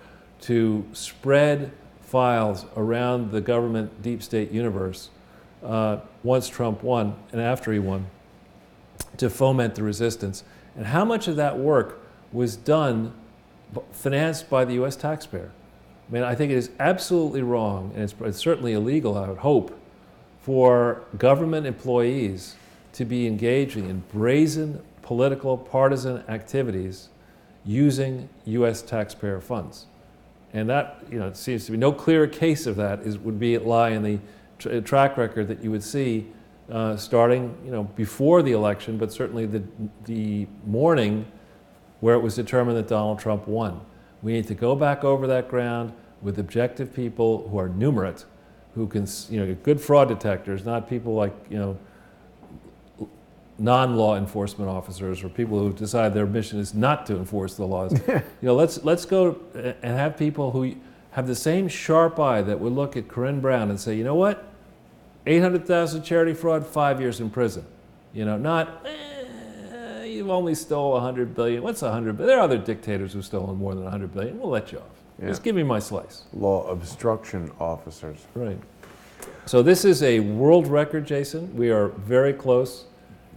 to spread files around the government deep state universe once Trump won and after he won, to foment the resistance? And how much of that work was done, financed by the US taxpayer? I mean, I think it is absolutely wrong, and it's certainly illegal, I would hope, for government employees to be engaging in brazen political partisan activities using US taxpayer funds. And that, it seems to be no clearer case of that would lie in the track record that you would see starting, before the election, but certainly the morning where it was determined that Donald Trump won. We need to go back over that ground with objective people who are numerate, who can, good fraud detectors, not people like, non-law enforcement officers or people who decide their mission is not to enforce the laws. Let's go and have people who have the same sharp eye that would look at Corinne Brown and say, you know what, 800,000 charity fraud, 5 years in prison. Not, you've only stole 100 billion. What's 100 billion? There are other dictators who've stolen more than 100 billion. We'll let you off. Yeah. Just give me my slice. Law obstruction officers. Right. So this is a world record, Jason. We are very close.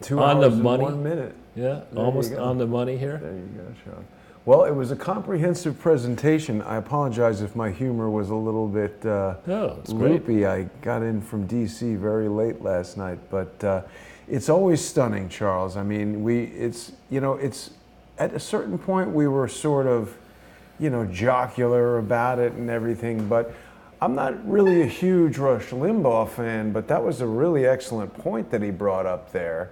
2 on hours the and money. 1 minute. Yeah, almost on the money here. There you go, Sean. Well, it was a comprehensive presentation. I apologize if my humor was a little bit loopy. I got in from D.C. very late last night, but it's always stunning, Charles. I mean, it's at a certain point we were sort of, jocular about it and everything, but I'm not really a huge Rush Limbaugh fan, but that was a really excellent point that he brought up there.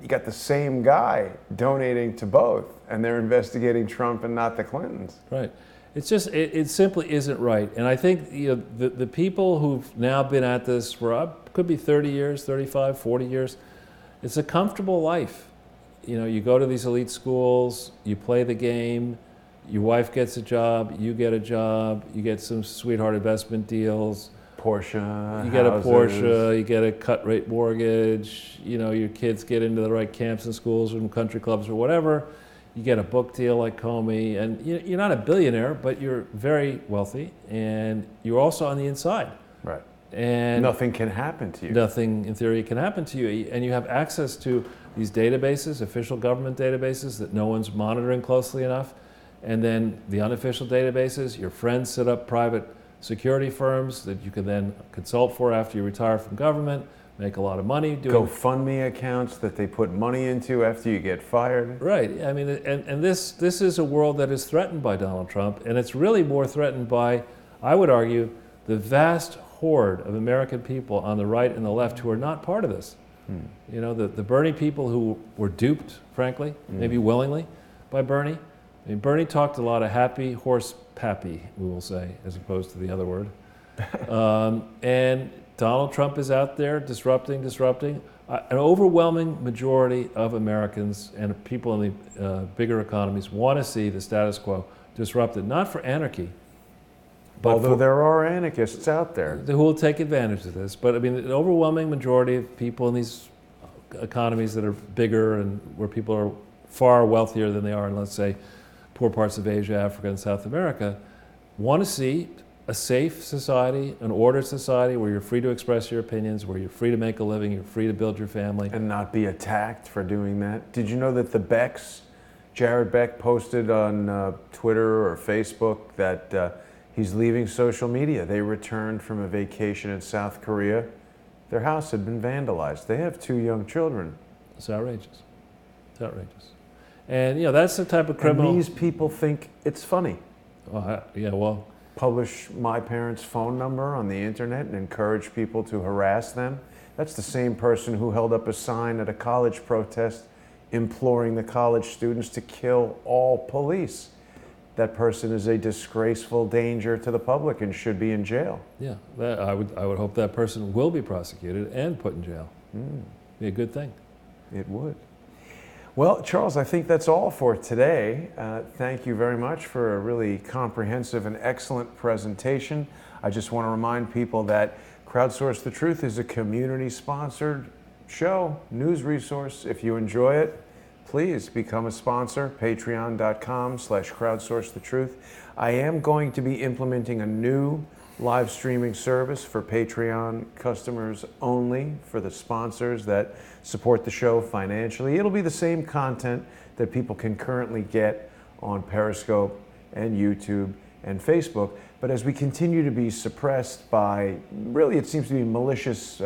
You got the same guy donating to both, and they're investigating Trump and not the Clintons. Right. It's just, it simply isn't right. And I think the people who've now been at this for, could be 30 years, 35, 40 years, it's a comfortable life. You go to these elite schools, you play the game, your wife gets a job, you get a job, you get some sweetheart investment deals. Porsche, you get a Porsche, you get a cut rate mortgage, your kids get into the right camps and schools and country clubs or whatever. You get a book deal like Comey, and you're not a billionaire, but you're very wealthy, and you're also on the inside. Right. And nothing can happen to you. Nothing, in theory, can happen to you. And you have access to these databases, official government databases that no one's monitoring closely enough. And then the unofficial databases, your friends set up private security firms that you can then consult for after you retire from government, make a lot of money doing GoFundMe accounts that they put money into after you get fired. Right. I mean, and this is a world that is threatened by Donald Trump, and it's really more threatened by, I would argue, the vast horde of American people on the right and the left who are not part of this. The Bernie people who were duped, frankly, maybe willingly, by Bernie. I mean, Bernie talked a lot of happy horse pappy, we will say, as opposed to the other word. And Donald Trump is out there disrupting. An overwhelming majority of Americans and people in the bigger economies want to see the status quo disrupted, not for anarchy, but although there are anarchists out there who will take advantage of this. But I mean, an overwhelming majority of people in these economies that are bigger and where people are far wealthier than they are in, let's say, poor parts of Asia, Africa, and South America, want to see a safe society, an ordered society where you're free to express your opinions, where you're free to make a living, you're free to build your family. And not be attacked for doing that. Did you know that the Becks, Jared Beck posted on Twitter or Facebook that he's leaving social media. They returned from a vacation in South Korea. Their house had been vandalized. They have 2 young children. It's outrageous. It's outrageous. And that's the type of criminal. And these people think it's funny. Yeah, well. Publish my parents' phone number on the internet and encourage people to harass them. That's the same person who held up a sign at a college protest imploring the college students to kill all police. That person is a disgraceful danger to the public and should be in jail. Yeah, I would hope that person will be prosecuted and put in jail. Be a good thing. It would. Well, Charles, I think that's all for today. Thank you very much for a really comprehensive and excellent presentation. I just want to remind people that Crowdsource the Truth is a community-sponsored show, news resource. If you enjoy it, please become a sponsor, patreon.com/crowdsourcethetruth. I am going to be implementing a new live streaming service for Patreon customers only, for the sponsors that support the show financially. It'll be the same content that people can currently get on Periscope and YouTube and Facebook. But as we continue to be suppressed by, really it seems to be malicious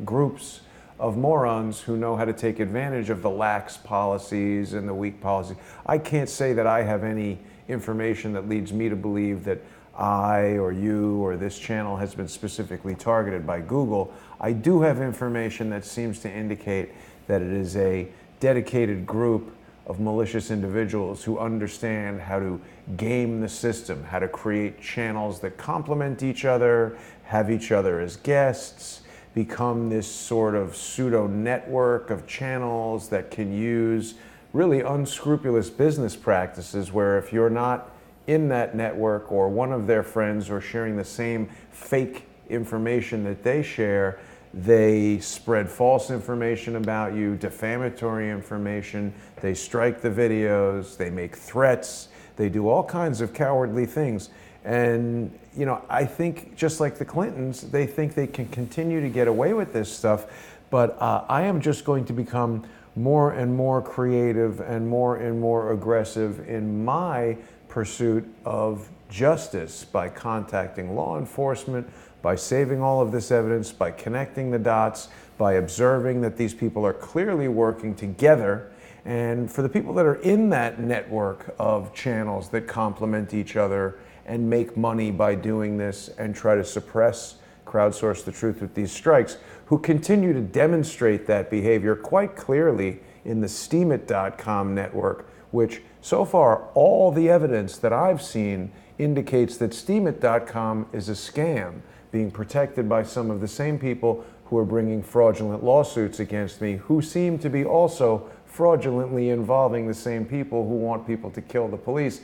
groups of morons who know how to take advantage of the lax policies and the weak policies. I can't say that I have any information that leads me to believe that I or you or this channel has been specifically targeted by Google. I do have information that seems to indicate that it is a dedicated group of malicious individuals who understand how to game the system, how to create channels that complement each other, have each other as guests, become this sort of pseudo network of channels that can use really unscrupulous business practices where if you're not in that network or one of their friends or sharing the same fake information that they share, they spread false information about you, defamatory information, they strike the videos, they make threats, they do all kinds of cowardly things. And, you know, I think just like the Clintons, they think they can continue to get away with this stuff, but I am just going to become more and more creative and more aggressive in my pursuit of justice by contacting law enforcement, by saving all of this evidence, by connecting the dots, by observing that these people are clearly working together. And for the people that are in that network of channels that complement each other and make money by doing this and try to suppress Crowdsource the Truth with these strikes, who continue to demonstrate that behavior quite clearly in the Steemit.com network, which so far all the evidence that I've seen indicates that Steemit.com is a scam, being protected by some of the same people who are bringing fraudulent lawsuits against me, who seem to be also fraudulently involving the same people who want people to kill the police.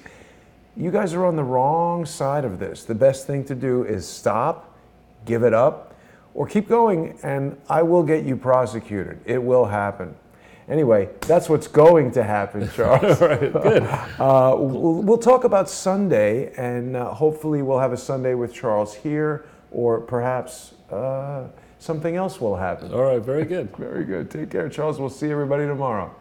You guys are on the wrong side of this. The best thing to do is stop, give it up, or keep going, and I will get you prosecuted. It will happen. Anyway, that's what's going to happen, Charles. All right, good. We'll talk about Sunday, and hopefully we'll have a Sunday with Charles here, or perhaps something else will happen. All right, very good. Very good. Take care, Charles. We'll see everybody tomorrow.